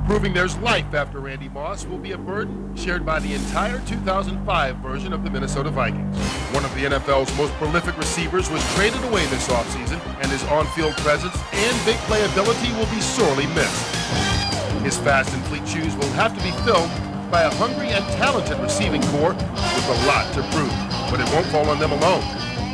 Proving there's life after Randy Moss will be a burden shared by the entire 2005 version of the Minnesota Vikings. One of the NFL's most prolific receivers was traded away this offseason, and his on-field presence and big playability will be sorely missed. His fast and fleet shoes will have to be filled by a hungry and talented receiving corps with a lot to prove, but it won't fall on them alone.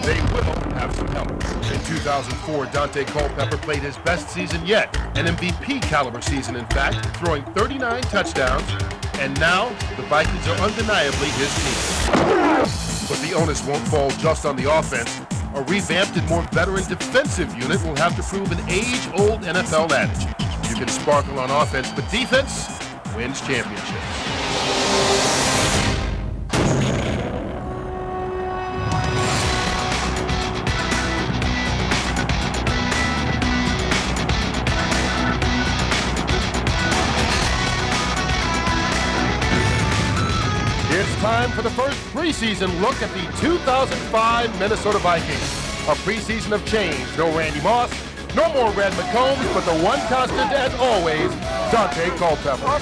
They will have some help. In 2004, Dante Culpepper played his best season yet, an MVP-caliber season, in fact, throwing 39 touchdowns, and now the Vikings are undeniably his team. But the onus won't fall just on the offense. A revamped and more veteran defensive unit will have to prove an age-old NFL adage. You can sparkle on offense, but defense wins championships. It's time for the first preseason look at the 2005 Minnesota Vikings. A preseason of change. No Randy Moss, no more Red McCombs, but the one constant, as always, Dante Culpepper.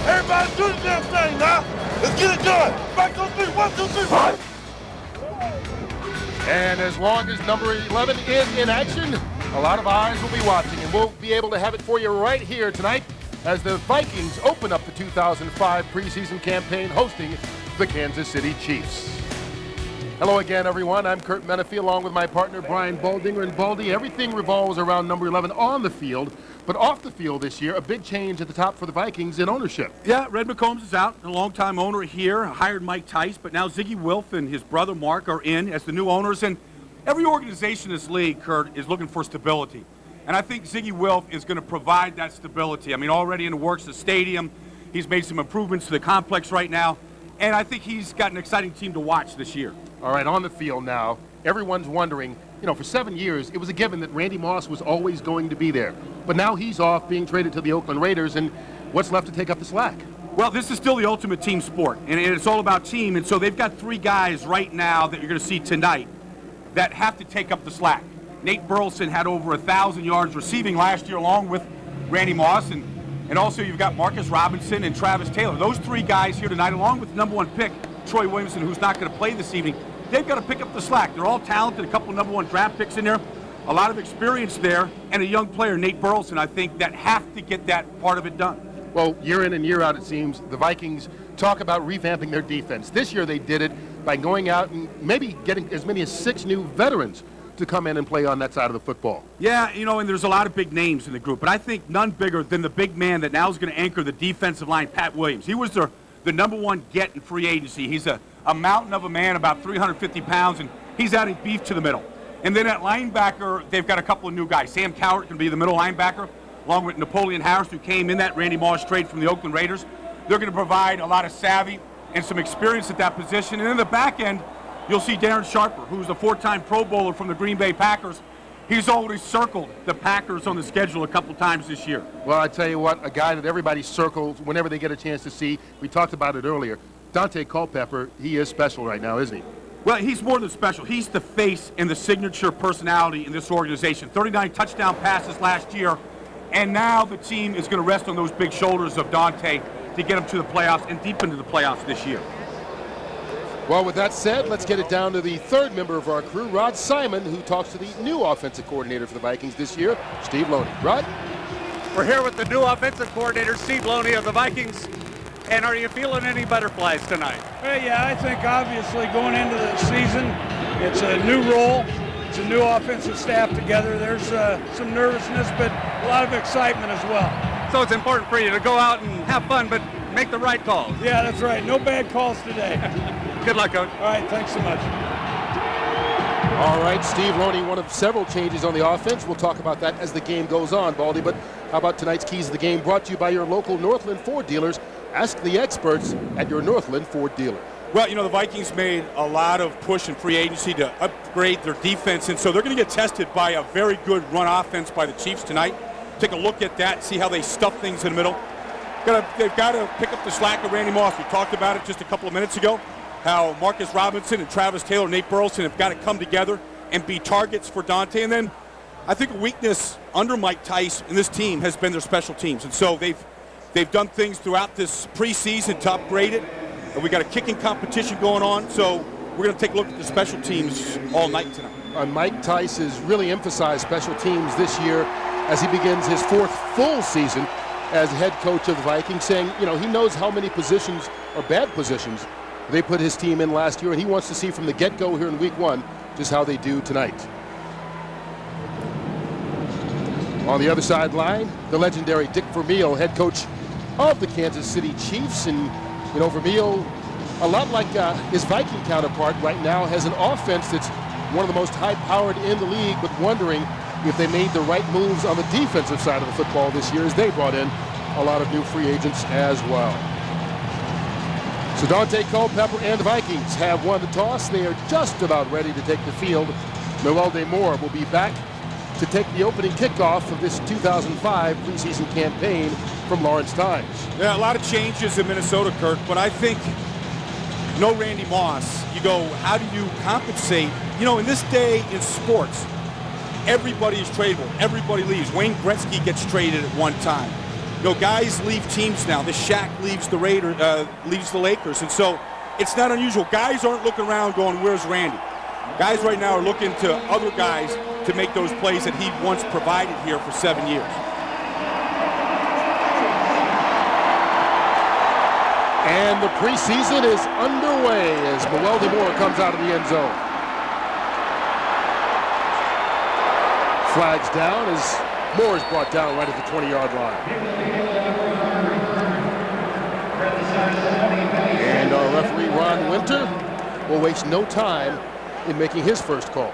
Everybody do the damn thing now. Let's get it done. 5, 2, 3, 1, 2, 3, 5. And as long as number 11 is in action, a lot of eyes will be watching, and we'll be able to have it for you right here tonight as the Vikings open up the 2005 preseason campaign hosting the Kansas City Chiefs. Hello again, everyone. I'm Kurt Menefee, along with my partner Brian Baldinger. And Baldy, everything revolves around number 11 on the field, but off the field this year, a big change at the top for the Vikings in ownership. Yeah, Red McCombs is out, a longtime owner here, hired Mike Tice, but now Ziggy Wilf and his brother Mark are in as the new owners. And every organization in this league, Kurt, is looking for stability. And I think Ziggy Wilf is going to provide that stability. I mean, already in the works, the stadium. He's made some improvements to the complex right now. And I think he's got an exciting team to watch this year. All right, on the field now, everyone's wondering, for 7 years, it was a given that Randy Moss was always going to be there. But now he's off, being traded to the Oakland Raiders, and what's left to take up the slack? Well, this is still the ultimate team sport, and it's all about team. And so they've got 3 guys right now that you're going to see tonight that have to take up the slack. Nate Burleson had over 1,000 yards receiving last year along with Randy Moss, and also you've got Marcus Robinson and Travis Taylor. Those 3 guys here tonight, along with the number 1 pick, Troy Williamson, who's not going to play this evening, they've got to pick up the slack. They're all talented, a couple of number 1 draft picks in there, a lot of experience there, and a young player, Nate Burleson, I think, that have to get that part of it done. Well, year in and year out, it seems, the Vikings talk about revamping their defense. This year they did it by going out and maybe getting as many as 6 new veterans to come in and play on that side of the football. Yeah, and there's a lot of big names in the group, but I think none bigger than the big man that now is going to anchor the defensive line, Pat Williams. He was the number 1 get in free agency. He's a mountain of a man, about 350 pounds, and he's adding beef to the middle. And then at linebacker, they've got a couple of new guys. Sam Cowart can be the middle linebacker, along with Napoleon Harris, who came in that Randy Moss trade from the Oakland Raiders. They're going to provide a lot of savvy and some experience at that position. And in the back end, you'll see Darren Sharper, who's a 4-time Pro Bowler from the Green Bay Packers. He's already circled the Packers on the schedule a couple times this year. Well, I tell you what, a guy that everybody circles whenever they get a chance to see. We talked about it earlier. Dante Culpepper, he is special right now, isn't he? Well, he's more than special. He's the face and the signature personality in this organization. 39 touchdown passes last year, and now the team is going to rest on those big shoulders of Dante to get him to the playoffs and deep into the playoffs this year. Well, with that said, let's get it down to the 3rd member of our crew, Rod Simon, who talks to the new offensive coordinator for the Vikings this year, Steve Loney. Rod? We're here with the new offensive coordinator, Steve Loney of the Vikings. And are you feeling any butterflies tonight? Well, yeah, I think obviously going into the season, it's a new role. It's a new offensive staff together. There's some nervousness, but a lot of excitement as well. So it's important for you to go out and have fun, but make the right calls. Yeah, that's right. No bad calls today. Good luck, Coach. All right, thanks so much. All right, Steve Loney, one of several changes on the offense. We'll talk about that as the game goes on, Baldy. But how about tonight's Keys of the Game, brought to you by your local Northland Ford dealers. Ask the experts at your Northland Ford dealer. Well, the Vikings made a lot of push in free agency to upgrade their defense, and so they're going to get tested by a very good run offense by the Chiefs tonight. Take a look at that, see how they stuff things in the middle. They've got to pick up the slack of Randy Moss. We talked about it just a couple of minutes ago, how Marcus Robinson and Travis Taylor, Nate Burleson have got to come together and be targets for Dante. And then I think a weakness under Mike Tice and this team has been their special teams. And so they've They've done things throughout this preseason to upgrade it. And we got a kicking competition going on, so we're going to take a look at the special teams all night tonight. Mike Tice has really emphasized special teams this year as he begins his 4th full season as head coach of the Vikings, saying, you know, he knows how many positions are bad positions they put his team in last year, and he wants to see from the get-go here in week 1 just how they do tonight. On the other sideline, the legendary Dick Vermeil, head coach of the Kansas City Chiefs. And, you know, Vermeil, a lot like his Viking counterpart right now, has an offense that's one of the most high-powered in the league, but wondering if they made the right moves on the defensive side of the football this year, as they brought in a lot of new free agents as well. So Dante Culpepper and the Vikings have won the toss. They are just about ready to take the field. Noel Moore will be back to take the opening kickoff of this 2005 preseason campaign from Lawrence Times. Yeah, a lot of changes in Minnesota, Kirk, but I think no Randy Moss. You go, how do you compensate? You know, in this day in sports, everybody is tradable. Everybody leaves. Wayne Gretzky gets traded at one time. You know, guys leave teams now. The Shaq leaves the leaves the Lakers, and so it's not unusual. Guys aren't looking around going, "Where's Randy?" Guys right now are looking to other guys to make those plays that he once provided here for 7 years. And the preseason is underway as Noel Moore comes out of the end zone. Flags down as Moore is brought down right at the 20-yard line. And our referee, Ron Winter, will waste no time in making his first call.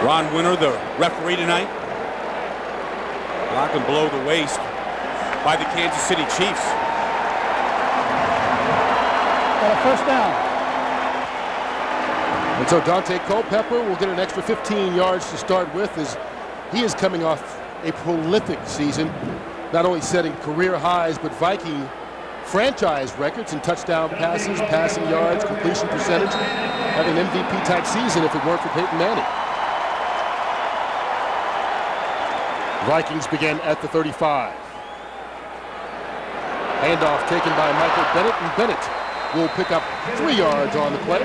Ron Winter, the referee tonight. Lock and below the waist by the Kansas City Chiefs. Got a first down. And so Dante Culpepper will get an extra 15 yards to start with, as he is coming off a prolific season, not only setting career highs, but Viking franchise records in touchdown passes, passing yards, completion percentage, having an MVP-type season if it weren't for Peyton Manning. Vikings begin at the 35. Handoff taken by Michael Bennett, and Bennett will pick up 3 yards on the play.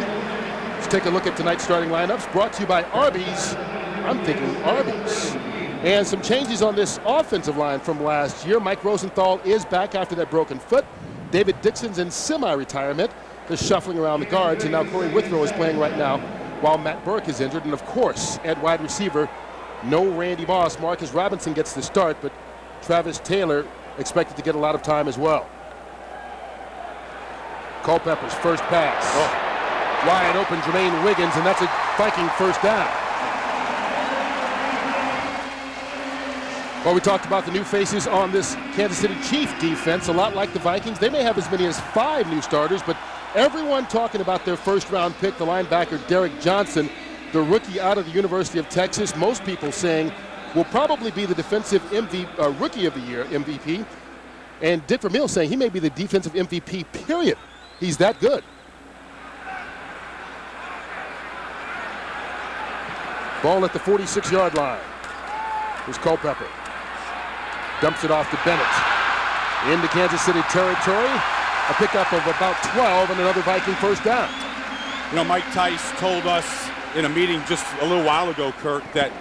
Let's take a look at tonight's starting lineups, brought to you by Arby's. I'm thinking Arby's. And some changes on this offensive line from last year. Mike Rosenthal is back after that broken foot. David Dixon's in semi-retirement, just shuffling around the guards. And now Corey Withrow is playing right now while Matt Burke is injured. And of course, at wide receiver, no Randy Moss. Marcus Robinson gets the start, but Travis Taylor expected to get a lot of time as well. Culpepper's first pass. Wide open, Jermaine Wiggins, and that's a Viking first down. Well, we talked about the new faces on this Kansas City Chief defense, a lot like the Vikings. They may have as many as 5 new starters, but everyone talking about their first-round pick, the linebacker Derek Johnson, the rookie out of the University of Texas. Most people saying will probably be the defensive rookie of the year MVP. And Dick Vermeil saying he may be the defensive MVP, period. He's that good. Ball at the 46-yard line. Here's Culpepper. Dumps it off to Bennett. Into Kansas City territory. A pickup of about 12 and another Viking first down. You know, Mike Tice told us in a meeting just a little while ago, Kirk, that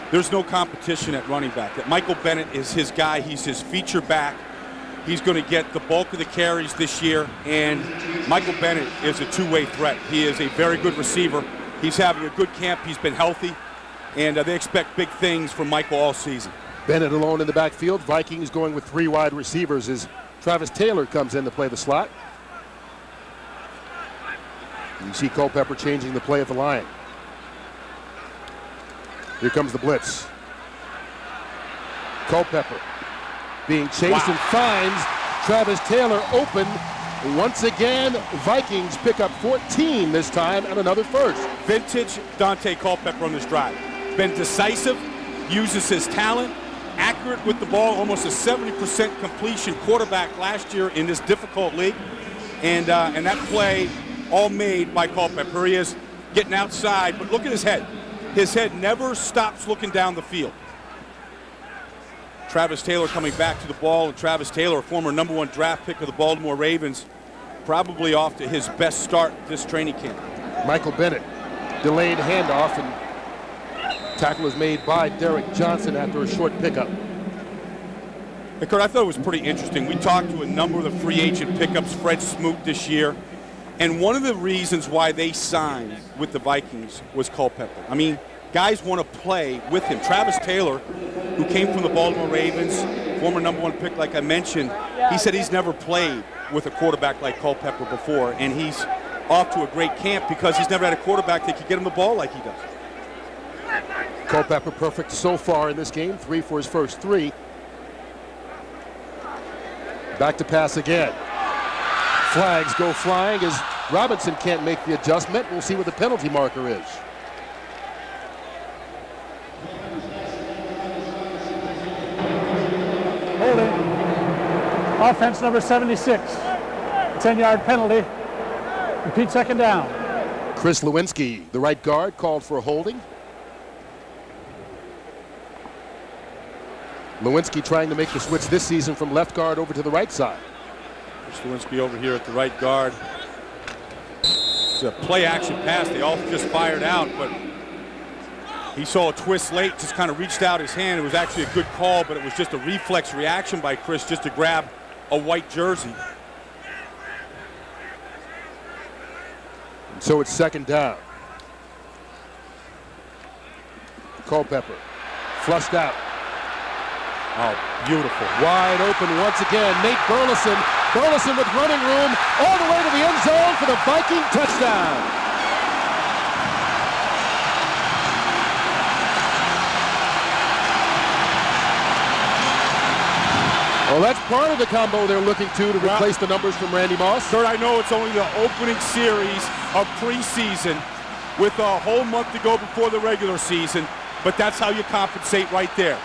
there's no competition at running back. That Michael Bennett is his guy. He's his feature back. He's going to get the bulk of the carries this year. And Michael Bennett is a two-way threat. He is a very good receiver. He's having a good camp. He's been healthy. And they expect big things from Michael all season. Bennett alone in the backfield. Vikings going with 3 wide receivers as Travis Taylor comes in to play the slot. You see Culpepper changing the play of the line. Here comes the blitz. Culpepper being chased and finds Travis Taylor open. Once again, Vikings pick up 14 this time and another first. Vintage Dante Culpepper on this drive. Been decisive, uses his talent, accurate with the ball, almost a 70% completion quarterback last year in this difficult league. And that play all made by Culpepper. Here he is getting outside, but look at his head. His head never stops looking down the field. Travis Taylor coming back to the ball, and Travis Taylor, a former #1 draft pick of the Baltimore Ravens, probably off to his best start this training camp. Michael Bennett, delayed handoff, and tackle is made by Derek Johnson after a short pickup. Hey, Kurt, I thought it was pretty interesting. We talked to a number of the free agent pickups, Fred Smoot this year, and one of the reasons why they signed with the Vikings was Culpepper. I mean, guys want to play with him. Travis Taylor, who came from the Baltimore Ravens, former #1 pick like I mentioned, he said he's never played with a quarterback like Culpepper before, and he's off to a great camp because he's never had a quarterback that could get him the ball like he does. Culpepper perfect so far in this game, 3 for his first 3. Back to pass again. Flags go flying as Robinson can't make the adjustment. We'll see what the penalty marker is. Holding. Offense number 76. 10-yard penalty. Repeat, second down. Chris Lewinsky, the right guard, called for a holding. Lewinsky trying to make the switch this season from left guard over to the right side. Chris Lewinsky over here at the right guard. It's a play action pass. They all just fired out, but he saw a twist late, just kind of reached out his hand. It was actually a good call, but it was just a reflex reaction by Chris just to grab a white jersey. And so it's second down. Culpepper flushed out. Oh, beautiful. Wide open once again. Nate Burleson. Burleson with running room all the way to the end zone for the Viking touchdown. Well, that's part of the combo they're looking to replace the numbers from Randy Moss. Sir, I know it's only the opening series of preseason with a whole month to go before the regular season, but that's how you compensate right there.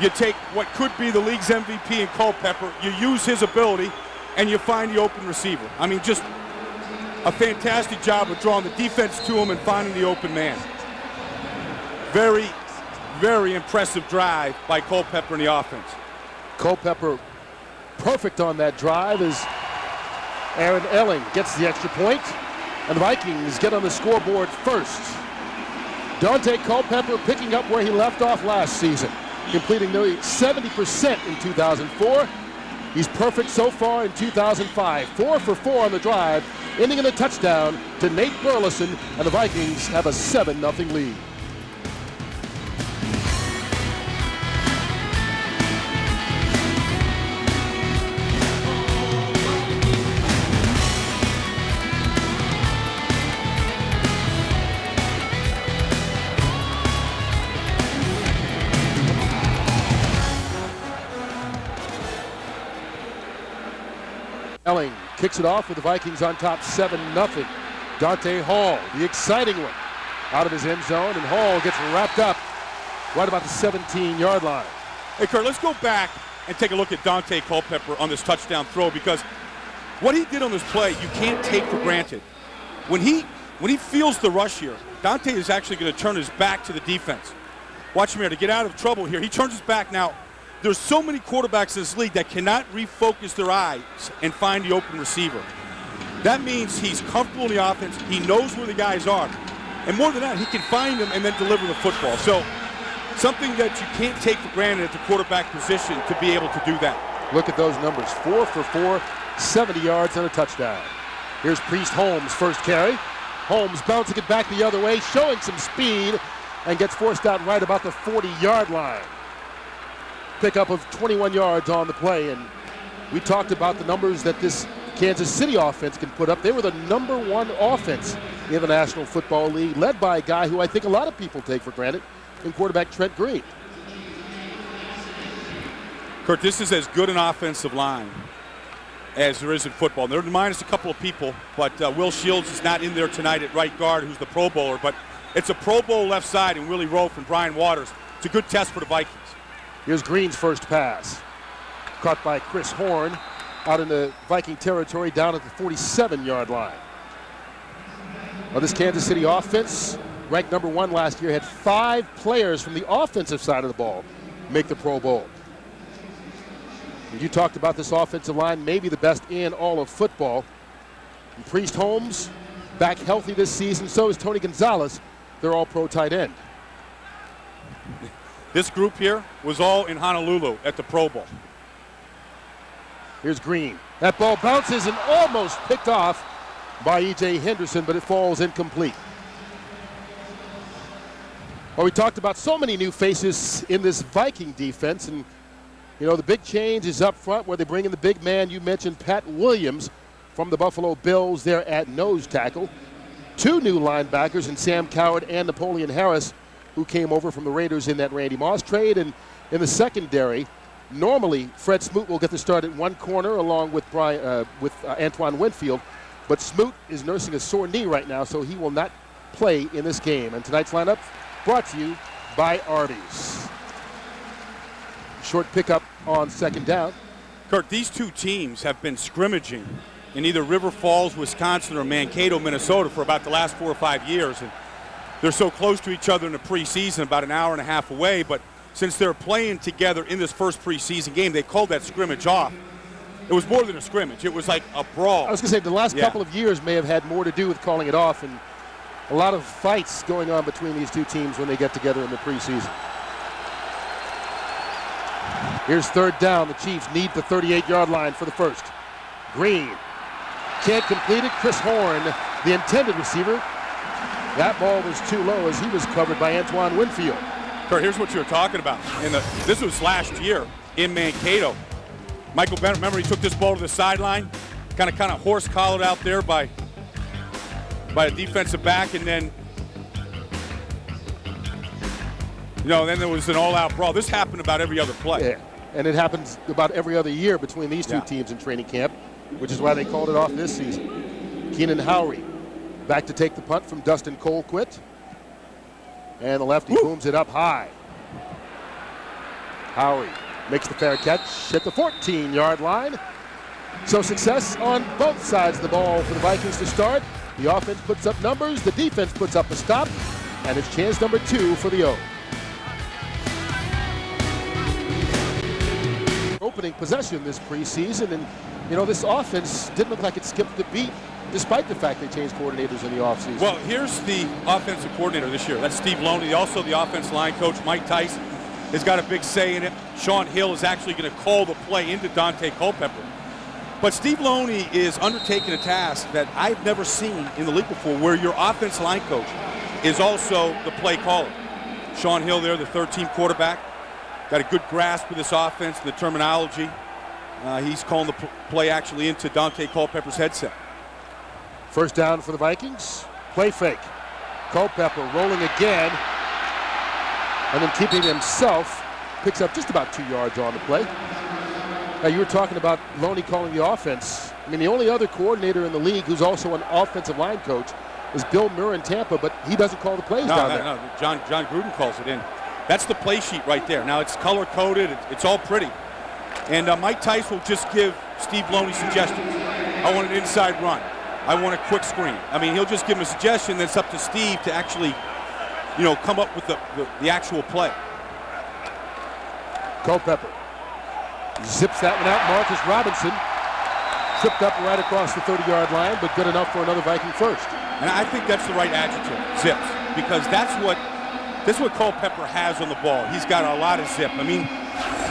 You take what could be the league's MVP in Culpepper, you use his ability, and you find the open receiver. I mean, just a fantastic job of drawing the defense to him and finding the open man. Very, very impressive drive by Culpepper in the offense. Culpepper perfect on that drive as Aaron Elling gets the extra point, and the Vikings get on the scoreboard first. Dante Culpepper picking up where he left off last season, completing nearly 70% in 2004. He's perfect so far in 2005. 4 for 4 on the drive, ending in a touchdown to Nate Burleson, and the Vikings have a 7-0 lead. Elling kicks it off with the Vikings on top 7-0. Dante Hall, the exciting one, out of his end zone, and Hall gets wrapped up right about the 17-yard line. Hey, Kurt, let's go back and take a look at Dante Culpepper on this touchdown throw, because what he did on this play, you can't take for granted. When he feels the rush here, Dante is actually going to turn his back to the defense. Watch him here to get out of trouble here. He turns his back now. There's so many quarterbacks in this league that cannot refocus their eyes and find the open receiver. That means he's comfortable in the offense. He knows where the guys are. And more than that, he can find them and then deliver the football. So something that you can't take for granted at the quarterback position to be able to do that. Look at those numbers. 4 for 4, 70 yards and a touchdown. Here's Priest Holmes' first carry. Holmes bouncing it back the other way, showing some speed, and gets forced out right about the 40-yard line. Pickup of 21 yards on the play, and we talked about the numbers that this Kansas City offense can put up. They were the #1 offense in the National Football League, led by a guy who I think a lot of people take for granted, in quarterback Trent Green. Kurt, this is as good an offensive line as there is in football. They're minus a couple of people, but Will Shields is not in there tonight at right guard, who's the Pro Bowler, but it's a Pro Bowl left side in Willie Rowe from Brian Waters. It's a good test for the Vikings. Here's Green's first pass. Caught by Chris Horn. out in the Viking territory down at the 47-yard line. Well, this Kansas City offense, ranked number 1 last year, had 5 players from the offensive side of the ball make the Pro Bowl. And you talked about this offensive line, maybe the best in all of football. And Priest Holmes back healthy this season. So is Tony Gonzalez. They're all pro tight end. This group here was all in Honolulu at the Pro Bowl. Here's Green. That ball bounces and almost picked off by E.J. Henderson, but it falls incomplete. Well, we talked about so many new faces in this Viking defense, and you know the big change is up front where they bring in the big man. You mentioned Pat Williams from the Buffalo Bills there at nose tackle. 2 new linebackers in Sam Coward and Napoleon Harris, who came over from the Raiders in that Randy Moss trade. And in the secondary, normally Fred Smoot will get the start at one corner along with Antoine Winfield, but Smoot is nursing a sore knee right now, so he will not play in this game. And tonight's lineup brought to you by Arby's. Short pickup on second down. Kurt, these 2 teams have been scrimmaging in either River Falls, Wisconsin, or Mankato, Minnesota for about the last 4 or 5 years. And they're so close to each other in the preseason, about an hour and a half away. But since they're playing together in this first preseason game, they called that scrimmage off. It was more than a scrimmage. It was like a brawl. I was going to say the last couple of years may have had more to do with calling it off, and a lot of fights going on between these 2 teams when they get together in the preseason. Here's third down. The Chiefs need the 38-yard line for the first. Green can't complete it. Chris Horn, the intended receiver. That ball was too low as he was covered by Antoine Winfield. Kurt, here's what you were talking about. This was last year in Mankato. Michael Bennett, remember, he took this ball to the sideline, kind of horse-collared out there by a defensive back, and then, then there was an all-out brawl. This happened about every other play. Yeah, and it happens about every other year between these 2 teams in training camp, which is why they called it off this season. Keenan Howry back to take the punt from Dustin Colquitt. And the lefty booms it up high. Howry makes the fair catch at the 14-yard line. So success on both sides of the ball for the Vikings to start. The offense puts up numbers, the defense puts up a stop, and it's chance number 2 for the O. Opening possession this preseason, and this offense didn't look like it skipped the beat despite the fact they changed coordinators in the offseason. Well, here's the offensive coordinator this year. That's Steve Loney. Also the offensive line coach, Mike Tice, has got a big say in it. Sean Hill is actually going to call the play into Dante Culpepper. But Steve Loney is undertaking a task that I've never seen in the league before, where your offensive line coach is also the play caller. Sean Hill there, the third-team quarterback, got a good grasp of this offense, the terminology. He's calling the play actually into Dante Culpepper's headset. First down for the Vikings. Play fake. Culpepper rolling again. And then keeping himself. Picks up just about 2 yards on the play. Now, you were talking about Loney calling the offense. I mean, the only other coordinator in the league who's also an offensive line coach is Bill Muir in Tampa, but he doesn't call the plays down there. No, John Gruden calls it in. That's the play sheet right there. Now, it's color-coded. It's all pretty. And Mike Tice will just give Steve Loney suggestions. I want an inside run. I want a quick screen. I mean, he'll just give him a suggestion, then it's up to Steve to actually, come up with the actual play. Culpepper zips that one out. Marcus Robinson tripped up right across the 30-yard line, but good enough for another Viking first. And I think that's the right adjective, zips, because that's what Culpepper has on the ball. He's got a lot of zip. I mean,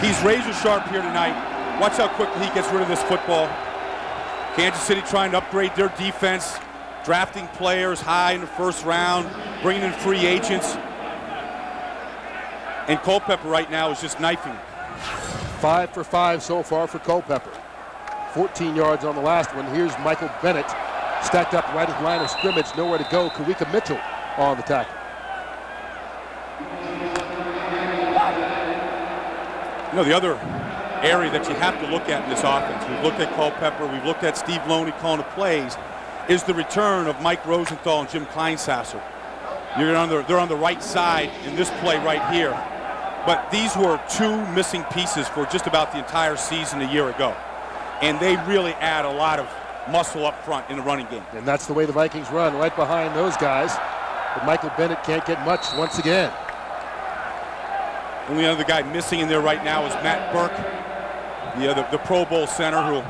he's razor sharp here tonight. Watch how quickly he gets rid of this football. Kansas City trying to upgrade their defense, drafting players high in the first round, bringing in free agents. And Culpepper right now is just knifing. 5 for 5 so far for Culpepper. 14 yards on the last one. Here's Michael Bennett stacked up right at the line of scrimmage. Nowhere to go. Kawika Mitchell on the tackle. The other area that you have to look at in this offense, we've looked at Culpepper, we've looked at Steve Loney calling the plays, is the return of Mike Rosenthal and Jim Kleinsasser. They're on the right side in this play right here. But these were 2 missing pieces for just about the entire season a year ago. and they really add a lot of muscle up front in the running game. And that's the way the Vikings run, right behind those guys. But Michael Bennett can't get much once again. Only other guy missing in there right now is Matt Burke, the Pro Bowl center who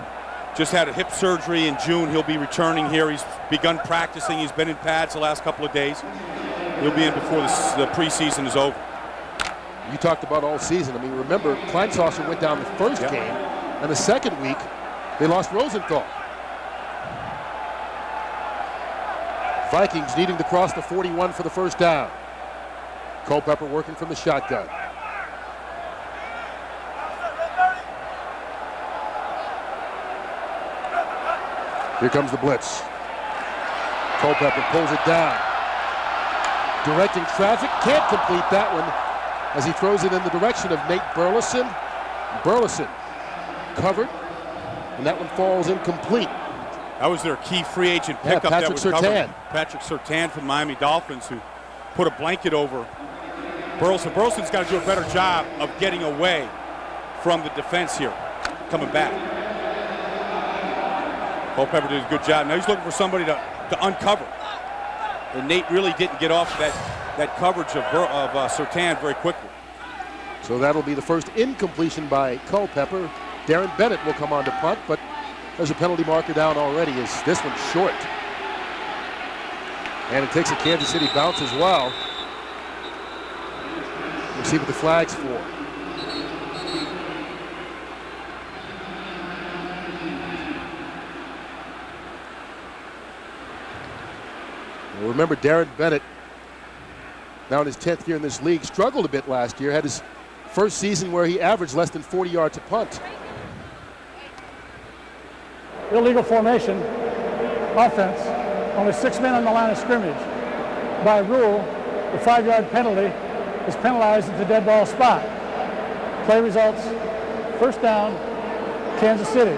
just had a hip surgery in June. He'll be returning here. He's begun practicing. He's been in pads the last couple of days. He'll be in before the preseason is over. You talked about all season. I mean, remember, Kleinsasser went down the first game, and the second week, they lost Rosenthal. Vikings needing to cross the 41 for the first down. Culpepper working from the shotgun. Here comes the blitz. Culpepper pulls it down. Directing traffic, can't complete that one as he throws it in the direction of Nate Burleson. Burleson covered, and that one falls incomplete. That was their key free agent pickup. Patrick Surtain. Patrick Surtain from Miami Dolphins, who put a blanket over Burleson. Burleson's got to do a better job of getting away from the defense here, coming back. Culpepper did a good job. Now he's looking for somebody to uncover. And Nate really didn't get off that coverage of Surtain very quickly. So that'll be the first incompletion by Culpepper. Darren Bennett will come on to punt, but there's a penalty marker down already as this one's short. And it takes a Kansas City bounce as well. We'll see what the flag's for. Well, remember, Darren Bennett, now in his 10th year in this league, struggled a bit last year. Had his first season where he averaged less than 40 yards a punt. Illegal formation, offense, only 6 men on the line of scrimmage. By rule, the 5-yard penalty is penalized at the dead ball spot. Play results, first down, Kansas City.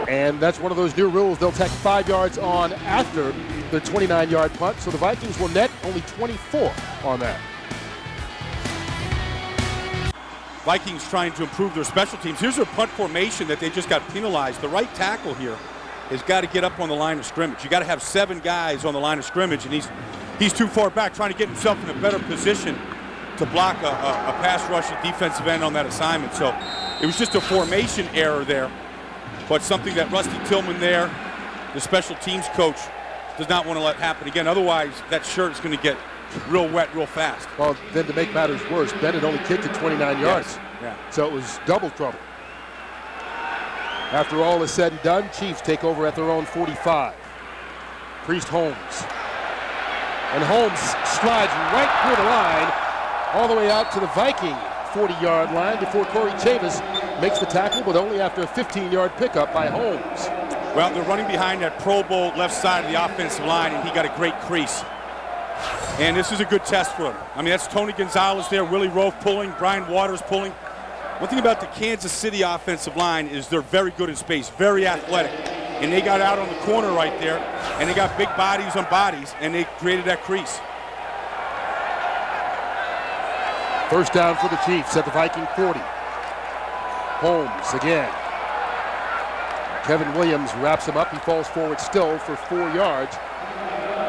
And that's one of those new rules. They'll tack 5 yards on after the 29-yard punt, so the Vikings will net only 24 on that. Vikings trying to improve their special teams. Here's their punt formation that they just got penalized. The right tackle here has got to get up on the line of scrimmage. You got to have 7 guys on the line of scrimmage, and he's too far back, trying to get himself in a better position to block a pass rushing defensive end on that assignment. So it was just a formation error there, but something that Rusty Tillman there, the special teams coach, does not want to let happen again. Otherwise, that shirt is going to get real wet real fast. Well, then to make matters worse, Bennett only kicked it 29 yards. Yes. Yeah. So it was double trouble. After all is said and done, Chiefs take over at their own 45. Priest Holmes. And Holmes slides right through the line, all the way out to the Viking 40-yard line before Corey Chavis makes the tackle, but only after a 15-yard pickup by Holmes. Well, they're running behind that Pro Bowl left side of the offensive line, and he got a great crease. And this is a good test for him. I mean, that's Tony Gonzalez there, Willie Rofe pulling, Brian Waters pulling. One thing about the Kansas City offensive line is they're very good in space, very athletic. And they got out on the corner right there, and they got big bodies on bodies, and they created that crease. First down for the Chiefs at the Viking 40. Holmes again. Kevin Williams wraps him up. He falls forward still for 4 yards.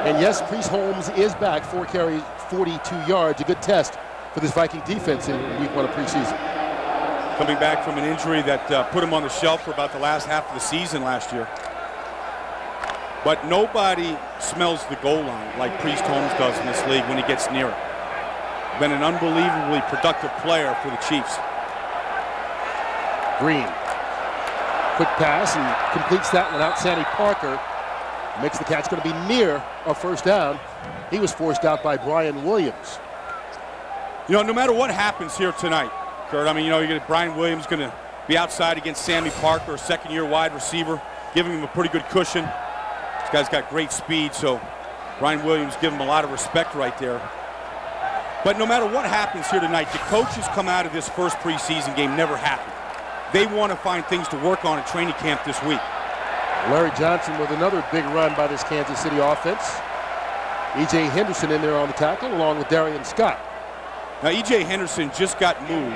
And yes, Priest Holmes is back. 4 carries, 42 yards. A good test for this Viking defense in week 1 of preseason. Coming back from an injury that put him on the shelf for about the last half of the season last year. But nobody smells the goal line like Priest Holmes does in this league when he gets near it. Been an unbelievably productive player for the Chiefs. Green. Quick pass and completes that one out. Sandy Parker makes the catch. Going to be near a first down. He was forced out by Brian Williams. You know, no matter what happens here tonight, Kurt, I mean, you know, you get Brian Williams going to be outside against Sammy Parker, a second-year wide receiver, giving him a pretty good cushion. This guy's got great speed, so Brian Williams give him a lot of respect right there. But no matter what happens here tonight, the coaches come out of this first preseason game never happy. They want to find things to work on at training camp this week. Larry Johnson with another big run by this Kansas City offense. E.J. Henderson in there on the tackle, along with Darian Scott. Now, E.J. Henderson just got moved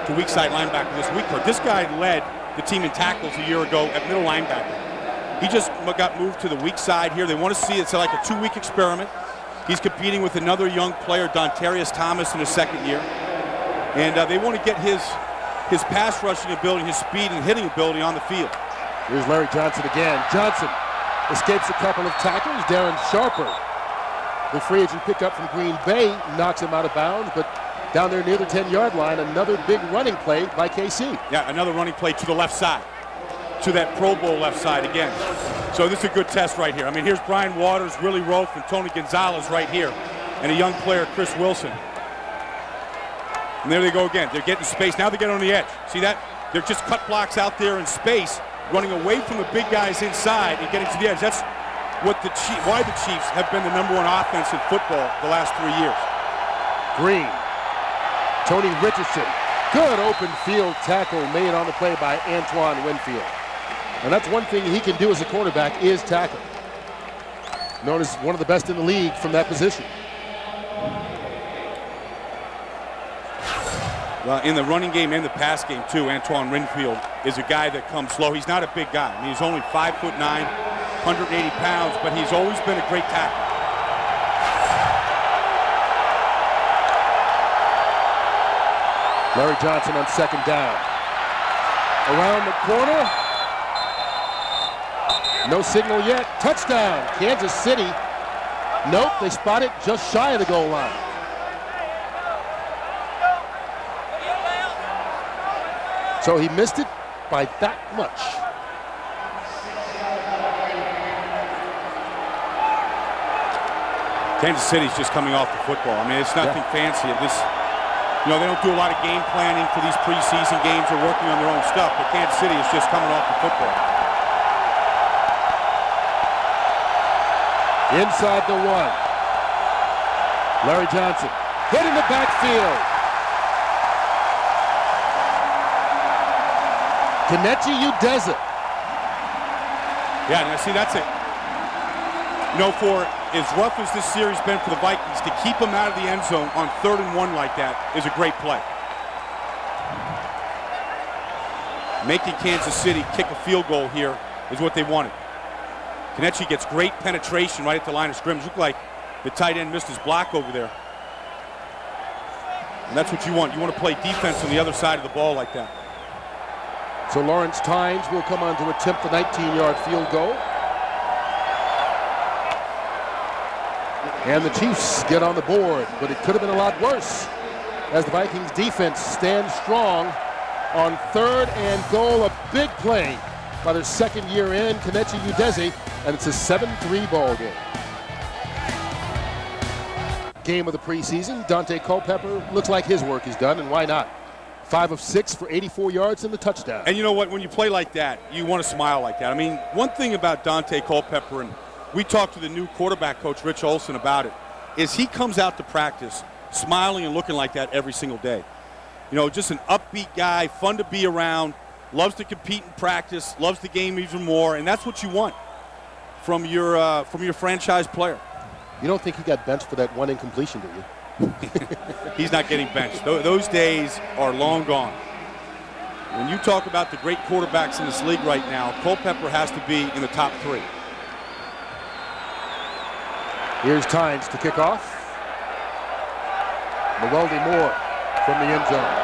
to weak side linebacker this week. This guy led the team in tackles a year ago at middle linebacker. He just got moved to the weak side here. They want to see it's like a 2-week experiment. He's competing with another young player, Dontarius Thomas, in his second year. And they want to get his pass rushing ability, his speed and hitting ability on the field. Here's Larry Johnson again. Johnson escapes a couple of tackles. Darren Sharper, the free agent pickup from Green Bay, knocks him out of bounds, but down there near the 10-yard line, another big running play by KC. Yeah, another running play to the left side, to that Pro Bowl left side again. So this is a good test right here. I mean, here's Brian Waters, Willie Rofe, and Tony Gonzalez right here, and a young player, Chris Wilson. And there they go again. They're getting space. Now they get on the edge. See that? They're just cut blocks out there in space, running away from the big guys inside and getting to the edge. That's what why the Chiefs have been the #1 offense in football the last 3 years. Green. Tony Richardson. Good open field tackle made on the play by Antoine Winfield. And that's one thing he can do as a quarterback is tackle. Known as one of the best in the league from that position. Well, in the running game and the pass game, too, Antoine Winfield is a guy that comes slow. He's not a big guy. I mean, he's only 5'9", 180 pounds, but he's always been a great tackler. Larry Johnson on second down. Around the corner. No signal yet. Touchdown, Kansas City. Nope, they spot it just shy of the goal line. So he missed it by that much. Kansas City's just coming off the football. I mean, it's nothing fancy. They don't do a lot of game planning for these preseason games or working on their own stuff, but Kansas City is just coming off the football. Inside the 1. Larry Johnson hit in the backfield. Kenechi Udeze. Yeah, now see, that's it. For as rough as this series been for the Vikings, to keep them out of the end zone on 3rd and 1 like that is a great play. Making Kansas City kick a field goal here is what they wanted. Kenechi gets great penetration right at the line of scrimmage. Looked like the tight end missed his block over there. And that's what you want. You want to play defense on the other side of the ball like that. So Lawrence Tynes will come on to attempt the 19-yard field goal. And the Chiefs get on the board, but it could have been a lot worse as the Vikings defense stands strong on 3rd and goal. A big play by their second year in, Kenechi Udeze, and it's a 7-3 ball game. Game of the preseason, Dante Culpepper looks like his work is done, and why not? 5 of 6 for 84 yards and the touchdown. And you know what? When you play like that, you want to smile like that. I mean, one thing about Dante Culpepper, and we talked to the new quarterback coach, Rich Olson, about it, is he comes out to practice smiling and looking like that every single day. Just an upbeat guy, fun to be around, loves to compete in practice, loves the game even more, and that's what you want from your franchise player. You don't think he got benched for that one incompletion, do you? He's not getting benched. Those days are long gone. When you talk about the great quarterbacks in this league right now, Culpepper has to be in the top 3. Here's Tynes to kick off. Noeldi Moore from the end zone.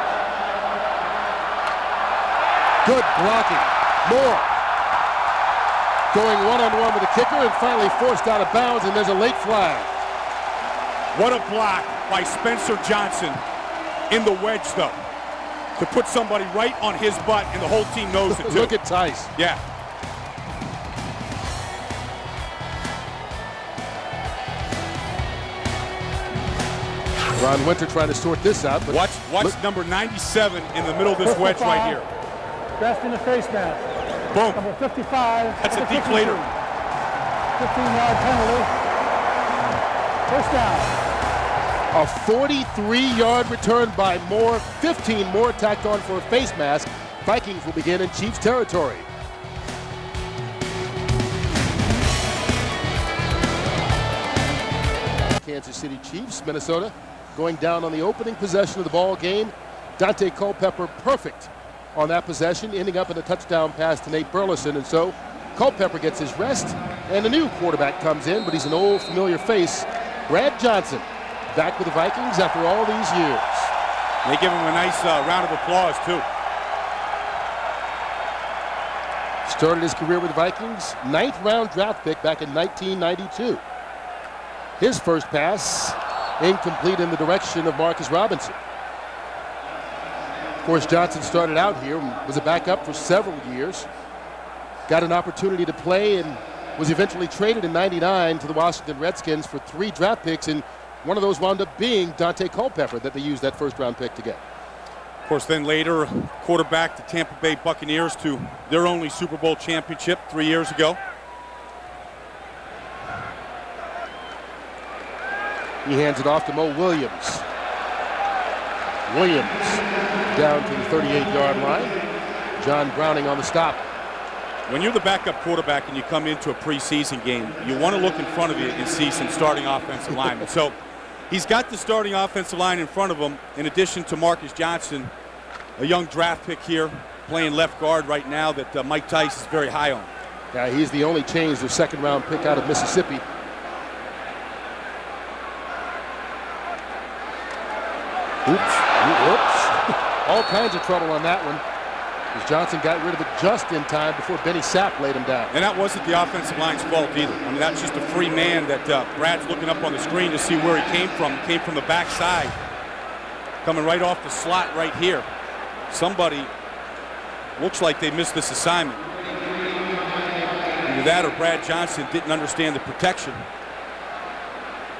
Good blocking. Moore going one-on-one with the kicker and finally forced out of bounds, and there's a late flag. What a block by Spencer Johnson in the wedge, though, to put somebody right on his butt, and the whole team knows it, too. Look at Tice. Yeah. Ron Winter trying to sort this out. But watch number 97 in the middle of this wedge right here. Dressed in the face mask. Boom. Number 55. That's a deflator. 15-yard penalty. First down. A 43-yard return by Moore. 15 more tacked on for a face mask. Vikings will begin in Chiefs territory. Kansas City Chiefs, Minnesota, going down on the opening possession of the ball game. Dante Culpepper perfect on that possession, ending up in a touchdown pass to Nate Burleson. And so Culpepper gets his rest, and a new quarterback comes in, but he's an old familiar face, Brad Johnson, back with the Vikings after all these years. They give him a nice round of applause, too. Started his career with the Vikings, 9th round draft pick back in 1992. His first pass, incomplete in the direction of Marcus Robinson. Of course, Johnson started out here and was a backup for several years. Got an opportunity to play and was eventually traded in '99 to the Washington Redskins for 3 draft picks, and one of those wound up being Dante Culpepper that they used that first round pick to get. Of course, then later, quarterback the Tampa Bay Buccaneers to their only Super Bowl championship 3 years ago. He hands it off to Mo Williams. Williams down to the 38-yard line. John Browning on the stop. When you're the backup quarterback and you come into a preseason game, you want to look in front of you and see some starting offensive linemen. So he's got the starting offensive line in front of him, in addition to Marcus Johnson, a young draft pick here, playing left guard right now that Mike Tice is very high on. Yeah, he's the only change, their second-round pick out of Mississippi. Oops. All kinds of trouble on that one, because Johnson got rid of it just in time before Benny Sapp laid him down. And that wasn't the offensive line's fault either. I mean, that's just a free man that Brad's looking up on the screen to see where he came from. He came from the backside, coming right off the slot right here. Somebody looks like they missed this assignment. Either that or Brad Johnson didn't understand the protection.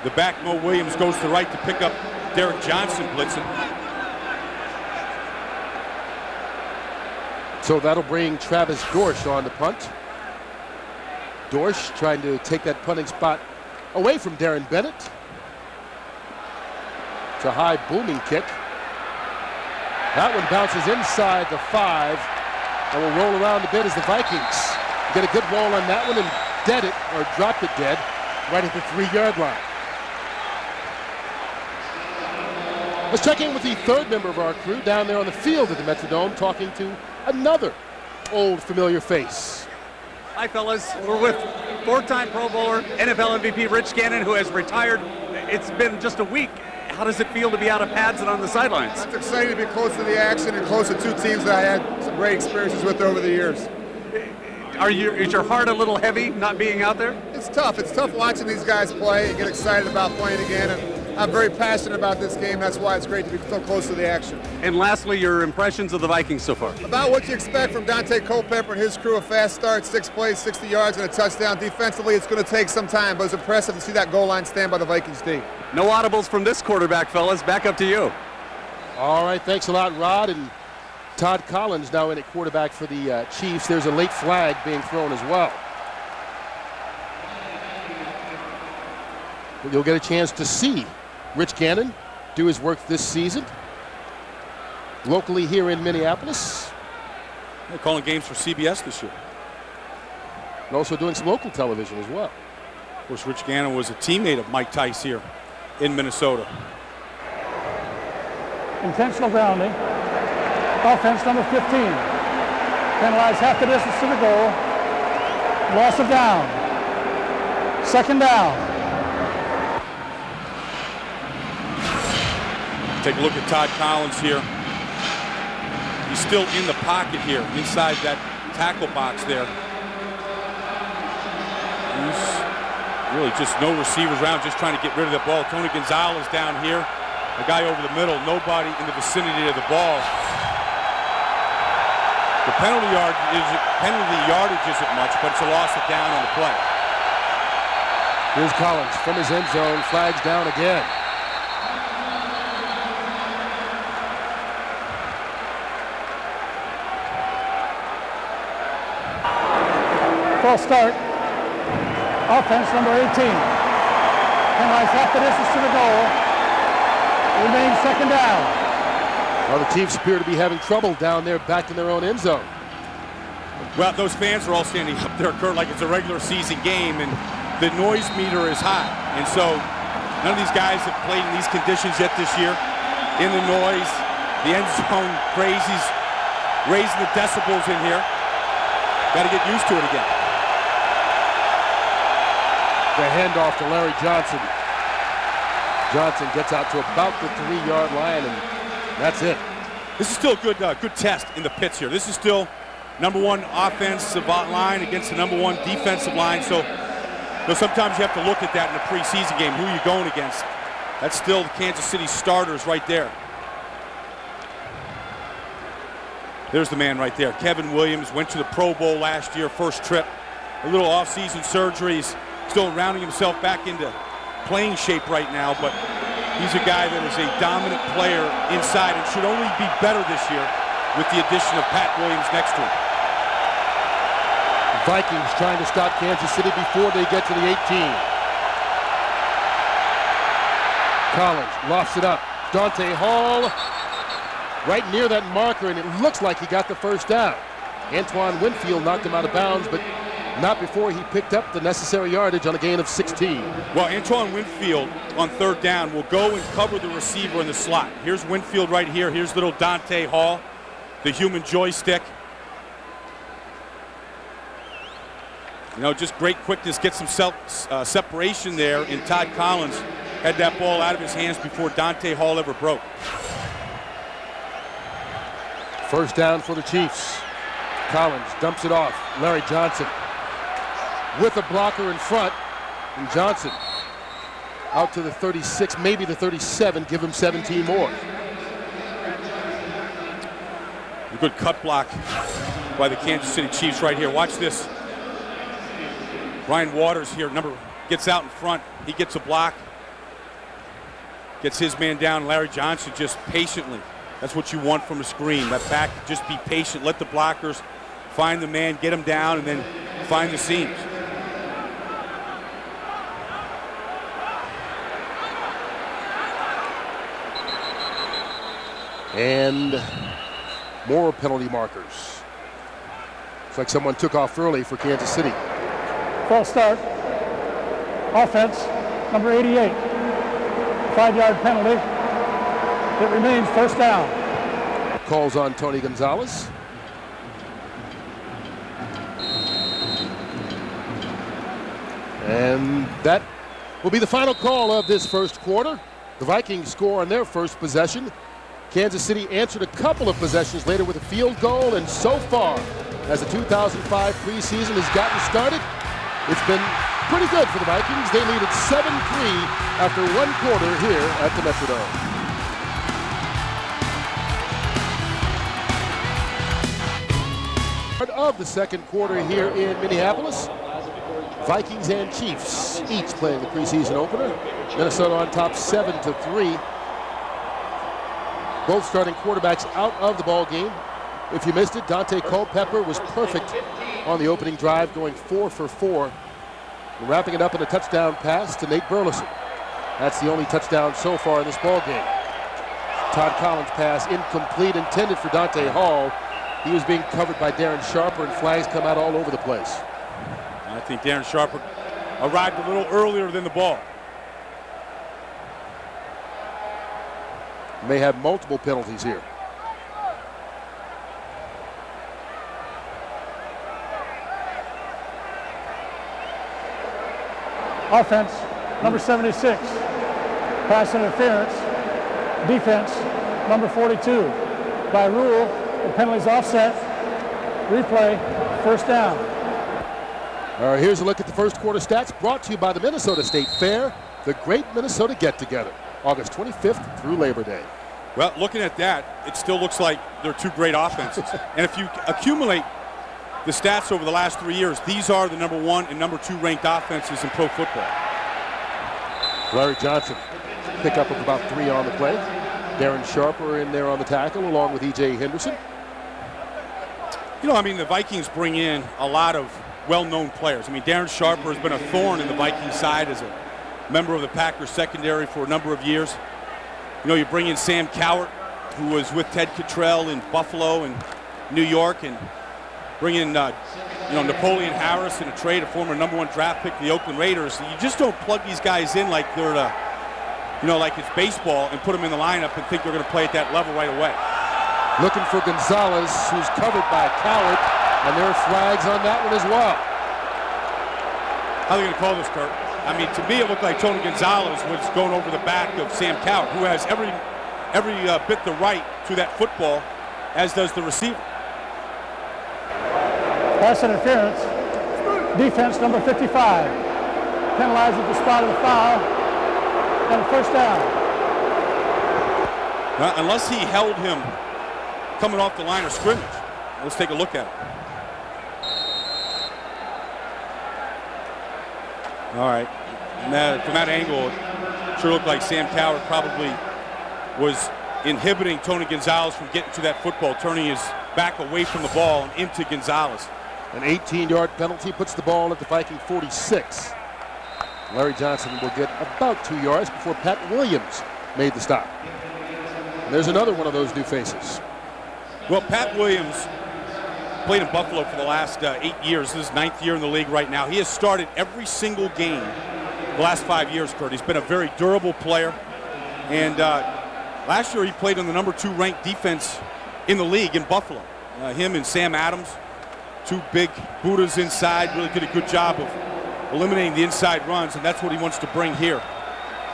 The back, Mo Williams, goes to the right to pick up Derek Johnson blitzing. So that'll bring Travis Dorsch on the punt. Dorsch trying to take that punting spot away from Darren Bennett. It's a high booming kick. That one bounces inside the 5 and will roll around a bit as the Vikings get a good roll on that one and dead it, or dropped it dead, right at the 3-yard line. Let's check in with the third member of our crew down there on the field at the Metrodome, talking to another old familiar face. Hi, fellas. We're with 4-time Pro Bowler, NFL MVP Rich Gannon, who has retired. It's been just a week. How does it feel to be out of pads and on the sidelines? It's exciting to be close to the action and close to 2 teams that I had some great experiences with over the years. Is your heart a little heavy not being out there? It's tough. It's tough watching these guys play and get excited about playing again. And I'm very passionate about this game. That's why it's great to be so close to the action. And lastly, your impressions of the Vikings so far? About what you expect from Dante Culpepper and his crew. A fast start, 6 plays, 60 yards, and a touchdown. Defensively, it's going to take some time, but it's impressive to see that goal line stand by the Vikings D. No audibles from this quarterback, fellas. Back up to you. All right, thanks a lot, Rod. And Todd Collins now in at quarterback for the Chiefs. There's a late flag being thrown as well. You'll get a chance to see Rich Gannon do his work this season locally here in Minneapolis. They're calling games for CBS this year. And also doing some local television as well. Of course, Rich Gannon was a teammate of Mike Tice here in Minnesota. Intentional grounding. Offense number 15. Penalized half the distance to the goal. Loss of down. 2nd down. Take a look at Todd Collins here. He's still in the pocket here, inside that tackle box there. He's really just no receivers around, just trying to get rid of the ball. Tony Gonzalez down here, a guy over the middle, nobody in the vicinity of the ball. The penalty yardage isn't much, but it's a loss of down on the play. Here's Collins from his end zone, flags down again. False start. Offense number 18. Penalized half the distance to the goal. Remains 2nd down. Well, the Chiefs appear to be having trouble down there back in their own end zone. Well, those fans are all standing up there, Kurt, like it's a regular season game, and the noise meter is high. And so none of these guys have played in these conditions yet this year. In the noise, the end zone crazies. raising the decibels in here. Got to get used to it again. The handoff to Larry Johnson. Johnson gets out to about the 3-yard line, and that's it. This is still a good test in the pits here. This is still number one offensive line against the number one defensive line. So sometimes you have to look at that in the preseason game, who you're going against. That's still the Kansas City starters right there. There's the man right there. Kevin Williams went to the Pro Bowl last year, first trip. A little off-season surgeries, still rounding himself back into playing shape right now, but he's a guy that is a dominant player inside and should only be better this year with the addition of Pat Williams next to him. Vikings trying to stop Kansas City before they get to the 18. Collins lofts it up. Dante Hall right near that marker, and it looks like he got the first down. Antoine Winfield knocked him out of bounds, but not before he picked up the necessary yardage on a gain of 16. Well, Antoine Winfield on third down will go and cover the receiver in the slot. Here's Winfield right here. Here's little Dante Hall, the human joystick. You know, just great quickness, get some separation there, and Todd Collins had that ball out of his hands before Dante Hall ever broke. First down for the Chiefs. Collins dumps it off. Larry Johnson with a blocker in front, and Johnson out to the 36, maybe the 37, give him 17 more. A good cut block by the Kansas City Chiefs right here. Watch this. Ryan Waters here, gets out in front. He gets a block, gets his man down. Larry Johnson just patiently. That's what you want from a screen. That back, just be patient. Let the blockers find the man, get him down, and then find the seams. And more penalty markers. Looks like someone took off early for Kansas City. False start. Offense, number 88. 5-yard penalty. It remains first down. Calls on Tony Gonzalez. And that will be the final call of this first quarter. The Vikings score on their first possession. Kansas City answered a couple of possessions later with a field goal, and so far, as the 2005 preseason has gotten started, it's been pretty good for the Vikings. They lead at 7-3 after one quarter here at the Metrodome. Part of the second quarter here in Minneapolis. Vikings and Chiefs each playing the preseason opener. Minnesota on top 7-3. Both starting quarterbacks out of the ball game. If you missed it, Dante Culpepper was perfect on the opening drive, going 4 for 4. And wrapping it up in a touchdown pass to Nate Burleson. That's the only touchdown so far in this ball game. Todd Collins' pass incomplete, intended for Dante Hall. He was being covered by Darren Sharper, and flags come out all over the place. I think Darren Sharper arrived a little earlier than the ball. May have multiple penalties here. Offense, number 76. Pass interference. Defense, number 42. By rule, the penalty's offset. Replay, first down. All right, here's a look at the first quarter stats brought to you by the Minnesota State Fair, the Great Minnesota Get-Together, August 25th through Labor Day. Well, looking at that, it still looks like they're two great offenses. And if you accumulate the stats over the last 3 years, these are the number 1 and number 2 ranked offenses in pro football. Larry Johnson, pickup of about 3 on the play. Darren Sharper in there on the tackle, along with E.J. Henderson. You know, I mean, the Vikings bring in a lot of well-known players. I mean, Darren Sharper has been a thorn in the Vikings side as a member of the Packers secondary for a number of years. You know, you bring in Sam Cowart, who was with Ted Cottrell in Buffalo and New York, and bring in, Napoleon Harris in a trade, a former number 1 draft pick of the Oakland Raiders. You just don't plug these guys in like they're, like it's baseball and put them in the lineup and think they're going to play at that level right away. Looking for Gonzalez, who's covered by Coward, and there are flags on that one as well. How are they going to call this, Kurt? I mean, to me, it looked like Tony Gonzalez was going over the back of Sam Coward, who has every bit the right to that football, as does the receiver. Pass interference. Defense number 55. Penalized at the spot of the foul. And a first down. Well, unless he held him coming off the line of scrimmage. Let's take a look at it. All right. And from that angle, it sure looked like Sam Coward probably was inhibiting Tony Gonzalez from getting to that football, turning his back away from the ball and into Gonzalez. An 18-yard penalty puts the ball at the Viking 46. Larry Johnson will get about 2 yards before Pat Williams made the stop. And there's another one of those new faces. Well, Pat Williams played in Buffalo for the last 8 years. This is his 9th year in the league right now. He has started every single game the last 5 years, Kurt. He's been a very durable player. And last year he played on the number 2 ranked defense in the league in Buffalo. Him and Sam Adams, 2 big Buddhas inside, really did a good job of eliminating the inside runs, and that's what he wants to bring here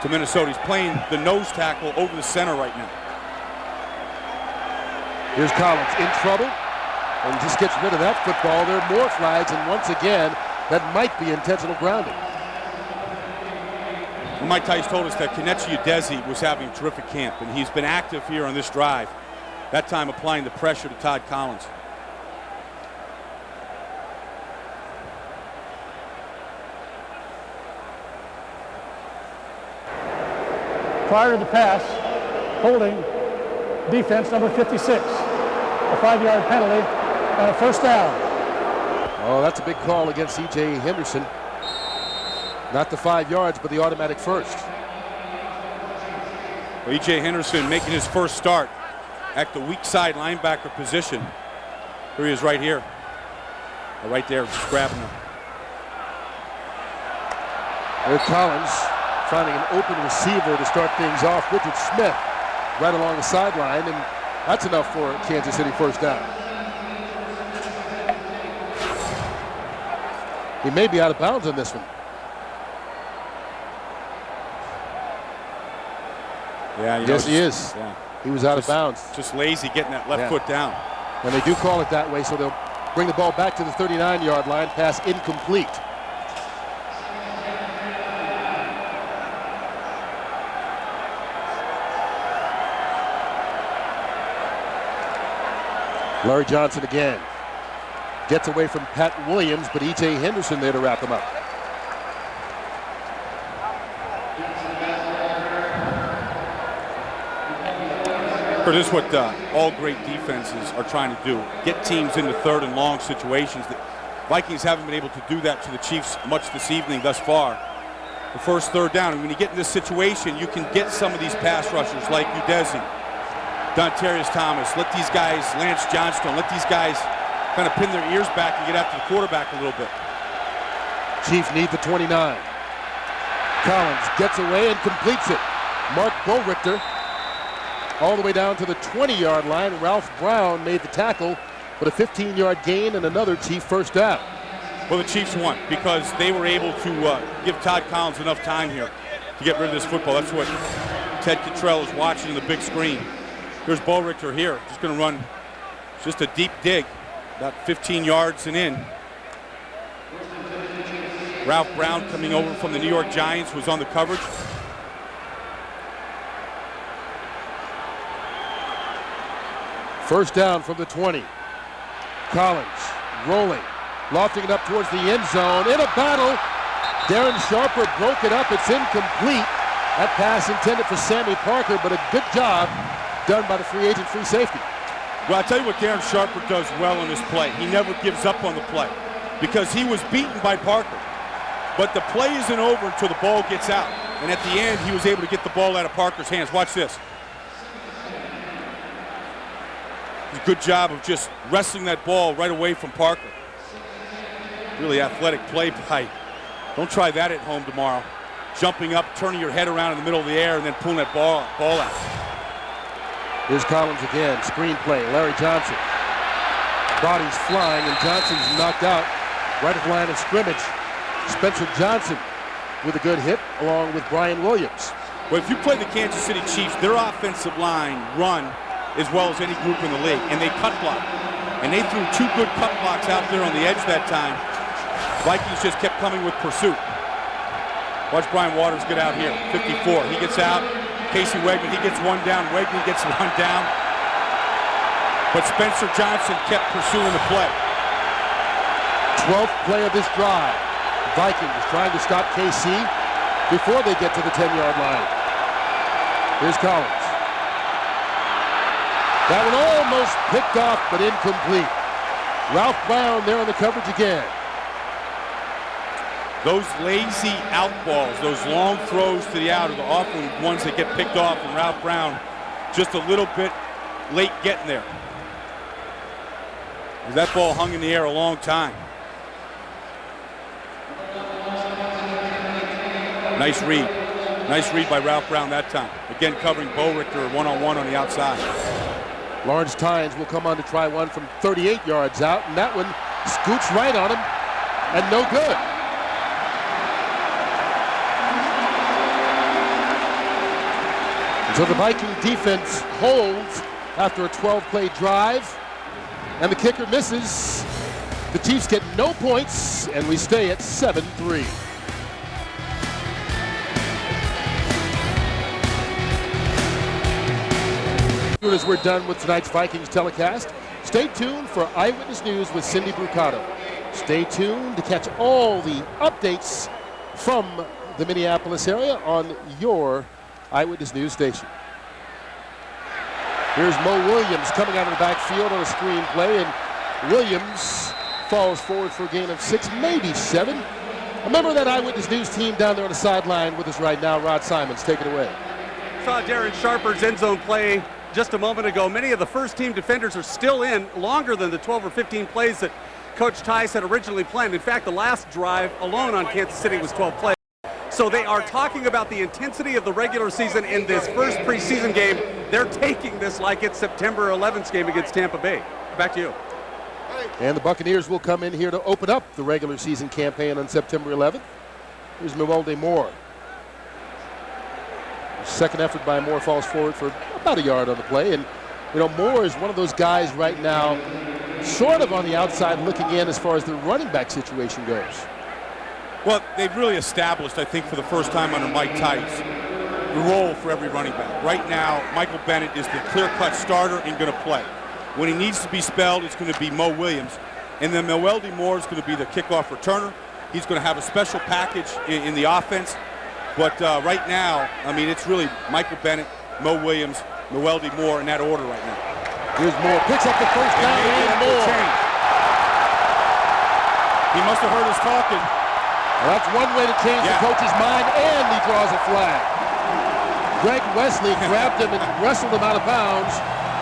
to Minnesota. He's playing the nose tackle over the center right now. Here's Collins in trouble, and just gets rid of that football. There are more flags, and once again, that might be intentional grounding. Well, Mike Tice told us that Kenechi Udeze was having a terrific camp, and he's been active here on this drive, that time applying the pressure to Todd Collins. Prior to the pass, holding defense number 56. A 5-yard penalty and a first down. Oh, that's a big call against E.J. Henderson. Not the 5 yards, but the automatic first. Well, E.J. Henderson making his first start at the weak side linebacker position. Here he is right here. Right there, just grabbing him. There's Collins finding an open receiver to start things off. Richard Smith right along the sideline, and that's enough for a Kansas City first down. He may be out of bounds on this one. Yeah, yes, he is. Yeah. He was out of bounds. Just lazy getting that left foot down. And they do call it that way, so they'll bring the ball back to the 39-yard line. Pass incomplete. Larry Johnson again. Gets away from Pat Williams, but E.J. Henderson there to wrap him up. This is what all great defenses are trying to do. Get teams into 3rd and long situations. The Vikings haven't been able to do that to the Chiefs much this evening thus far. The first 3rd down, and when you get in this situation, you can get some of these pass rushers like Udeze, Dontarius Thomas, let these guys, Lance Johnstone, let these guys kind of pin their ears back and get after the quarterback a little bit. Chiefs need the 29. Collins gets away and completes it. Mark Boerichter all the way down to the 20-yard line. Ralph Brown made the tackle, but a 15-yard gain and another Chief first down. Well, the Chiefs won because they were able to give Todd Collins enough time here to get rid of this football. That's what Ted Cottrell is watching on the big screen. Here's Boerichter here, just going to run just a deep dig, about 15 yards and in. Ralph Brown coming over from the New York Giants was on the coverage. First down from the 20. Collins rolling, lofting it up towards the end zone. In a battle, Darren Sharper broke it up. It's incomplete. That pass intended for Sammy Parker, but a good job done by the free agent free safety. Well, I'll tell you what Darren Sharper does well on this play. He never gives up on the play because he was beaten by Parker. But the play isn't over until the ball gets out. And at the end, he was able to get the ball out of Parker's hands. Watch this. A good job of just wrestling that ball right away from Parker. Really athletic play by. Don't try that at home tomorrow. Jumping up, turning your head around in the middle of the air, and then pulling that ball out. Here's Collins again. Screenplay. Larry Johnson. Bodies flying, and Johnson's knocked out right at the line of scrimmage. Spencer Johnson with a good hit, along with Brian Williams. Well, if you play the Kansas City Chiefs, their offensive line run as well as any group in the league, and they cut block. And they threw 2 good cut blocks out there on the edge that time. Vikings just kept coming with pursuit. Watch Brian Waters get out here, 54. He gets out. Casey Wegman, he gets one down. Wegman gets one down. But Spencer Johnson kept pursuing the play. 12th play of this drive. Vikings trying to stop KC before they get to the 10-yard line. Here's Collins. That one almost picked off, but incomplete. Ralph Brown there on the coverage again. Those lazy out balls, those long throws to the out are the often ones that get picked off, and Ralph Brown just a little bit late getting there. That ball hung in the air a long time. Nice read. Nice read by Ralph Brown that time. Again, covering Bo Richter one-on-one on the outside. Lawrence Tynes will come on to try one from 38 yards out, and that one scoots right on him, and no good. So the Viking defense holds after a 12-play drive, and the kicker misses. The Chiefs get no points, and we stay at 7-3. As we're done with tonight's Vikings telecast, stay tuned for Eyewitness News with Cindy Brucato. Stay tuned to catch all the updates from the Minneapolis area on your Eyewitness News station. Here's Mo Williams coming out of the backfield on a screen play, and Williams falls forward for a gain of 6, maybe 7. A member of that Eyewitness News team down there on the sideline with us right now, Rod Simons. Take it away. Saw Darren Sharper's end zone play just a moment ago. Many of the first-team defenders are still in longer than the 12 or 15 plays that Coach Tice had originally planned. In fact, the last drive alone on Kansas City was 12 plays. So they are talking about the intensity of the regular season in this first preseason game. They're taking this like it's September 11th game against Tampa Bay. Back to you. And the Buccaneers will come in here to open up the regular season campaign on September 11th. Here's Mewelde Moore. Second effort by Moore falls forward for about a yard on the play. And, you know, Moore is one of those guys right now sort of on the outside looking in as far as the running back situation goes. Well, they've really established, I think, for the first time under Mike Tice, the role for every running back. Right now, Michael Bennett is the clear-cut starter and going to play. When he needs to be spelled, it's going to be Mo Williams. And then Mewelde Moore is going to be the kickoff returner. He's going to have a special package in the offense. But right now, I mean, it's really Michael Bennett, Mo Williams, Mewelde Moore in that order right now. Here's Moore, picks up the first down, and Moore. He must have heard us talking. Well, that's one way to change the coach's mind, and he draws a flag. Greg Wesley grabbed him and wrestled him out of bounds.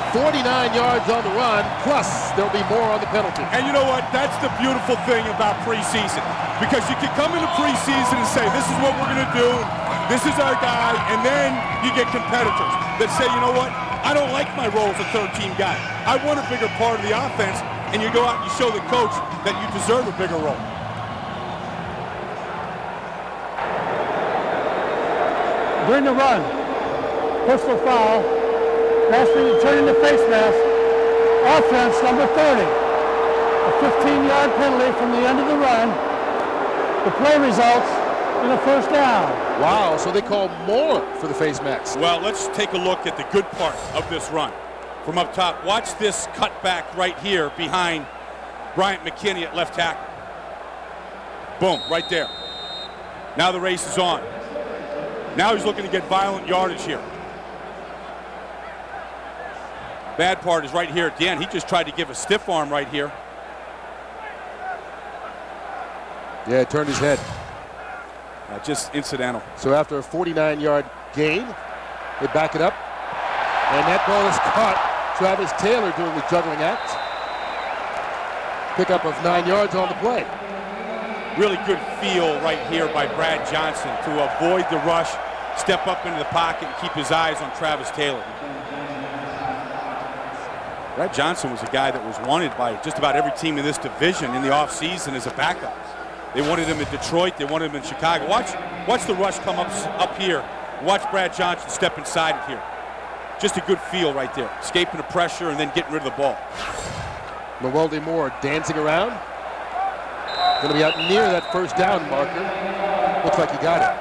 49 yards on the run, plus there'll be more on the penalty. And you know what? That's the beautiful thing about preseason. Because you can come into preseason and say, this is what we're going to do, this is our guy, and then you get competitors that say, you know what? I don't like my role as a third-team guy. I want a bigger part of the offense, and you go out and you show the coach that you deserve a bigger role. During the run, personal foul, Washington returning the face mask, offense number 30. A 15-yard penalty from the end of the run. The play results in a first down. Wow, so they call more for the face mask. Well, let's take a look at the good part of this run from up top. Watch this cutback right here behind Bryant McKinney at left tackle. Boom, right there. Now the race is on. Now he's looking to get violent yardage here. Bad part is right here at the end. He just tried to give a stiff arm right here. Yeah, turned his head. Just incidental. So after a 49-yard gain, they back it up. And that ball is caught. Travis Taylor doing the juggling act. Pickup of 9 yards on the play. Really good feel right here by Brad Johnson to avoid the rush, step up into the pocket, and keep his eyes on Travis Taylor. Brad Johnson was a guy that was wanted by just about every team in this division in the offseason as a backup. They wanted him in Detroit. They wanted him in Chicago. Watch the rush come up here. Watch Brad Johnson step inside it here. Just a good feel right there. Escaping the pressure and then getting rid of the ball. Mewelde Moore dancing around. Going to be out near that first down marker. Looks like he got it.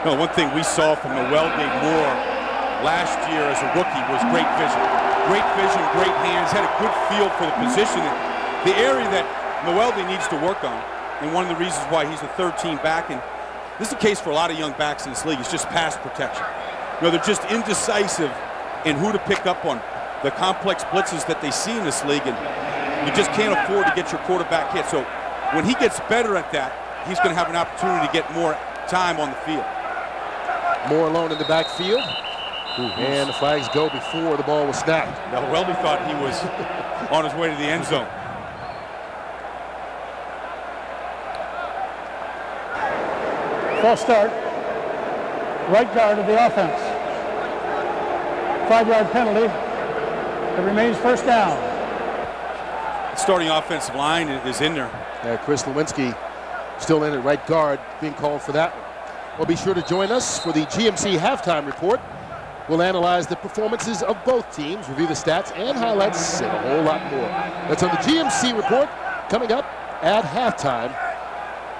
No, one thing we saw from Mewelde Moore last year as a rookie was great vision. Great vision, great hands, had a good feel for the position. The area that Mewelde needs to work on, and one of the reasons why he's a third-team back, and this is the case for a lot of young backs in this league, is just pass protection. You know, they're just indecisive in who to pick up on, the complex blitzes that they see in this league, and you just can't afford to get your quarterback hit. So when he gets better at that, he's going to have an opportunity to get more time on the field. Moore alone in the backfield. And the flags go before the ball was snapped. Now, Weldy thought he was on his way to the end zone. False start. Right guard of the offense. 5-yard penalty. It remains first down. The starting offensive line is in there. Chris Lewinsky still in at right guard, being called for that one. Well, be sure to join us for the GMC halftime report. We'll analyze the performances of both teams, review the stats and highlights, and a whole lot more. That's on the GMC report coming up at halftime.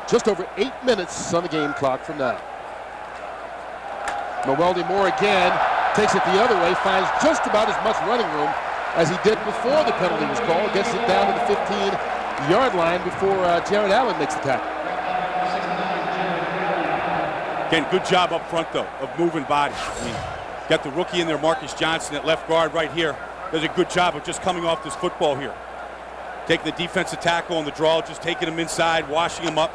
Just over 8 minutes on the game clock from now. Mewelde Moore again takes it the other way, finds just about as much running room as he did before the penalty was called. Gets it down to the 15-yard line before Jared Allen makes the tackle. Again, good job up front, though, of moving bodies. I mean, got the rookie in there, Marcus Johnson, at left guard right here. Does a good job of just coming off this football here. Taking the defensive tackle on the draw, just taking him inside, washing him up.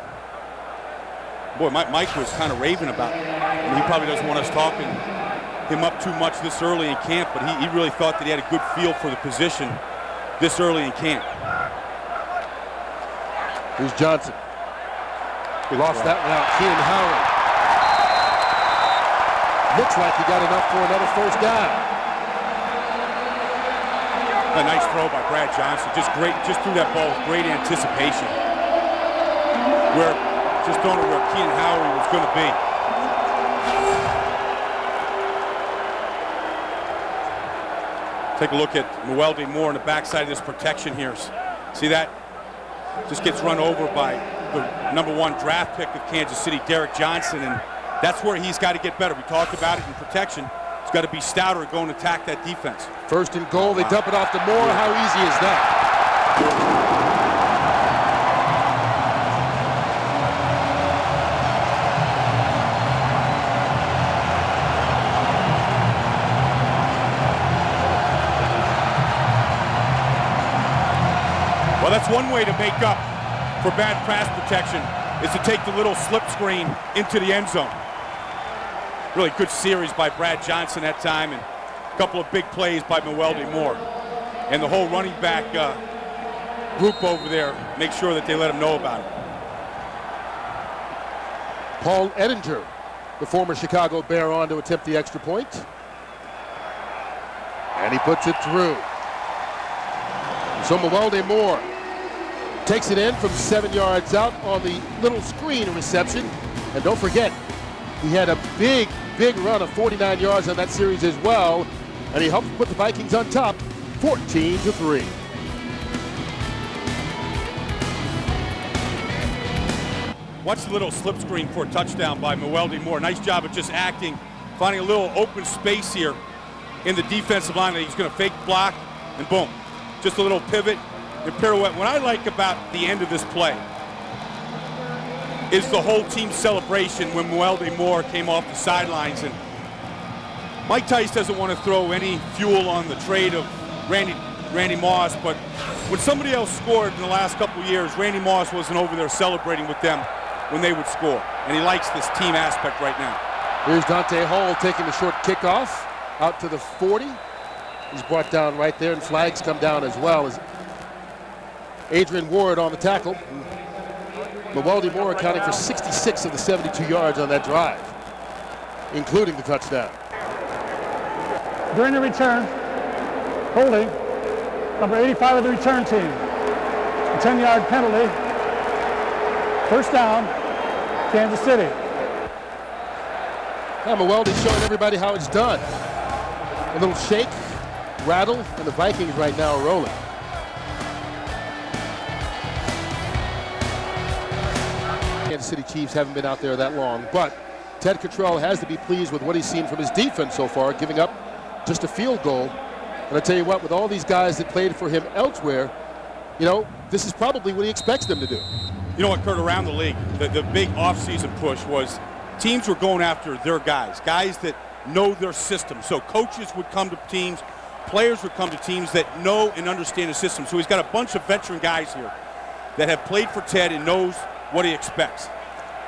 Boy, Mike was kind of raving about it. I mean, he probably doesn't want us talking him up too much this early in camp, but he really thought that he had a good feel for the position this early in camp. Here's Johnson. He lost that one out. Keenan Howard. Looks like he got enough for another first down. A nice throw by Brad Johnson. Just great, just threw that ball with great anticipation. Just don't know where Keenan Howard was going to be. Take a look at Mewelde Moore on the backside of this protection here. See that? Just gets run over by the #1 draft pick of Kansas City, Derek Johnson, and that's where he's got to get better. We talked about it in protection. He's got to be stouter and go and attack that defense. First and goal, they dump it off to Moore. How easy is that? Well, that's one way to make up for bad pass protection, is to take the little slip screen into the end zone. Really good series by Brad Johnson that time, and a couple of big plays by Mewelde Moore. And the whole running back group over there, make sure that they let him know about it. Paul Ettinger, the former Chicago Bear, on to attempt the extra point. And he puts it through. So Mewelde Moore takes it in from 7 yards out on the little screen reception. And don't forget, he had a big run of 49 yards on that series as well. And he helped put the Vikings on top, 14-3. Watch the little slip screen for a touchdown by Mewelde Moore. Nice job of just acting, finding a little open space here in the defensive line that he's going to fake block, and boom. Just a little pivot and pirouette. What I like about the end of this play is the whole team celebration when Mewelde Moore came off the sidelines. And Mike Tice doesn't want to throw any fuel on the trade of Randy Moss, but when somebody else scored in the last couple of years, Randy Moss wasn't over there celebrating with them when they would score. And he likes this team aspect right now. Here's Dante Hall taking the short kickoff out to the 40. He's brought down right there, and flags come down as well as Adrian Ward on the tackle. Mewelde Moore accounting for 66 of the 72 yards on that drive. including the touchdown. During the return, holding number 85 of the return team. A 10-yard penalty. First down, Kansas City. Weldy's showing everybody how it's done. A little shake, rattle, and the Vikings right now are rolling. Kansas City Chiefs haven't been out there that long, but Ted Cottrell has to be pleased with what he's seen from his defense so far, giving up just a field goal. And I tell you what, with all these guys that played for him elsewhere, you know, this is probably what he expects them to do. You know what, Kurt, around the league, the big offseason push was teams were going after their guys that know their system. So coaches would come to teams, players would come to teams that know and understand the system. So he's got a bunch of veteran guys here that have played for Ted and knows what he expects.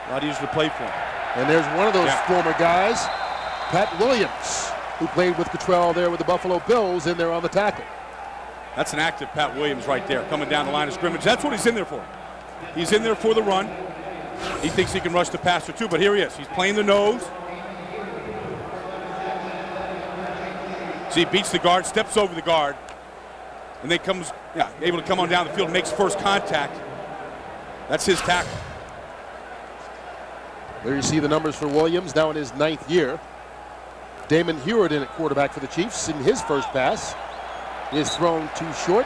A lot easier to play for him. And there's one of those former guys, Pat Williams, who played with Cottrell there with the Buffalo Bills in there on the tackle. That's an active Pat Williams right there, coming down the line of scrimmage. That's what he's in there for. He's in there for the run. He thinks he can rush the passer too, but here he is. He's playing the nose. See, he beats the guard, steps over the guard, and then comes, able to come on down the field, makes first contact. That's his tackle. There you see the numbers for Williams, now in his 9th year. Damon Heward in at quarterback for the Chiefs. In his first pass is thrown too short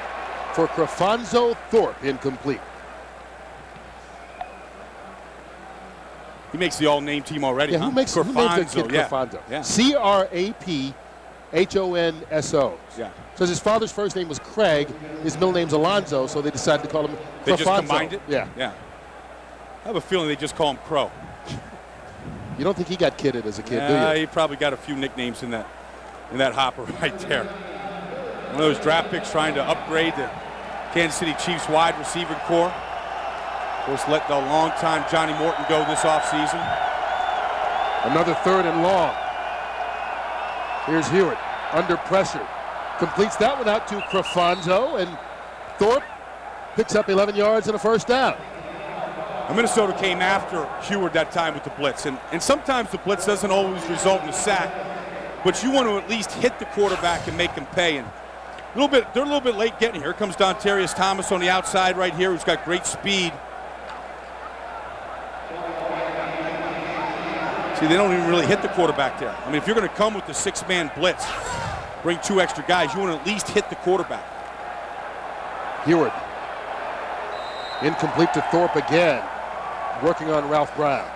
for Crefonzo Thorpe, incomplete. He makes the all-name team already. Who names their kid Crefonzo? Yeah. Craphanso. Yeah. Says his father's first name was Craig, his middle name's Alonzo, so they decided to call him Crefonzo. They just combined it? Yeah. I have a feeling they just call him Crow. You don't think he got kidded as a kid, do you? He probably got a few nicknames in that hopper right there. One of those draft picks trying to upgrade the Kansas City Chiefs wide receiver core. Of course, let the long-time Johnny Morton go this offseason. Another 3rd and long. Here's Hewitt under pressure. Completes that one out to Crefonzo, and Thorpe picks up 11 yards and a first down. Minnesota came after Heward that time with the blitz, and sometimes the blitz doesn't always result in a sack, but you want to at least hit the quarterback and make him pay. And they're a little bit late getting here. Here comes Dontarius Thomas on the outside right here, who's got great speed. See, they don't even really hit the quarterback there. I mean, if you're going to come with the 6-man blitz, bring 2 extra guys, you want to at least hit the quarterback. Heward. Incomplete to Thorpe again. Working on Ralph Brown.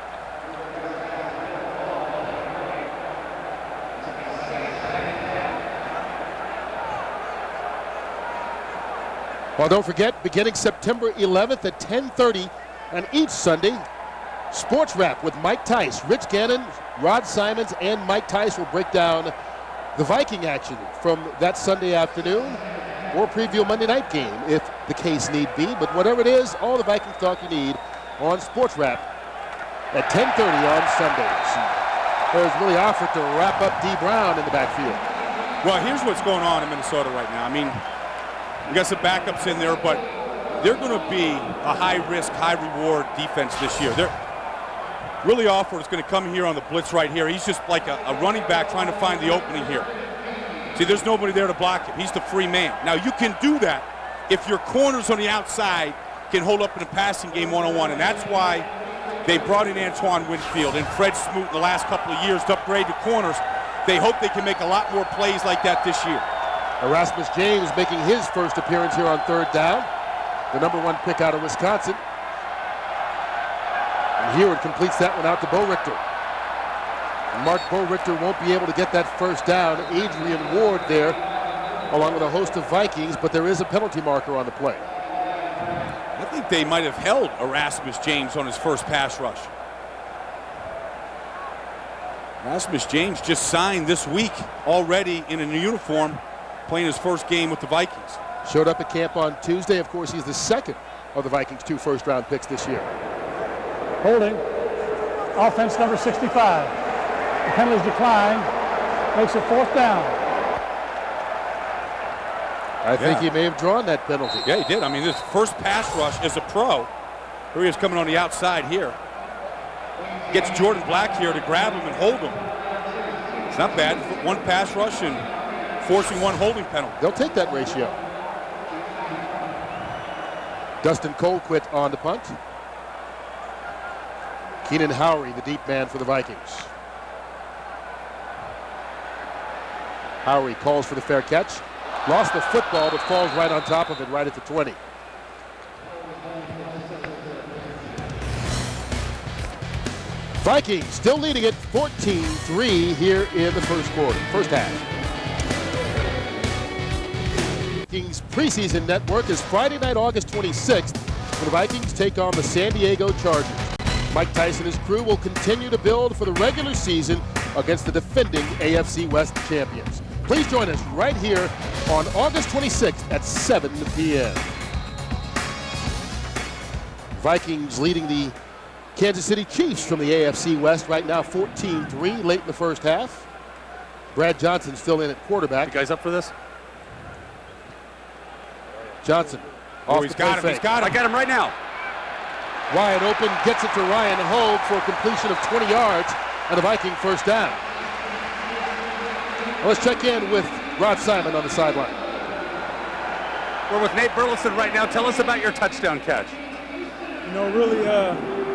Well, don't forget, beginning September 11th at 10:30 and each Sunday, Sports Wrap with Mike Tice. Rich Gannon, Rod Simons, and Mike Tice will break down the Viking action from that Sunday afternoon, or preview a Monday night game if the case need be. But whatever it is, all the Vikings talk you need on Sports Wrap at 10:30 on Sundays. There's Willie Offord to wrap up D. Brown in the backfield. Well, here's what's going on in Minnesota right now. I mean, we got some backups in there, but they're going to be a high-risk, high-reward defense this year. Willie Offord is going to come here on the blitz right here. He's just like a running back trying to find the opening here. See, there's nobody there to block him. He's the free man. Now, you can do that if your corners on the outside can hold up in a passing game one-on-one, and that's why they brought in Antoine Winfield and Fred Smoot in the last couple of years to upgrade the corners. They hope they can make a lot more plays like that this year. Erasmus James making his first appearance here on 3rd down. The #1 pick out of Wisconsin. And Heward completes that one out to Bo Richter. Mark Bo Richter won't be able to get that first down. Adrian Ward there, along with a host of Vikings, but there is a penalty marker on the play. I think they might have held Erasmus James on his first pass rush. Erasmus James just signed this week already in a new uniform, playing his first game with the Vikings. Showed up at camp on Tuesday. Of course, he's the second of the Vikings' 2 first-round picks this year. Holding. Offense number 65. The penalties decline. Makes it 4th down. I think he may have drawn that penalty. Yeah, he did. I mean, this first pass rush as a pro. Here he is coming on the outside here. Gets Jordan Black here to grab him and hold him. It's not bad. One pass rush and forcing one holding penalty. They'll take that ratio. Dustin Colquitt on the punt. Keenan Howery, the deep man for the Vikings. Howery calls for the fair catch. Lost the football, but falls right on top of it, right at the 20. Vikings still leading it 14-3 here in the first half. Vikings preseason network is Friday night, August 26th, when the Vikings take on the San Diego Chargers. Mike Tyson and his crew will continue to build for the regular season against the defending AFC West champions. Please join us right here on August 26th at 7 p.m. Vikings leading the Kansas City Chiefs from the AFC West right now 14-3 late in the first half. Brad Johnson still in at quarterback. You guys up for this? Johnson. He's got him. I got him right now. Wide open, gets it to Ryan Hogue for a completion of 20 yards and a Viking first down. Well, let's check in with Rod Simon on the sideline. We're with Nate Burleson right now. Tell us about your touchdown catch. You know, really,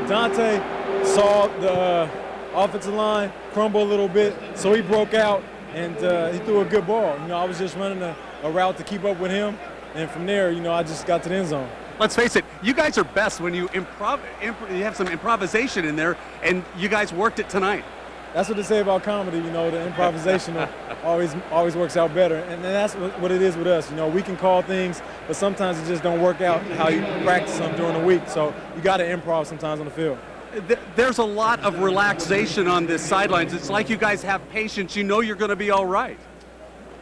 Dante saw the offensive line crumble a little bit, so he broke out and he threw a good ball. You know, I was just running a route to keep up with him, and from there, you know, I just got to the end zone. Let's face it, you guys are best when you you have some improvisation in there, and you guys worked it tonight. That's what they say about comedy, you know, the improvisation always works out better. And that's what it is with us. You know, we can call things, but sometimes it just don't work out how you practice them during the week. So you got to improv sometimes on the field. There's a lot of relaxation on this sidelines. It's like you guys have patience. You know you're going to be all right.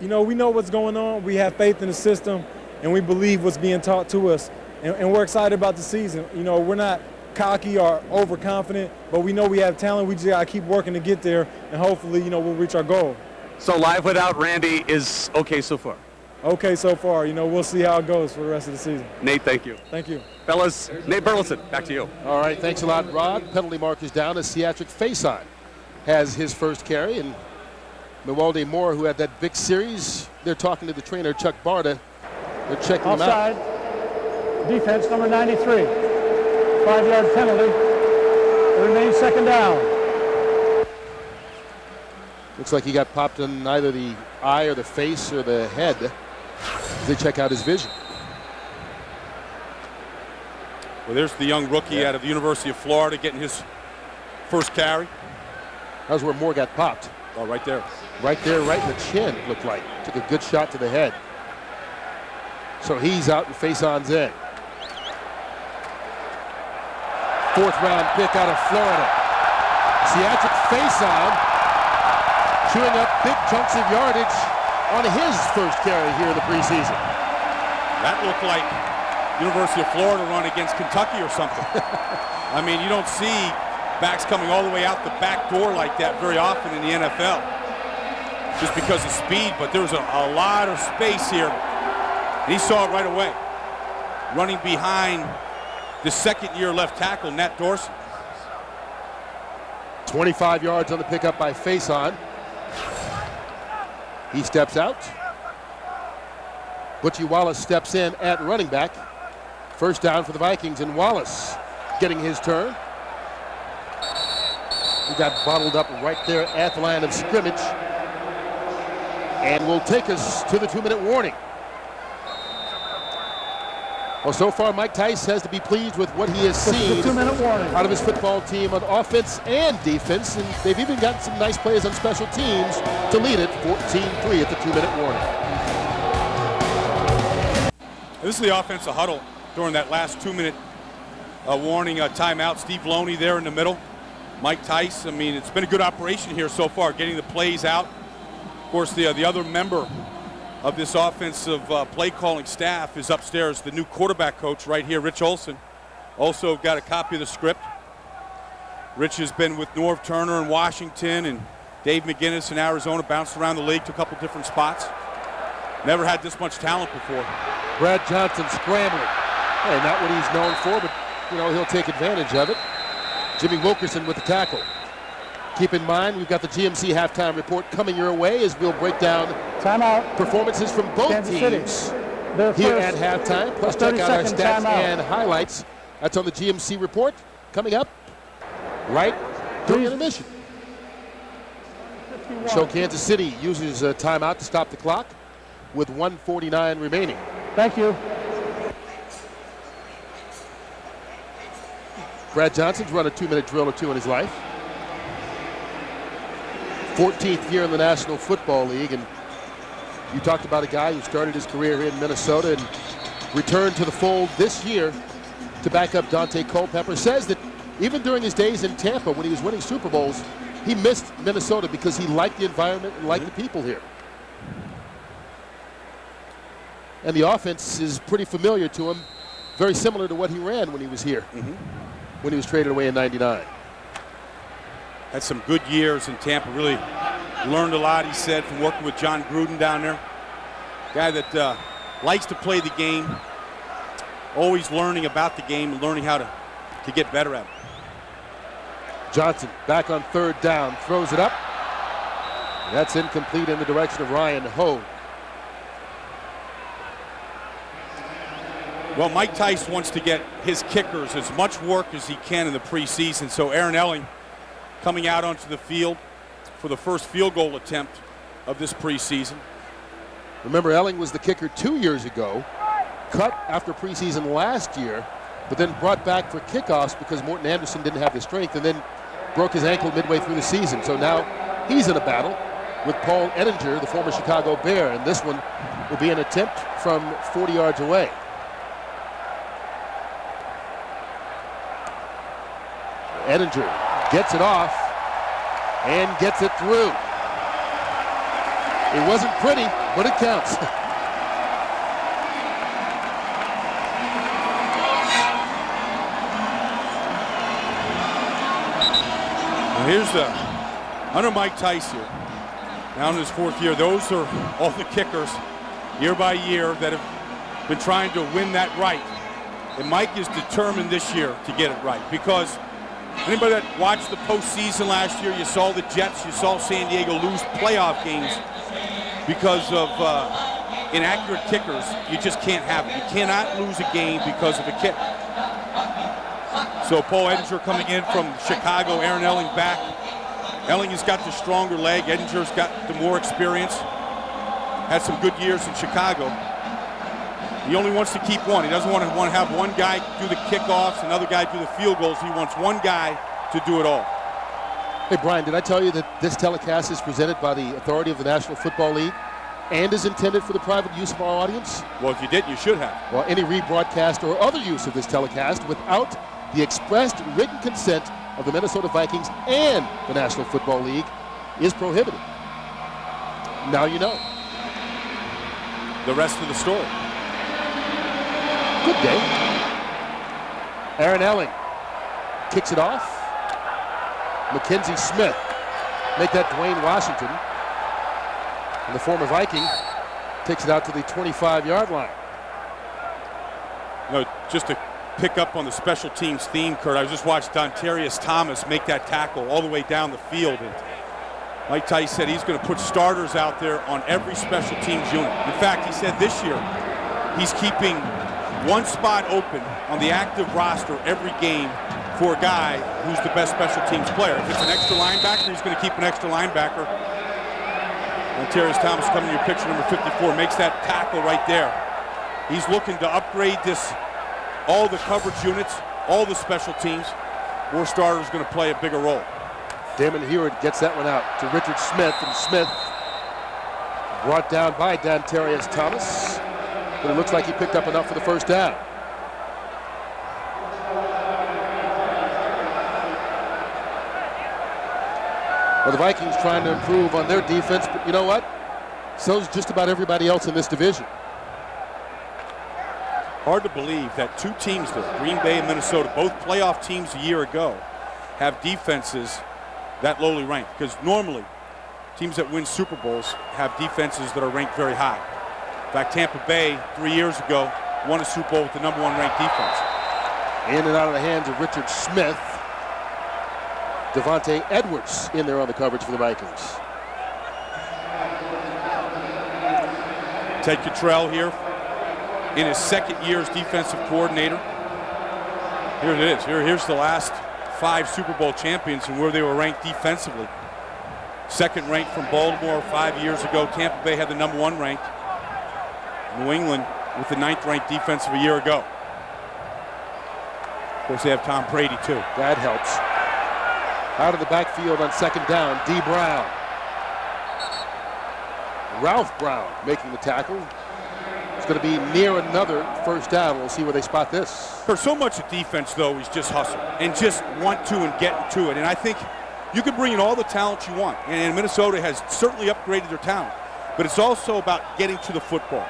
You know, we know what's going on. We have faith in the system, and we believe what's being taught to us. And we're excited about the season. You know, we're not cocky or overconfident, but we know we have talent. We just got to keep working to get there, and hopefully, you know, we'll reach our goal. So live without Randy is okay so far? Okay so far. You know, we'll see how it goes for the rest of the season. Nate, thank you. Thank you. Fellas, Nate Burleson, back to you. All right, thanks a lot, Rod. Penalty mark is down as Theatric Faison has his first carry, and Mewalde Moore, who had that big series, they're talking to the trainer, Chuck Barta. They're checking him out. Offside. Defense number 93. 5-yard penalty. It remains second down. Looks like he got popped in either the eye or the face or the head as they check out his vision. Well, there's the young rookie out of the University of Florida getting his first carry. That was where Moore got popped. Oh, right there. Right there, right in the chin, it looked like. Took a good shot to the head. So he's out in Faison's in. Fourth round pick out of Florida. Theatric Faison chewing up big chunks of yardage on his first carry here in the preseason. That looked like University of Florida run against Kentucky or something. I mean, you don't see backs coming all the way out the back door like that very often in the NFL. Just because of speed, but there was a lot of space here. And he saw it right away. Running behind the second-year left tackle, Nat Dorsey. 25 yards on the pickup by Faison. He steps out. Butchie Wallace steps in at running back. First down for the Vikings, and Wallace getting his turn. He got bottled up right there at the line of scrimmage. And will take us to the 2-minute warning. Well, so far, Mike Tice has to be pleased with what he has seen out of his football team on offense and defense, and they've even gotten some nice plays on special teams to lead it 14-3 at the 2-minute warning. This is the offensive huddle during that last 2-minute warning timeout. Steve Loney there in the middle. Mike Tice, I mean, it's been a good operation here so far, getting the plays out. Of course, the other member of this offensive play calling staff is upstairs, the new quarterback coach right here, Rich Olson. Also got a copy of the script. Rich has been with Norv Turner in Washington and Dave McGinnis in Arizona, bounced around the league to a couple different spots. Never had this much talent before. Brad Johnson scrambling. Hey, not what he's known for, but, you know, he'll take advantage of it. Jimmy Wilkerson with the tackle. Keep in mind, we've got the GMC halftime report coming your way as we'll break down timeout. Performances from both Kansas teams City. Here at halftime. Plus check out our stats timeout. and highlights. That's on the GMC report coming up right during intermission. So Kansas City uses a timeout to stop the clock with 1:49 remaining. Thank you. Brad Johnson's run a 2-minute drill or two in his life. 14th year in the National Football League, and you talked about a guy who started his career here in Minnesota and returned to the fold this year to back up Dante Culpepper. Says that even during his days in Tampa when he was winning Super Bowls, he missed Minnesota because he liked the environment and liked the people here. And the offense is pretty familiar to him, very similar to what he ran when he was here, when he was traded away in '99. Had some good years in Tampa, really learned a lot, he said, from working with John Gruden down there. Guy that likes to play the game, always learning about the game and learning how to get better at it. Johnson back on 3rd down, throws it up. That's incomplete in the direction of Ryan Ho. Well, Mike Tice wants to get his kickers as much work as he can in the preseason, so Aaron Elling coming out onto the field for the first field goal attempt of this preseason. Remember, Elling was the kicker 2 years ago, cut after preseason last year, but then brought back for kickoffs because Morton Anderson didn't have the strength and then broke his ankle midway through the season. So now he's in a battle with Paul Ettinger, the former Chicago Bear, and this one will be an attempt from 40 yards away. Ettinger gets it off and gets it through. It wasn't pretty, but it counts. Here's under Mike Tice here, now in his 4th year. Those are all the kickers year by year that have been trying to win that right. And Mike is determined this year to get it right, because anybody that watched the postseason last year, you saw the Jets, you saw San Diego lose playoff games because of inaccurate kickers. You just can't have it. You cannot lose a game because of a kick. So Paul Ettinger coming in from Chicago, Aaron Elling back. Elling has got the stronger leg. Ettinger's got the more experience. Had some good years in Chicago. He only wants to keep one. He doesn't want to have one guy do the kickoffs, another guy do the field goals. He wants one guy to do it all. Hey, Brian, did I tell you that this telecast is presented by the authority of the National Football League and is intended for the private use of our audience? Well, if you didn't, you should have. Well, any rebroadcast or other use of this telecast without the expressed written consent of the Minnesota Vikings and the National Football League is prohibited. Now you know. The rest of the story. Good game. Aaron Elling kicks it off. Mackenzie Smith make that Dwayne Washington. And the former Viking takes it out to the 25-yard line. No, just to pick up on the special teams theme, Kurt, I just watched Dontarius Thomas make that tackle all the way down the field. And Mike Tice said he's going to put starters out there on every special teams unit. In fact, he said this year he's keeping one spot open on the active roster every game for a guy who's the best special teams player. If it's an extra linebacker, he's going to keep an extra linebacker. Dontarius Thomas coming to your picture, number 54, makes that tackle right there. He's looking to upgrade this, all the coverage units, all the special teams. More starters going to play a bigger role. Damon Heward gets that one out to Richard Smith, and Smith brought down by Dontarius Thomas, but it looks like he picked up enough for the first down. Well, the Vikings trying to improve on their defense, but you know what? So's just about everybody else in this division. Hard to believe that two teams, though, Green Bay and Minnesota, both playoff teams a year ago, have defenses that lowly ranked. Because normally, teams that win Super Bowls have defenses that are ranked very high. In fact, Tampa Bay, 3 years ago, won a Super Bowl with the #1 ranked defense. In and out of the hands of Richard Smith. Devontae Edwards in there on the coverage for the Vikings. Ted Cottrell here in his second year as defensive coordinator. Here it is. Here's the last 5 Super Bowl champions and where they were ranked defensively. Second ranked from Baltimore 5 years ago. Tampa Bay had the number 1 ranked. New England with the 9th ranked defensive a year ago. Of course, they have Tom Brady too. That helps. Out of the backfield on second down, D. Brown. Ralph Brown making the tackle. It's going to be near another first down. We'll see where they spot this. For so much of defense, though, is just hustle and just want to and get to it. And I think you can bring in all the talent you want. And Minnesota has certainly upgraded their talent. But it's also about getting to the football,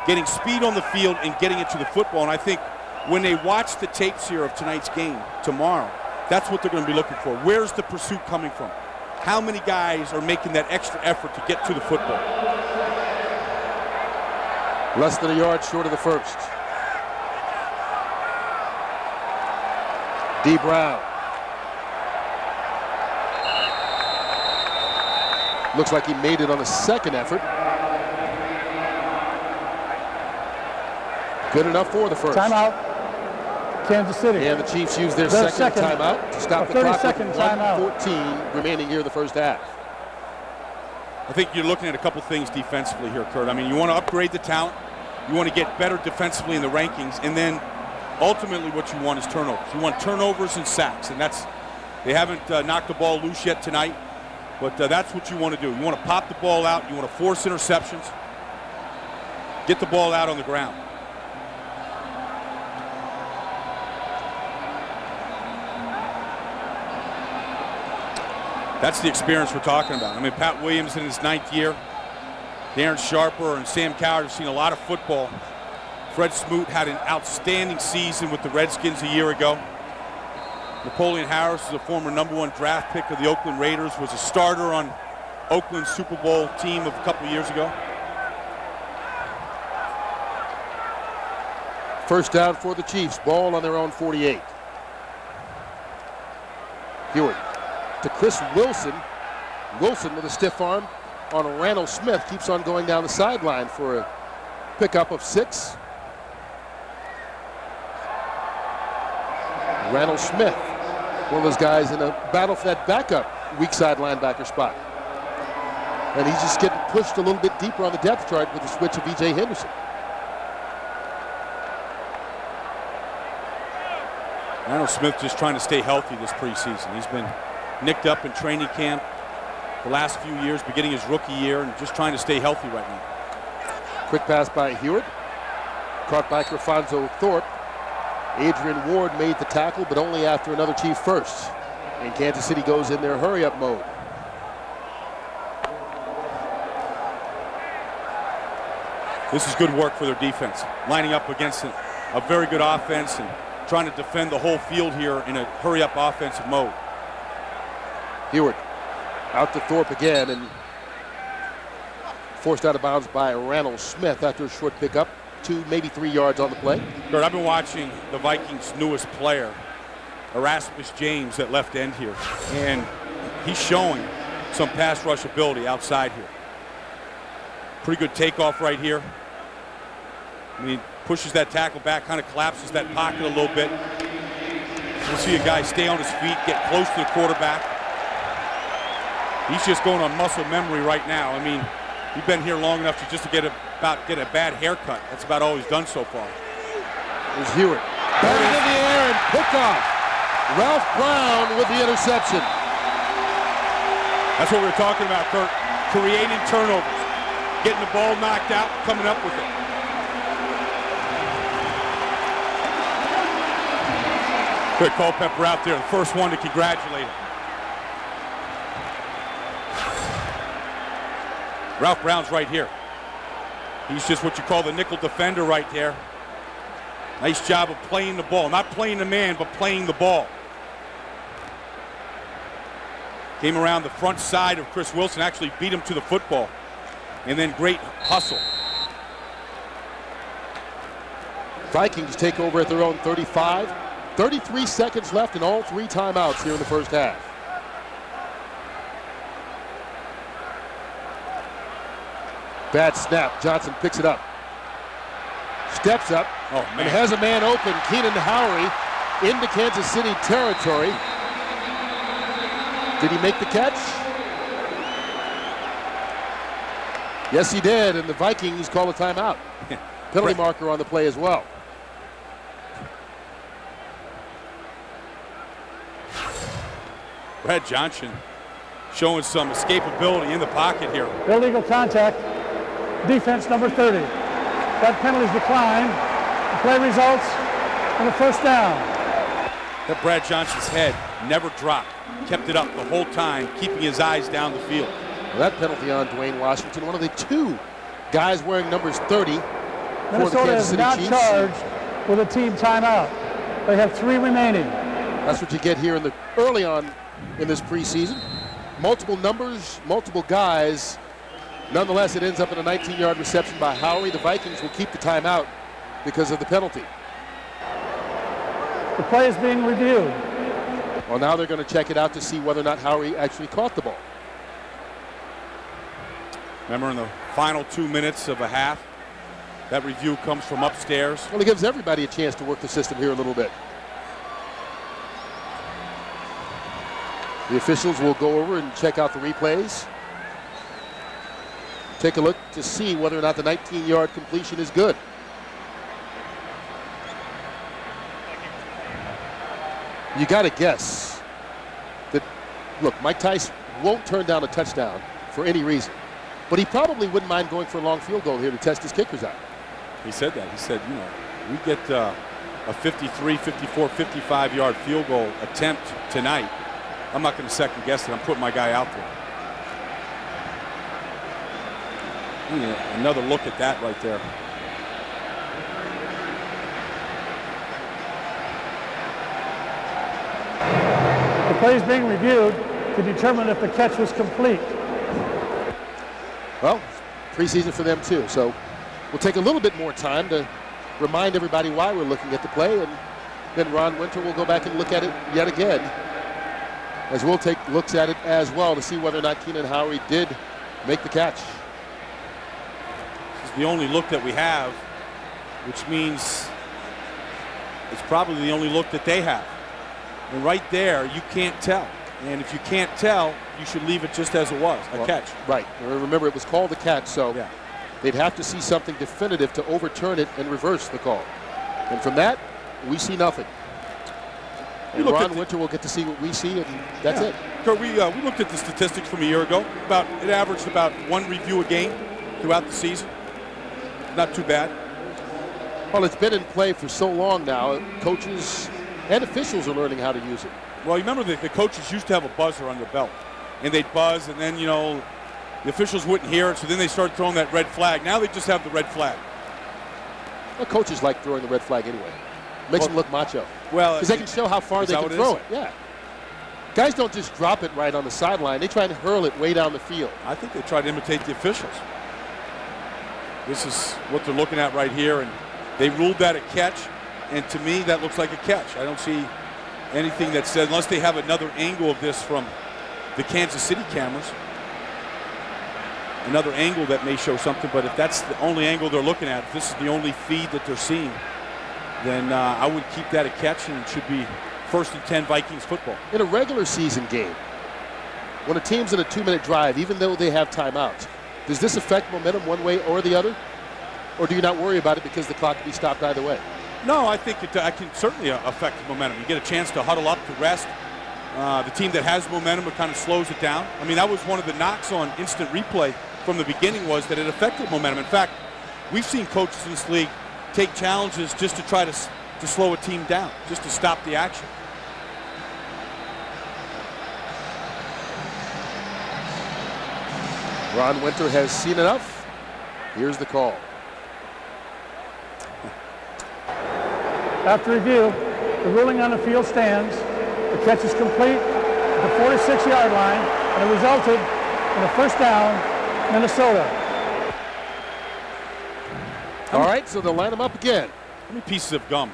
getting speed on the field and getting it to the football. And I think when they watch the tapes here of tonight's game tomorrow, that's what they're going to be looking for. Where's the pursuit coming from? How many guys are making that extra effort to get to the football? Less than a yard short of the first. D. Brown. Looks like he made it on the second effort. Good enough for the first. Timeout. Kansas City. And the Chiefs use their second timeout to stop the clock with 1:14 remaining here in the first half. I think you're looking at a couple things defensively here, Kurt. I mean, you want to upgrade the talent. You want to get better defensively in the rankings. And then ultimately what you want is turnovers. You want turnovers and sacks. And they haven't knocked the ball loose yet tonight. But that's what you want to do. You want to pop the ball out. You want to force interceptions. Get the ball out on the ground. That's the experience we're talking about. I mean, Pat Williams in his 9th year. Darren Sharper and Sam Coward have seen a lot of football. Fred Smoot had an outstanding season with the Redskins a year ago. Napoleon Harris is a former number 1 draft pick of the Oakland Raiders, was a starter on Oakland's Super Bowl team of a couple of years ago. First down for the Chiefs. Ball on their own 48. Hewitt to Chris Wilson. Wilson with a stiff arm on Randall Smith. Keeps on going down the sideline for a pickup of 6. Randall Smith, one of those guys in a battle for that backup weak side linebacker spot. And he's just getting pushed a little bit deeper on the depth chart with the switch of E.J. Henderson. Randall Smith just trying to stay healthy this preseason. He's been nicked up in training camp the last few years, beginning his rookie year, and just trying to stay healthy right now. Quick pass by Hewitt. Caught by Crefonzo Thorpe. Adrian Ward made the tackle, but only after another Chief first. And Kansas City goes in their hurry-up mode. This is good work for their defense, lining up against a very good offense and trying to defend the whole field here in a hurry-up offensive mode. Hewitt out to Thorpe again and forced out of bounds by Randall Smith after a short pickup. 2, maybe 3 yards on the play. Kurt, I've been watching the Vikings' newest player, Erasmus James, at left end here, and he's showing some pass rush ability outside here. Pretty good takeoff right here. I mean, pushes that tackle back, kind of collapses that pocket a little bit. We'll see a guy stay on his feet, get close to the quarterback. He's just going on muscle memory right now. I mean, he's been here long enough to just to get a bad haircut. That's about all he's done so far. There's Hewitt. Batted in the air and picked off. Ralph Brown with the interception. That's what we were talking about, Kurt. Creating turnovers. Getting the ball knocked out, coming up with it. Quick Culpepper out there, the first one to congratulate him. Ralph Brown's right here. He's just what you call the nickel defender right there. Nice job of playing the ball. Not playing the man, but playing the ball. Came around the front side of Chris Wilson, actually beat him to the football. And then great hustle. Vikings take over at their own 35. 33 seconds left and all 3 timeouts here in the first half. Bad snap. Johnson picks it up. Steps up and has a man open. Keenan Howery into Kansas City territory. Did he make the catch? Yes, he did, and the Vikings call a timeout. Penalty marker on the play as well. Brad Johnson showing some escapability in the pocket here. Illegal contact, defense number 30. That penalty's declined. The play results in a first down. That Brad Johnson's head never dropped. Kept it up the whole time, keeping his eyes down the field. Well, that penalty on Dwayne Washington, one of the 2 guys wearing numbers 30 for the Minnesota Kansas is City not Chiefs. charged with a team timeout. They have 3 remaining. That's what you get here early on in this preseason. Multiple numbers, multiple guys. Nonetheless, it ends up in a 19-yard reception by Howery. The Vikings will keep the timeout because of the penalty. The play is being reviewed. Well, now they're going to check it out to see whether or not Howery actually caught the ball. Remember, in the final 2 minutes of a half, that review comes from upstairs. Well, it gives everybody a chance to work the system here a little bit. The officials will go over and check out the replays. Take a look to see whether or not the 19-yard completion is good. You got to guess that, look, Mike Tice won't turn down a touchdown for any reason, but he probably wouldn't mind going for a long field goal here to test his kickers out. He said that. He said, you know, we get a 53, 54, 55-yard field goal attempt tonight. I'm not going to second guess it. I'm putting my guy out there. Yeah, another look at that right there. The play is being reviewed to determine if the catch was complete. Well, preseason for them too, so we'll take a little bit more time to remind everybody why we're looking at the play, and then Ron Winter will go back and look at it yet again, as we'll take looks at it as well to see whether or not Keenan Howery did make the catch. This is the only look that we have, which means it's probably the only look that they have. And right there, you can't tell. And if you can't tell, you should leave it just as it was, a catch. Right. Remember, it was called a catch, so they'd have to see something definitive to overturn it and reverse the call. And from that, we see nothing. And Ron Winter will get to see what we see, and that's it. Kurt, we looked at the statistics from a year ago. It averaged about 1 review a game throughout the season. Not too bad. Well, it's been in play for so long now. Coaches and officials are learning how to use it. Well, you remember the coaches used to have a buzzer on their belt, and they'd buzz, and then, you know, the officials wouldn't hear it, so then they started throwing that red flag. Now they just have the red flag. Well, coaches like throwing the red flag anyway. Makes them look macho. Well, because they can show how far they can throw it. Yeah. Guys don't just drop it right on the sideline. They try and hurl it way down the field. I think they try to imitate the officials. This is what they're looking at right here, and they ruled that a catch, and to me, that looks like a catch. I don't see anything that says, unless they have another angle of this from the Kansas City cameras, another angle that may show something, but if that's the only angle they're looking at, if this is the only feed that they're seeing, then I would keep that a catch, and it should be 1st and 10 Vikings football. In a regular season game, when a team's in a 2-minute drive, even though they have timeouts, does this affect momentum one way or the other? Or do you not worry about it because the clock can be stopped either way? No, I think it can certainly affect momentum. You get a chance to huddle up, to rest. The team that has momentum, it kind of slows it down. I mean, that was one of the knocks on instant replay from the beginning, was that it affected momentum. In fact, we've seen coaches in this league take challenges just to try to slow a team down, just to stop the action. Ron Winter has seen enough. Here's the call. After review, the ruling on the field stands. The catch is complete at the 46-yard line, and it resulted in a first down, Minnesota. All right, so they'll line them up again. How many pieces of gum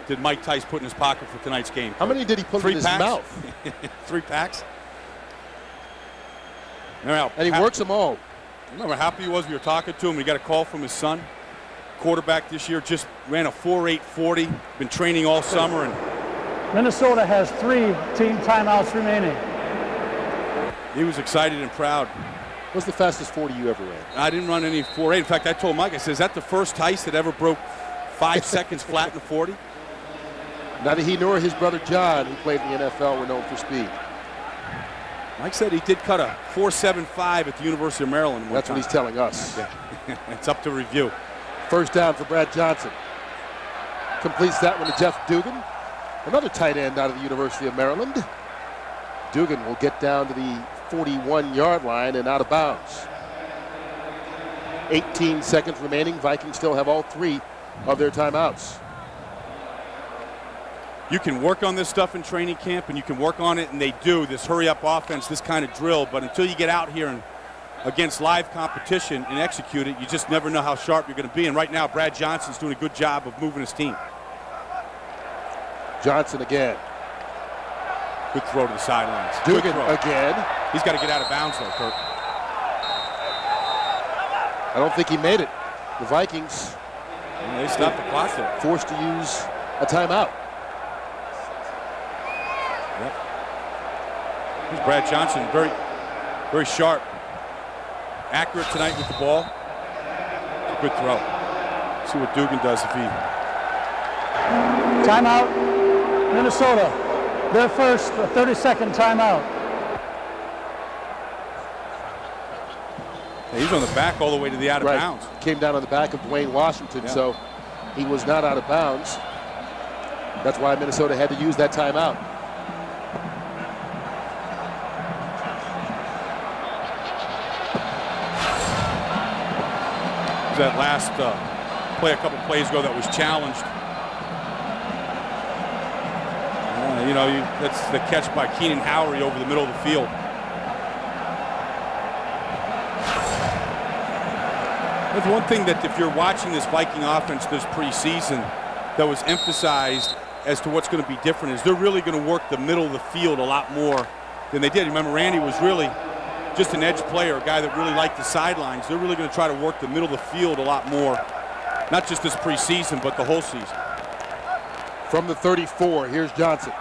did Mike Tice put in his pocket for tonight's game? How many did he put 3 in his packs? mouth? 3 packs. And he works them all. Remember how happy he was? We were talking to him. We got a call from his son. Quarterback this year, just ran a 4.840. Been training all summer. And Minnesota has 3 team timeouts remaining. he was excited and proud. What's the fastest 40 you ever ran? I didn't run any 4.8. In fact, I told Mike, I said, is that the first Tice that ever broke 5 seconds flat in the 40? Neither he nor his brother John, who played in the NFL, were known for speed. Mike said he did cut a 4.75 at the University of Maryland. That's what he's telling us. Yeah. It's up to review. First down for Brad Johnson. Completes that one to Jeff Dugan, another tight end out of the University of Maryland. Dugan will get down to the 41-yard line and out of bounds. 18 seconds remaining. Vikings still have all 3 of their timeouts. You can work on this stuff in training camp, and you can work on it, and they do, this hurry-up offense, this kind of drill. But until you get out here and against live competition and execute it, you just never know how sharp you're going to be. And right now, Brad Johnson's doing a good job of moving his team. Johnson again. Good throw to the sidelines. Dugan again. He's got to get out of bounds, though, Kurt. I don't think he made it. The Vikings. And they stopped the clock there. Forced to use a timeout. Yep. Here's Brad Johnson, very, very sharp. Accurate tonight with the ball. It's a good throw. See what Dugan does if he... Timeout, Minnesota. Their first 30-second timeout. Yeah, he's on the back all the way to the out of bounds. Came down on the back of Dwayne Washington, so he was not out of bounds. That's why Minnesota had to use that timeout. That last play a couple plays ago that was challenged. That's the catch by Keenan Howery over the middle of the field. That's one thing that if you're watching this Viking offense this preseason that was emphasized as to what's going to be different is they're really going to work the middle of the field a lot more than they did. Remember, Randy was really just an edge player, a guy that really liked the sidelines. They're really going to try to work the middle of the field a lot more, not just this preseason, but the whole season. From the 34, here's Johnson.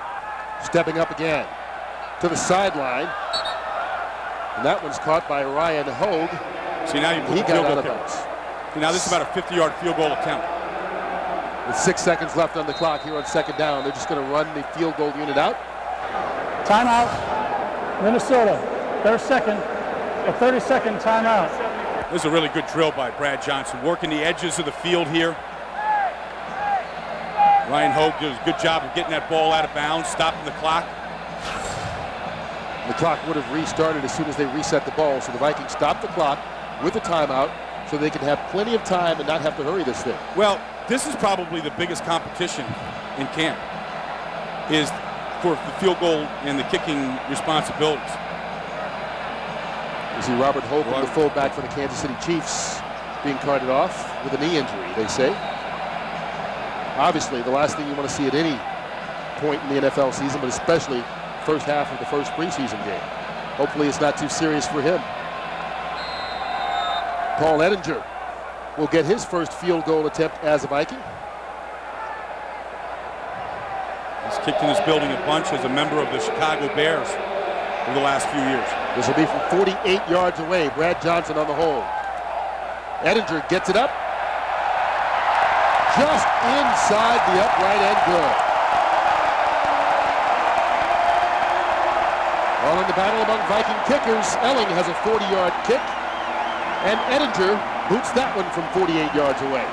Stepping up again to the sideline. And that one's caught by Ryan Hogue. See, now you he got out of bounds. Now this is about a 50-yard field goal attempt. With 6 seconds left on the clock here on second down, they're just going to run the field goal unit out. Timeout, Minnesota. Their second, a 30-second timeout. This is a really good drill by Brad Johnson, working the edges of the field here. Ryan Hogue does a good job of getting that ball out of bounds, stopping the clock. The clock would have restarted as soon as they reset the ball, so the Vikings stopped the clock with a timeout so they can have plenty of time and not have to hurry this thing. Well, this is probably the biggest competition in camp, is for the field goal and the kicking responsibilities. You see Robert Hogan, the fullback for the Kansas City Chiefs, being carted off with a knee injury, they say. Obviously, the last thing you want to see at any point in the NFL season, but especially first half of the first preseason game. Hopefully it's not too serious for him. Paul Ettinger will get his first field goal attempt as a Viking. He's kicked in this building a bunch as a member of the Chicago Bears over the last few years. This will be from 48 yards away. Brad Johnson on the hold. Ettinger gets it up. Just inside the upright and good. All in the battle among Viking kickers, Elling has a 40-yard kick, and Ettinger boots that one from 48 yards away.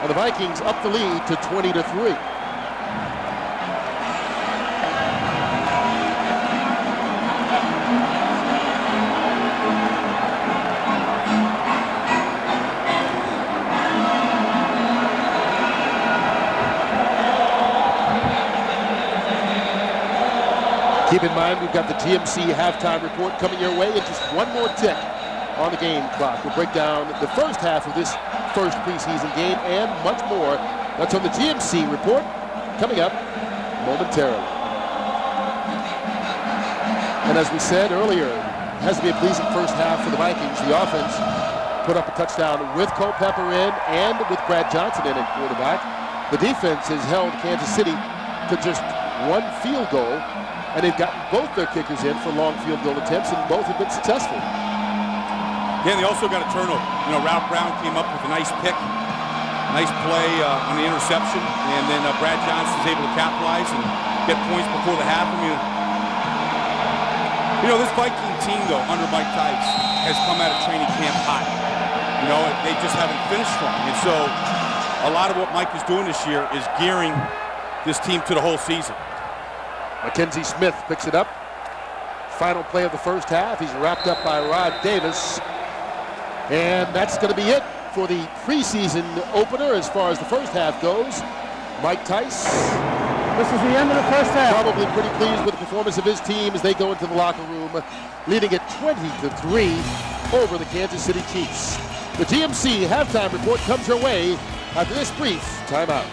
And the Vikings up the lead to 20-3. Keep in mind, we've got the GMC halftime report coming your way, and just one more tick on the game clock. We'll break down the first half of this first preseason game and much more. That's on the GMC report coming up momentarily. And as we said earlier, has to be a pleasing first half for the Vikings. The offense put up a touchdown with Culpepper in and with Brad Johnson in at quarterback. The defense has held Kansas City to just one field goal, and they've gotten both their kickers in for long field goal attempts, and both have been successful. Yeah, they also got a turnover. Ralph Brown came up with a nice pick, nice play on the interception, and then Brad Johnson was able to capitalize and get points before the half. This Viking team, though, under Mike Tice, has come out of training camp hot. They just haven't finished strong. And so a lot of what Mike is doing this year is gearing this team to the whole season. Mackenzie Smith picks it up. Final play of the first half. He's wrapped up by Rod Davis. And that's going to be it for the preseason opener as far as the first half goes. Mike Tice. This is the end of the first half. Probably pretty pleased with the performance of his team as they go into the locker room, leading it 20-3 over the Kansas City Chiefs. The GMC halftime report comes your way after this brief timeout.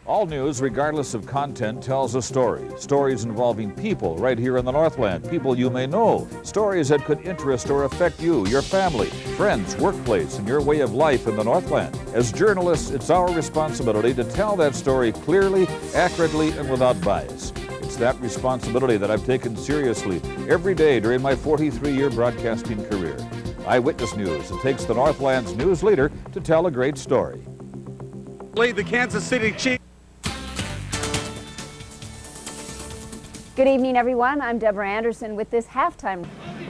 All news, regardless of content, tells a story. Stories involving people right here in the Northland, people you may know. Stories that could interest or affect you, your family, friends, workplace, and your way of life in the Northland. As journalists, it's our responsibility to tell that story clearly, accurately, and without bias. It's that responsibility that I've taken seriously every day during my 43-year broadcasting career. Eyewitness News. It takes the Northland's news leader to tell a great story. The Kansas City Chiefs. Good evening, everyone. I'm Deborah Anderson with this halftime.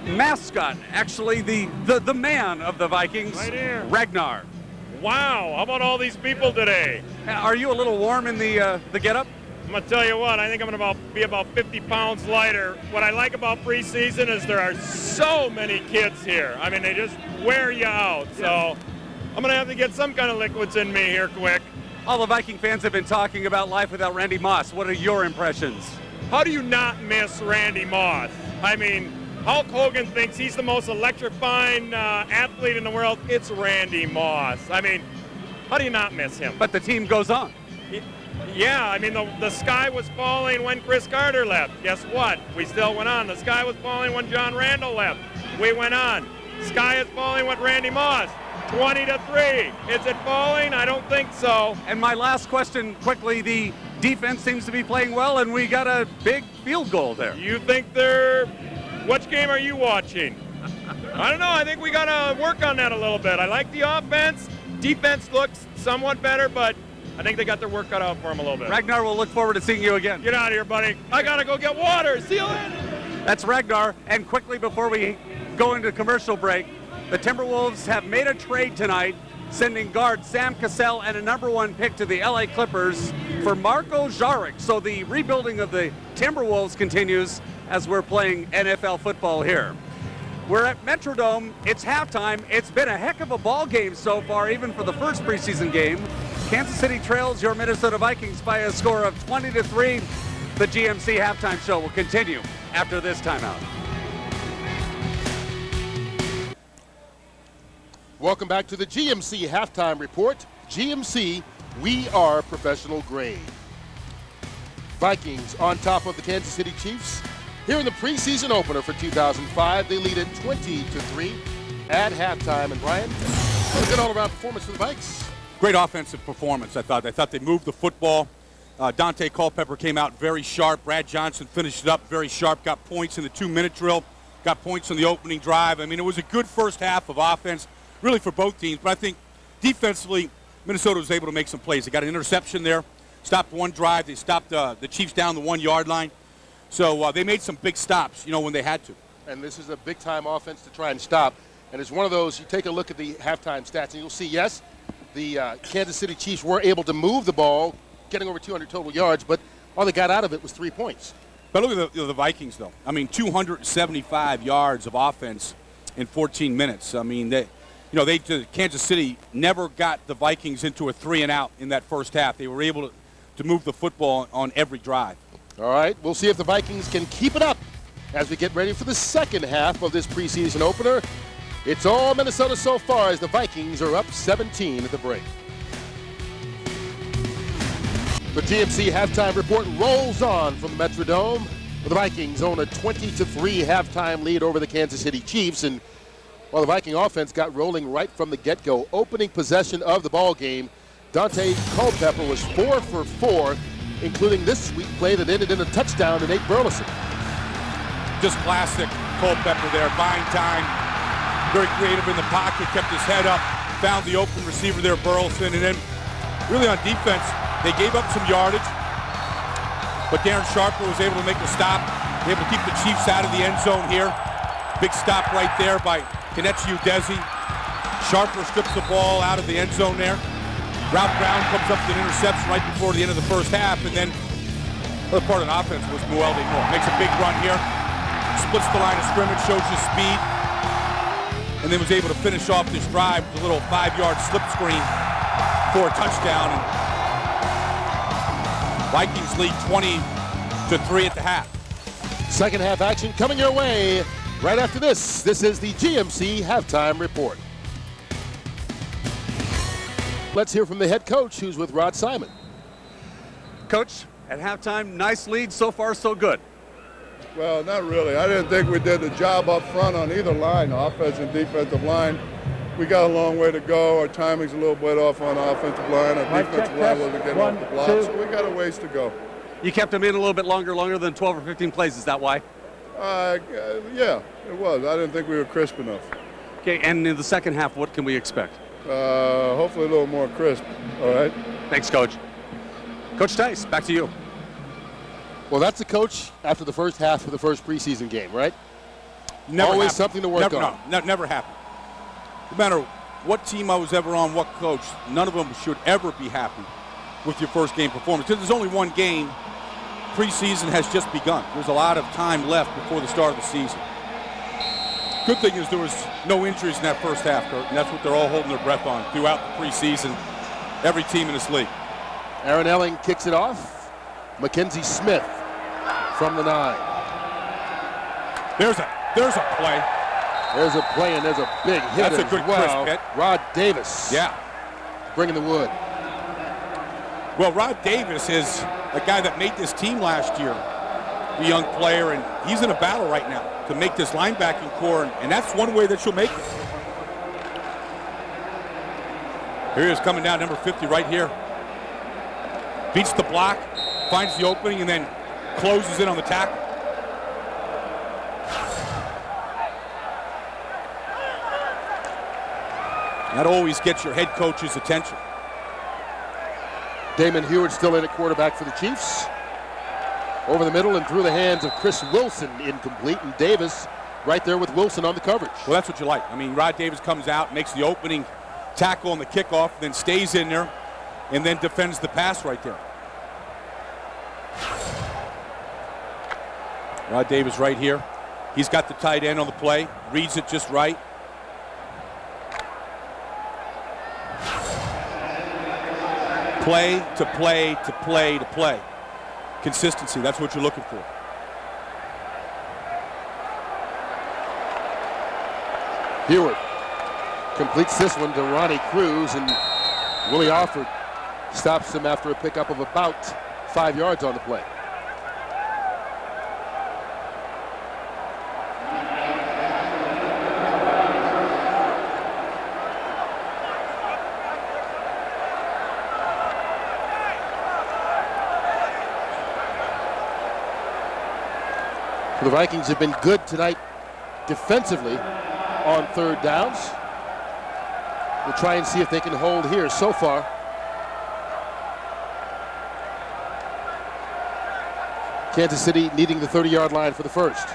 Mascot, actually the man of the Vikings, right here. Ragnar. Wow, how about all these people today? Are you a little warm in the getup? I'm gonna tell you what, I think I'm gonna be about 50 pounds lighter. What I like about preseason is there are so many kids here. I mean, they just wear you out. So I'm gonna have to get some kind of liquids in me here quick. All the Viking fans have been talking about life without Randy Moss. What are your impressions? How do you not miss Randy Moss? I mean, Hulk Hogan thinks he's the most electrifying athlete in the world. It's Randy Moss. I mean, how do you not miss him? But the team goes on. Yeah, I mean, the sky was falling when Chris Carter left. Guess what? We still went on. The sky was falling when John Randall left. We went on. Sky is falling with Randy Moss. 20-3. Is it falling? I don't think so. And my last question, quickly, the defense seems to be playing well, and we got a big field goal there. You think which game are you watching? I don't know. I think we got to work on that a little bit. I like the offense. Defense looks somewhat better, but I think they got their work cut out for them a little bit. Ragnar, we'll look forward to seeing you again. Get out of here, buddy. I got to go get water. See you later. That's Ragnar. And quickly, before we go into commercial break, the Timberwolves have made a trade tonight, sending guard Sam Cassell and a #1 pick to the LA Clippers for Marko Saric. So the rebuilding of the Timberwolves continues as we're playing NFL football here. We're at Metrodome. It's halftime. It's been a heck of a ball game so far, even for the first preseason game. Kansas City trails your Minnesota Vikings by a score of 20-3. The GMC halftime show will continue after this timeout. Welcome back to the GMC halftime report. GMC, we are professional grade. Vikings on top of the Kansas City Chiefs. Here in the preseason opener for 2005, they lead it 20-3 at halftime. And Brian, what a good all-around performance for the Vikes. Great offensive performance, I thought. I thought they moved the football. Dante Culpepper came out very sharp. Brad Johnson finished it up very sharp, got points in the 2-minute drill, got points on the opening drive. I mean, it was a good first half of offense, really for both teams. But I think defensively, Minnesota was able to make some plays. They got an interception there, stopped one drive. They stopped the Chiefs down the 1-yard line. So they made some big stops, when they had to. And this is a big-time offense to try and stop. And it's one of those, you take a look at the halftime stats, and you'll see, yes, the Kansas City Chiefs were able to move the ball, getting over 200 total yards, but all they got out of it was 3 points. But look at the Vikings, though. I mean, 275 yards of offense in 14 minutes. I mean, Kansas City never got the Vikings into a 3-and-out in that first half. They were able to move the football on every drive. All right, we'll see if the Vikings can keep it up as we get ready for the second half of this preseason opener. It's all Minnesota so far as the Vikings are up 17 at the break. The GMC halftime report rolls on from the Metrodome. The Vikings own a 20-3 halftime lead over the Kansas City Chiefs, and while the Viking offense got rolling right from the get-go, opening possession of the ball game, Dante Culpepper was 4 for 4, including this sweet play that ended in a touchdown to Nate Burleson. Just classic Culpepper there, buying time, very creative in the pocket, kept his head up, found the open receiver there, Burleson, and then really on defense, they gave up some yardage, but Darren Sharper was able to make a stop, able to keep the Chiefs out of the end zone here. Big stop right there by Kenechi Udeze. Sharper strips the ball out of the end zone there. Ralph Brown comes up with an interception right before the end of the first half, and then the other part of the offense was Muelde Moore. Makes a big run here, splits the line of scrimmage, shows his speed, and then was able to finish off this drive with a little 5-yard slip screen for a touchdown. And Vikings lead 20-3 at the half. Second half action coming your way right after this. This is the GMC halftime report. Let's hear from the head coach, who's with Rod Simon. Coach, at halftime, nice lead. So far, so good. Well, not really. I didn't think we did the job up front on either line, offensive and defensive line. We got a long way to go. Our timing's a little bit off on the offensive line. Our defensive line wasn't getting off the block, so we got a ways to go. You kept them in a little bit longer than 12 or 15 plays. Is that why? Yeah, it was. I didn't think we were crisp enough. Okay, and in the second half, what can we expect? Hopefully a little more crisp. All right. Thanks, Coach. Coach Tice, back to you. Well, that's the coach after the first half of the first preseason game, right? Never Always happened. something to work on. No, never happened. No matter what team I was ever on, what coach, none of them should ever be happy with your first game performance. Because there's only one game. Preseason has just begun. There's a lot of time left before the start of the season. Good thing is there was no injuries in that first half, Kurt, and that's what they're all holding their breath on throughout the preseason. Every team in this league. Aaron Elling kicks it off. Mackenzie Smith from the 9. There's a play. There's a play, and there's a big hit. That's a good crisp hit. Rod Davis. Yeah. Bringing the wood. Well, Rod Davis is a guy that made this team last year, a young player, and he's in a battle right now to make this linebacking core, and that's one way that she'll make it. Here he is coming down, number 50 right here. Beats the block, finds the opening, and then closes in on the tackle. That always gets your head coach's attention. Damon Heward still in at quarterback for the Chiefs. Over the middle and through the hands of Chris Wilson, incomplete, and Davis right there with Wilson on the coverage. Well, that's what you like. I mean, Rod Davis comes out, makes the opening tackle on the kickoff, then stays in there, and then defends the pass right there. Rod Davis right here. He's got the tight end on the play, reads it just right. Play to play to play to play. Consistency, that's what you're looking for. Heward completes this one to Ronnie Cruz, and Willie Alford stops him after a pickup of about 5 yards on the play. The Vikings have been good tonight defensively on third downs. We'll try and see if they can hold here so far. Kansas City needing the 30-yard line for the first.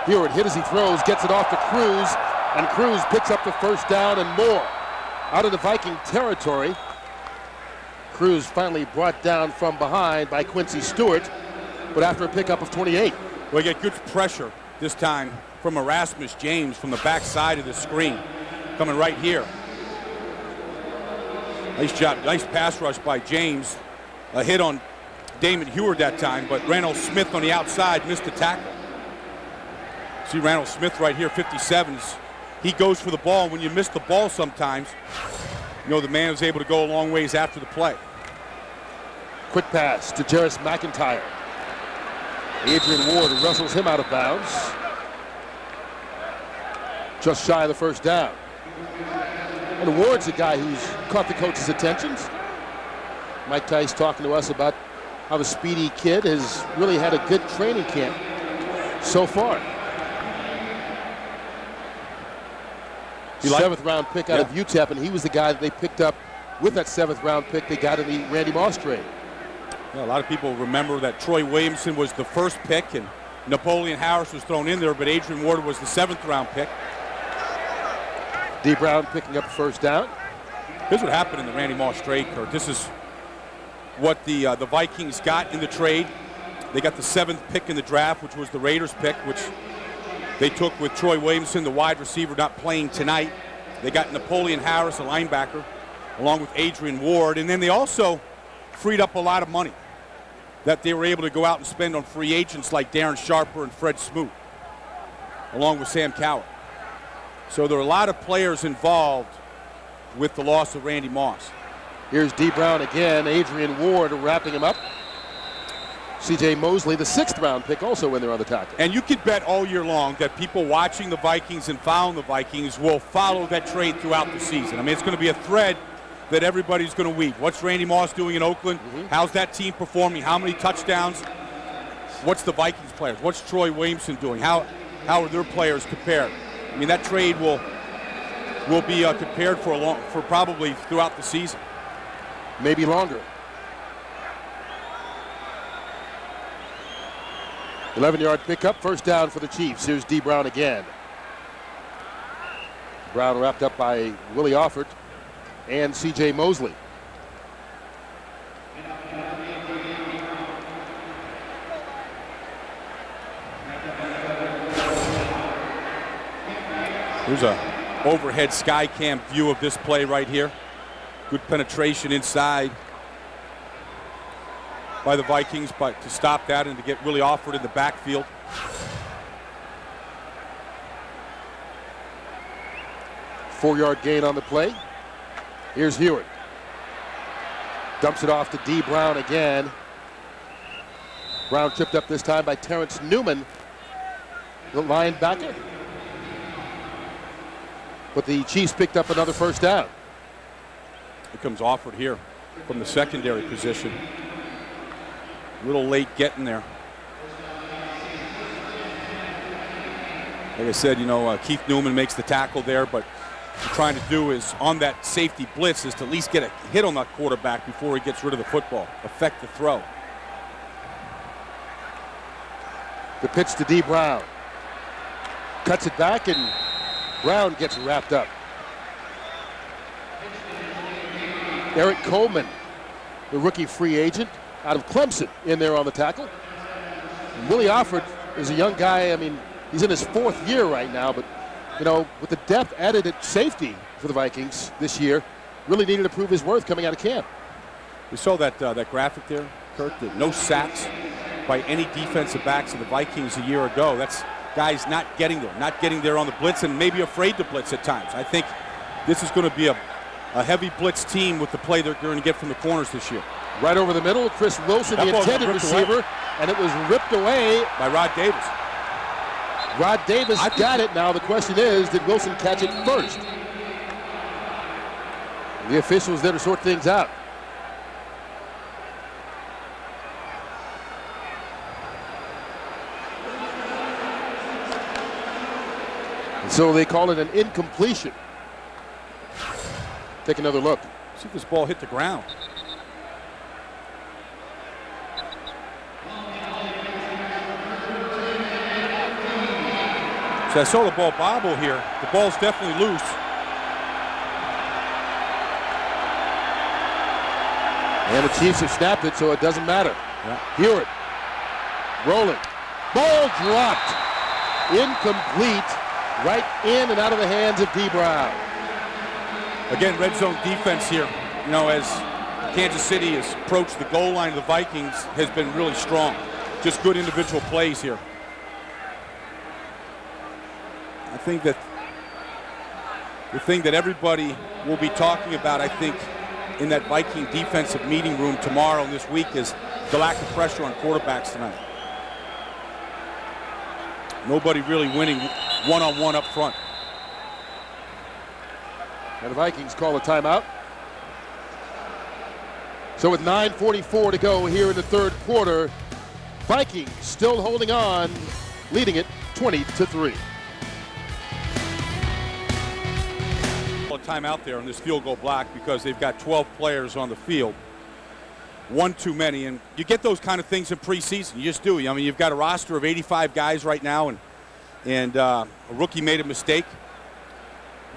Heward hit as he throws, gets it off to Cruz, and Cruz picks up the first down and more. Out of the Viking territory, Cruz finally brought down from behind by Quincy Stewart, but after a pickup of 28. We get good pressure this time from Erasmus James from the backside of the screen, coming right here. Nice job, nice pass rush by James. A hit on Damon Heward that time, but Randall Smith on the outside missed the tackle. See Randall Smith right here, 57s. He goes for the ball. When you miss the ball sometimes, you know the man is able to go a long ways after the play. Quick pass to Jarris McIntyre. Adrian Ward wrestles him out of bounds. Just shy of the first down. And Ward's a guy who's caught the coach's attentions. Mike Tice talking to us about how the speedy kid has really had a good training camp so far. Seventh round pick out of UTEP, and he was the guy that they picked up with that 7th round pick they got in the Randy Moss trade. Yeah, a lot of people remember that Troy Williamson was the first pick and Napoleon Harris was thrown in there, but Adrian Ward was the 7th round pick. D. Brown picking up the first down. Here's what happened in the Randy Moss trade, Kurt. This is what the Vikings got in the trade. They got the 7th pick in the draft, which was the Raiders pick, which they took with Troy Williamson, the wide receiver, not playing tonight. They got Napoleon Harris, a linebacker, along with Adrian Ward. And then they also freed up a lot of money that they were able to go out and spend on free agents like Darren Sharper and Fred Smoot, along with Sam Cowart. So there are a lot of players involved with the loss of Randy Moss. Here's D. Brown again. Adrian Ward wrapping him up. C.J. Mosley, the 6th round pick, also in there on the tackle. And you could bet all year long that people watching the Vikings and following the Vikings will follow that trade throughout the season. I mean, it's going to be a thread that everybody's going to weave. What's Randy Moss doing in Oakland? How's that team performing? How many touchdowns? What's the Vikings players? What's Troy Williamson doing? How are their players compared? I mean, that trade will be compared for probably throughout the season. Maybe longer. 11-yard pickup, first down for the Chiefs. Here's D. Brown again. Brown wrapped up by Willie Offord and C.J. Mosley. Here's a overhead sky cam view of this play right here. Good penetration inside by the Vikings, but to stop that and to get Willie Offord in the backfield. Four-yard gain on the play. Here's Hewitt. Dumps it off to D. Brown again. Brown tripped up this time by Terrence Newman, the linebacker. But the Chiefs picked up another first down. Here comes Offord here from the secondary position. A little late getting there. Like I said, Keith Newman makes the tackle there, but what you're trying to do is, on that safety blitz, is to at least get a hit on that quarterback before he gets rid of the football, affect the throw. The pitch to D. Brown. Cuts it back, and Brown gets wrapped up. Eric Coleman, the rookie free agent out of Clemson, in there on the tackle. And Willie Offord is a young guy. I mean, he's in his 4th year right now, but with the depth added at safety for the Vikings this year, really needed to prove his worth coming out of camp. We saw that graphic there, Kurt, that no sacks by any defensive backs of the Vikings a year ago. That's guys not getting there on the blitz, and maybe afraid to blitz at times. I think this is going to be a heavy blitz team with the play they're going to get from the corners this year. Right over the middle, Chris Wilson, the intended receiver, and it was ripped away by Rod Davis. Rod Davis got it. Now the question is, did Wilson catch it first? The officials there to sort things out. And so they call it an incompletion. Take another look. See if this ball hit the ground. So I saw the ball bobble here. The ball's definitely loose. And the Chiefs have snapped it, so it doesn't matter. Hewitt rolling. Ball dropped. Incomplete. Right in and out of the hands of D. Brown. Again, red zone defense here. As Kansas City has approached the goal line of the Vikings, has been really strong. Just good individual plays here. I think that the thing that everybody will be talking about, I think, in that Viking defensive meeting room tomorrow and this week is the lack of pressure on quarterbacks tonight. Nobody really winning one-on-one up front. And the Vikings call a timeout. So with 9:44 to go here in the third quarter, Vikings still holding on, leading it 20-3. A timeout there on this field goal block because they've got 12 players on the field. One too many, and you get those kind of things in preseason. You just do. I mean, you've got a roster of 85 guys right now, and a rookie made a mistake.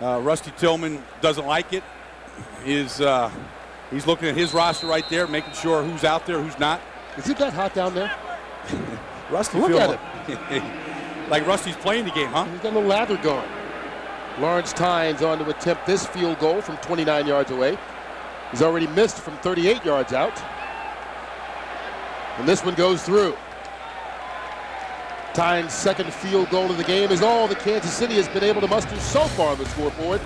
Rusty Tillman doesn't like it. He's looking at his roster right there, making sure who's out there, who's not. Is it that hot down there? Rusty, look at it. Like Rusty's playing the game, huh? He's got a little lather going. Lawrence Tynes on to attempt this field goal from 29 yards away. He's already missed from 38 yards out. And this one goes through. Tynes' second field goal of the game is all that Kansas City has been able to muster so far on the scoreboard.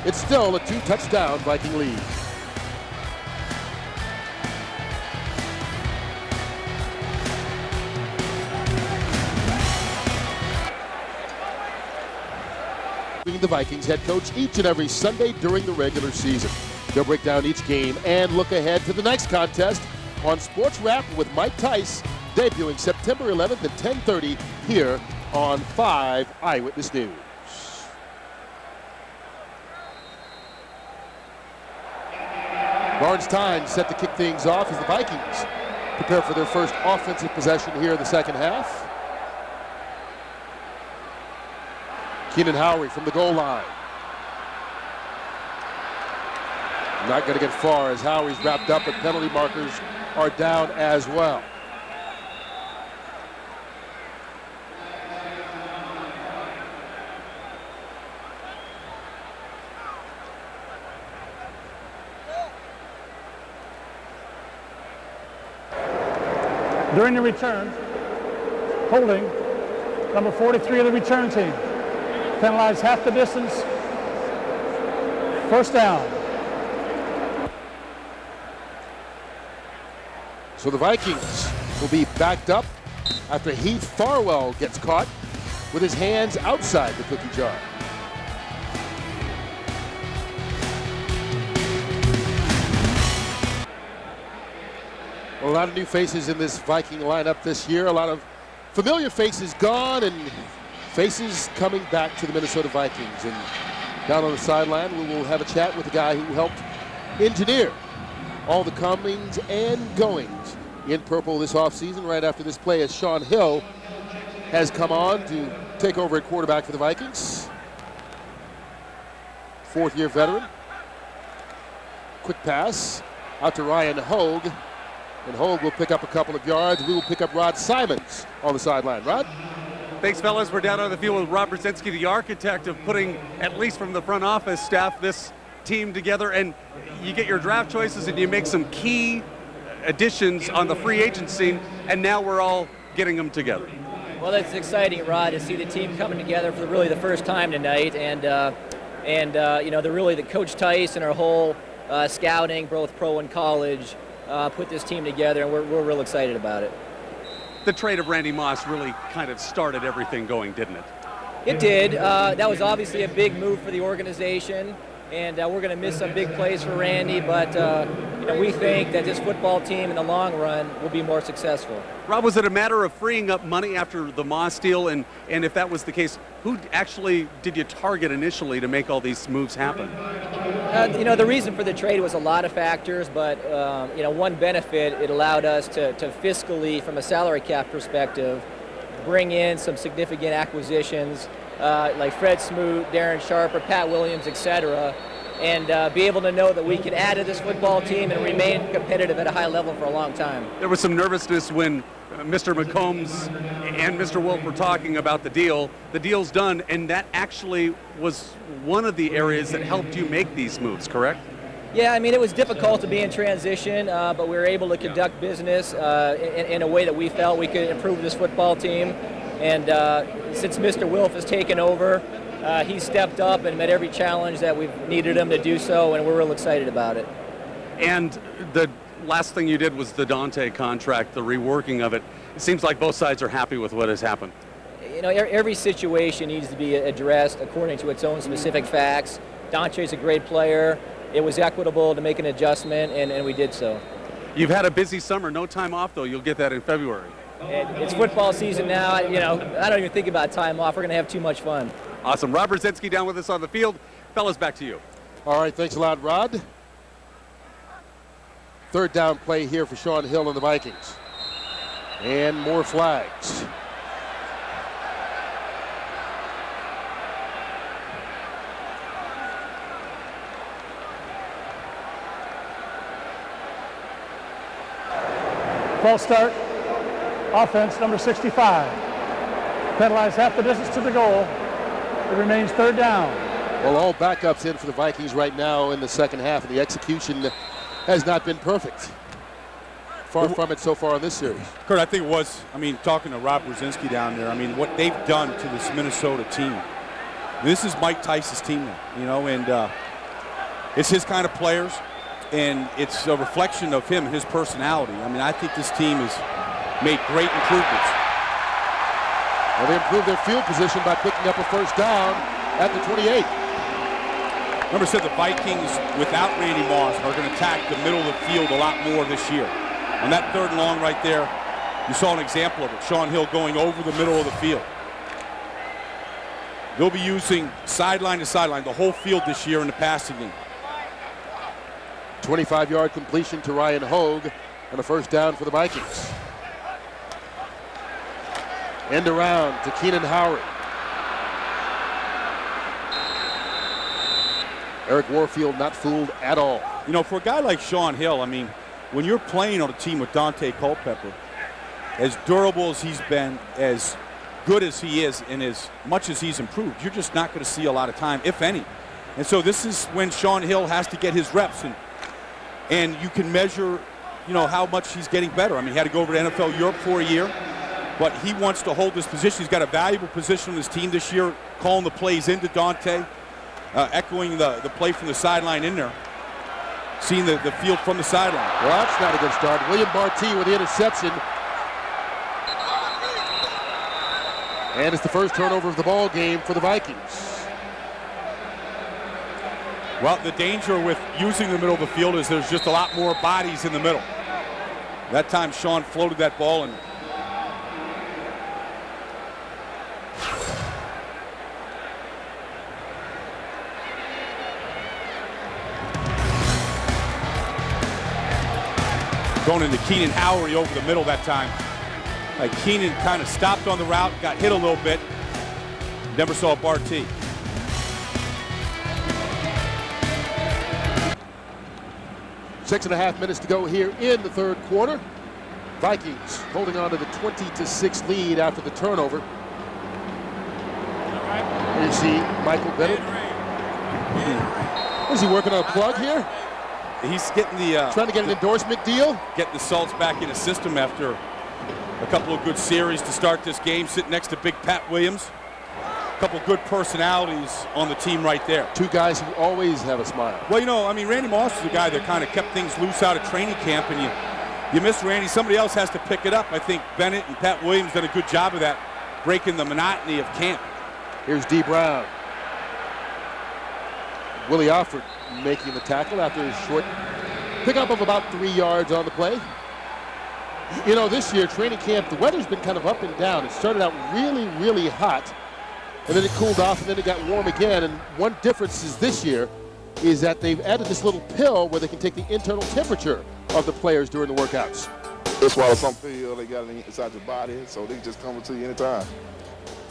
It's still a 2-touchdown Viking lead. The Vikings head coach each and every Sunday during the regular season. They'll break down each game and look ahead to the next contest on Sports Wrap with Mike Tice, debuting September 11th at 10:30 here on 5 Eyewitness News. Lawrence Tynes set to kick things off as the Vikings prepare for their first offensive possession here in the second half. Keenan Howery from the goal line. Not going to get far as Howery's wrapped up, but penalty markers are down as well. During the return, holding number 43 of the return team. Penalized half the distance. First down. So the Vikings will be backed up after Heath Farwell gets caught with his hands outside the cookie jar. Well, a lot of new faces in this Viking lineup this year. A lot of familiar faces gone and faces coming back to the Minnesota Vikings. And down on the sideline, we will have a chat with the guy who helped engineer all the comings and goings in purple this offseason right after this play, as Sean Hill has come on to take over at quarterback for the Vikings. Fourth-year veteran. Quick pass out to Ryan Hogue. And Hogue will pick up a couple of yards. We will pick up Rod Simons on the sideline. Rod? Thanks, fellas. We're down on the field with Rob Brzezinski, the architect of putting, at least from the front office staff, this team together. And you get your draft choices and you make some key additions on the free agent scene, and now we're all getting them together. Well, that's exciting, Rod, to see the team coming together for really the first time tonight. And you know, they're really the Coach Tice and our whole scouting, both pro and college, put this team together, and we're real excited about it. The trade of Randy Moss really kind of started everything going, didn't it? It did. That was obviously a big move for the organization, and we're going to miss some big plays for Randy, but you know, we think that this football team in the long run will be more successful. Rob, was it a matter of freeing up money after the Moss deal? And if that was the case, who actually did you target initially to make all these moves happen? You know, the reason for the trade was a lot of factors, but you know, one benefit, it allowed us to fiscally, from a salary cap perspective, bring in some significant acquisitions like Fred Smoot, Darren Sharper, Pat Williams, etc., and be able to know that we can add to this football team and remain competitive at a high level for a long time. There was some nervousness when Mr. McCombs and Mr. Wolf were talking about the deal. The deal's done, and that actually was one of the areas that helped you make these moves, correct? Yeah, I mean, it was difficult to be in transition, but we were able to conduct business in a way that we felt we could improve this football team. And since Mr. Wolf has taken over, he stepped up and met every challenge that we've needed him to do so, and we're real excited about it. And the last thing you did was the Dante contract, the reworking of it. It seems like both sides are happy with what has happened. You know, every situation needs to be addressed according to its own specific facts. Dante's a great player. It was equitable to make an adjustment, and we did so. You've had a busy summer, no time off though. You'll get that in February. It's football season now. You know, I don't even think about time off. We're going to have too much fun. Awesome. Rob Brzezinski down with us on the field. Fellas, back to you. All right, thanks a lot, Rod. Third down play here for Sean Hill and the Vikings. And more flags. False start. Offense, number 65. Penalized half the distance to the goal. It remains third down. Well, all backups in for the Vikings right now in the second half, and the execution has not been perfect. Far from it so far in this series. Kurt, I think it was, talking to Rob Brzezinski down there, what they've done to this Minnesota team. This is Mike Tice's team now, and it's his kind of players, and it's a reflection of him and his personality. I think this team has made great improvements. Well, they improved their field position by picking up a first down at the 28. Remember, said the Vikings, without Randy Moss, are going to attack the middle of the field a lot more this year. On that third and long right there, you saw an example of it. Sean Hill going over the middle of the field. They'll be using sideline to sideline the whole field this year in the passing game. 25-yard completion to Ryan Hogue and a first down for the Vikings. End around to Keenan Howard. Eric Warfield not fooled at all. For a guy like Sean Hill, when you're playing on a team with Dante Culpepper, as durable as he's been, as good as he is, and as much as he's improved, you're just not going to see a lot of time, if any. And so this is when Sean Hill has to get his reps, and you can measure, how much he's getting better. He had to go over to NFL Europe for a year, but he wants to hold this position. He's got a valuable position on his team this year, calling the plays into Dante, echoing the play from the sideline in there, seeing the field from the sideline. Well, that's not a good start. William Barty with the interception. And it's the first turnover of the ball game for the Vikings. Well, the danger with using the middle of the field is there's just a lot more bodies in the middle. That time Sean floated that ball and going into Keenan Howard over the middle that time. Keenan kind of stopped on the route, got hit a little bit. Never saw Barty. Six and a half minutes to go here in the third quarter. Vikings holding on to the 20-6 lead after the turnover. Here you see Michael Bennett. Is he working on a plug here? He's getting the... trying to get an endorsement deal? Getting the Salts back in his system after a couple of good series to start this game, sitting next to Big Pat Williams. A couple good personalities on the team right there. Two guys who always have a smile. Well, Randy Moss is a guy that kind of kept things loose out of training camp, and you miss Randy. Somebody else has to pick it up. I think Bennett and Pat Williams did a good job of that, breaking the monotony of camp. Here's D. Brown. Willie Alford making the tackle after his short pickup of about 3 yards on the play. This year, training camp, the weather's been kind of up and down. It started out really, really hot, and then it cooled off, and then it got warm again. And one difference is this year is that they've added this little pill where they can take the internal temperature of the players during the workouts. That's why some pill they got it inside your body, so they just come to you anytime.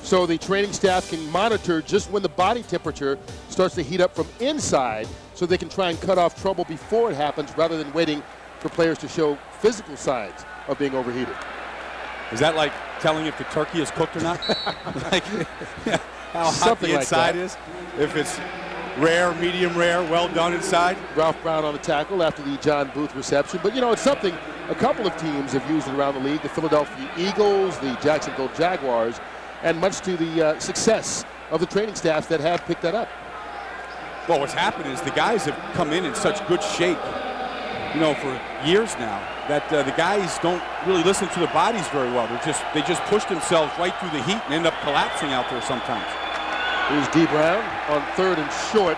So the training staff can monitor just when the body temperature starts to heat up from inside, so they can try and cut off trouble before it happens rather than waiting for players to show physical signs of being overheated. Is that like telling if the turkey is cooked or not? How hot Something the like inside that. is? If it's rare, medium rare, well done inside? Ralph Brown on the tackle after the John Booth reception. But, it's something a couple of teams have used it around the league. The Philadelphia Eagles, the Jacksonville Jaguars, and much to the success of the training staffs that have picked that up. Well, what's happened is the guys have come in such good shape for years now, that the guys don't really listen to their bodies very well. They just push themselves right through the heat and end up collapsing out there sometimes. Here's D. Brown on 3rd and short.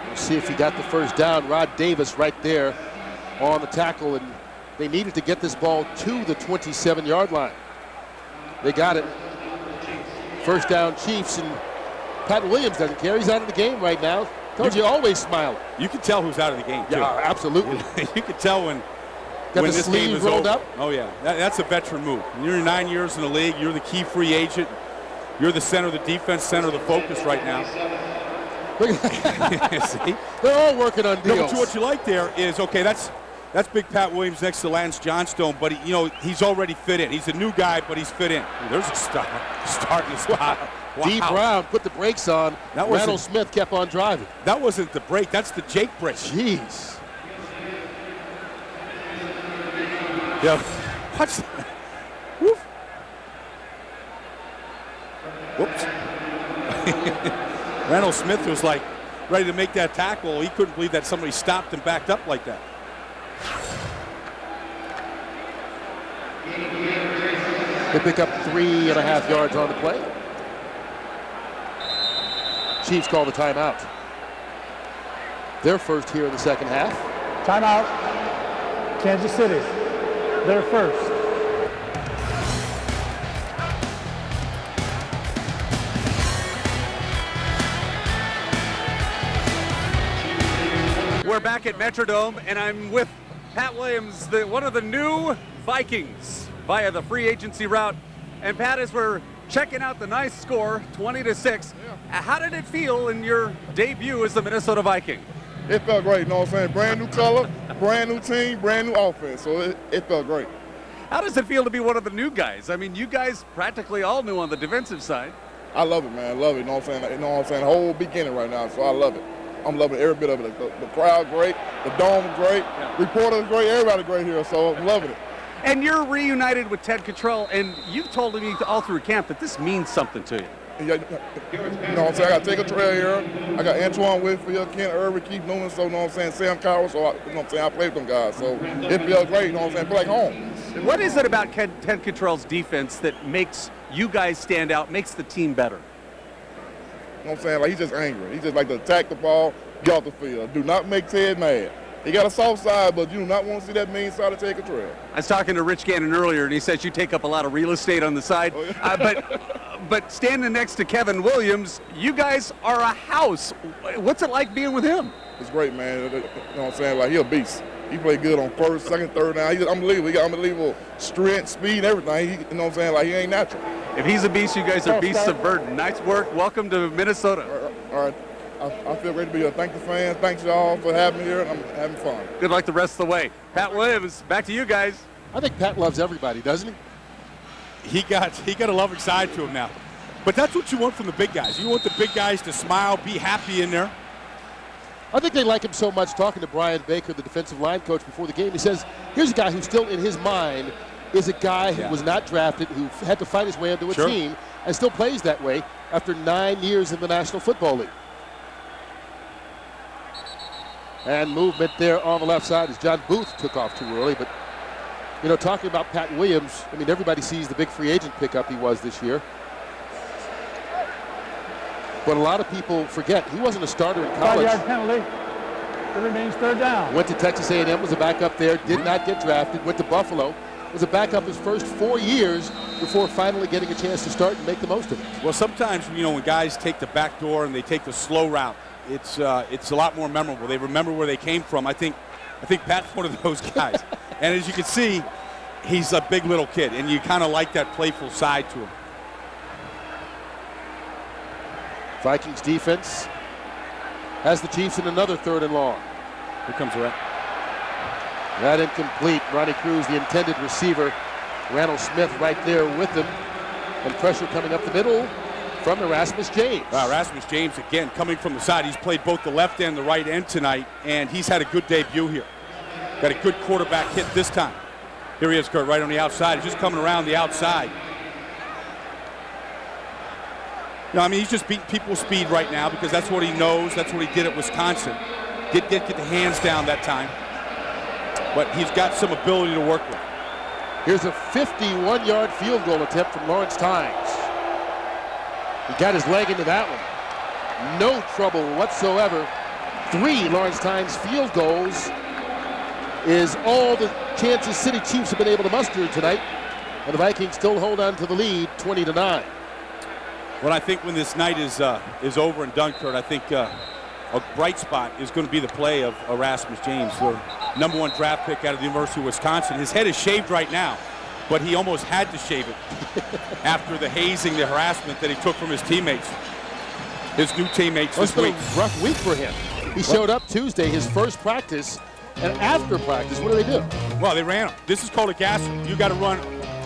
We'll see if he got the first down. Rod Davis right there on the tackle, and they needed to get this ball to the 27-yard line. They got it. First down, Chiefs, and Pat Williams doesn't care. He's out of the game right now. Told you, always smiling. You can tell who's out of the game, too. Yeah, absolutely. You can tell when this game is rolled over. up. Oh, yeah. That's a veteran move. When you're 9 years in the league, you're the key free agent. You're the center of the defense, center of the focus right now. See? They're all working on deals. No, but what you like there is, okay, that's Big Pat Williams next to Lance Johnstone, but he's already fit in. He's a new guy, but he's fit in. Ooh, there's a starting to stop. Wow. D. Brown put the brakes on. Randall Smith kept on driving. That wasn't the brake. That's the Jake brake. Jeez. Yeah. Watch that. Woof. Whoops. Randall Smith was like ready to make that tackle. He couldn't believe that somebody stopped and backed up like that. They pick up 3.5 yards on the play. Chiefs call the timeout. They're first here in the second half. Timeout. Kansas City. They're first. We're back at Metrodome, and I'm with Pat Williams, one of the new Vikings, via the free agency route. And Pat, as we're checking out the nice score, 20-6, how did it feel in your debut as the Minnesota Viking? It felt great, you know what I'm saying? Brand new color, brand new team, brand new offense, so it felt great. How does it feel to be one of the new guys? I mean, you guys practically all new on the defensive side. I love it, man. I love it, you know what I'm saying? You know what I'm saying? The whole beginning right now, so I love it. I'm loving every bit of it. The crowd great, the dome great, reporters great, everybody great here, so I'm loving it. And you're reunited with Ted Cottrell, and you've told me all through camp that this means something to you. Yeah, you know what I'm saying? I got Ted Cottrell here. I got Antoine Whitfield, Ken Irvin, Keith Newman, so you know what I'm saying? Sam Cowell, so you know what I'm saying? I played with them guys, so it feels great, you know what I'm saying? I feel like home. What is it about Ted Cottrell's defense that makes you guys stand out, makes the team better? You know what I'm saying? Like, he's just angry. He just like to attack the ball, get off the field. Do not make Ted mad. He got a soft side, but you do not want to see that mean side of Ted Cottrell. I was talking to Rich Gannon earlier, and he says you take up a lot of real estate on the side. Oh, yeah. But standing next to Kevin Williams, you guys are a house. What's it like being with him? It's great, man. You know what I'm saying? Like, he's a beast. He played good on first, second, third down. He's unbelievable. He got unbelievable strength, speed, everything. You know what I'm saying? Like, he ain't natural. If he's a beast, you guys are beasts of burden. Nice work. Welcome to Minnesota. All right. I feel great to be here. Thank the fans. Thanks y'all for having me here, and I'm having fun. Good luck the rest of the way. Pat Williams, back to you guys. I think Pat loves everybody, doesn't he? He got a loving side to him now. But that's what you want from the big guys. You want the big guys to smile, be happy in there. I think they like him so much. Talking to Brian Baker, the defensive line coach, before the game, he says, here's a guy who still in his mind is a guy who was not drafted, who had to fight his way into a team, and still plays that way after 9 years in the National Football League. And movement there on the left side as John Booth took off too early. But, you know, talking about Pat Williams, I mean, everybody sees the big free agent pickup he was this year. But a lot of people forget he wasn't a starter in college. 5-yard penalty. It remains third down. Went to Texas A&M, was a backup there, did not get drafted. Went to Buffalo, was a backup his first 4 years before finally getting a chance to start and make the most of it. Well, sometimes, you know, when guys take the back door and they take the slow route, it's a lot more memorable. They remember where they came from. I think Pat's one of those guys. And as you can see, he's a big little kid, and you kind of like that playful side to him. Vikings defense has the Chiefs in another 3rd and long. Here comes Rhett. That incomplete. Ronnie Cruz, the intended receiver. Randall Smith right there with him. And pressure coming up the middle from Erasmus James. Erasmus James, again, coming from the side. He's played both the left and the right end tonight, and he's had a good debut here. Got a good quarterback hit this time. Here he is, Kurt, right on the outside. He's just coming around the outside. You know, I mean, he's just beating people's speed right now because that's what he knows. That's what he did at Wisconsin. Didn't get the hands down that time, but he's got some ability to work with. Here's a 51-yard field goal attempt from Lawrence Tynes. He got his leg into that one. No trouble whatsoever. 3 Lawrence Tynes field goals is all the Kansas City Chiefs have been able to muster tonight. And the Vikings still hold on to the lead, 20-9. Well, I think when this night is over and done, Kurt, I think a bright spot is going to be the play of Erasmus James, the #1 draft pick out of the University of Wisconsin. His head is shaved right now, but he almost had to shave it after the hazing, the harassment that he took from his teammates, his new teammates this week. It's been a rough week for him. He showed up Tuesday, his first practice, and after practice, what do? Well, they ran him. This is called a gasser. You got to run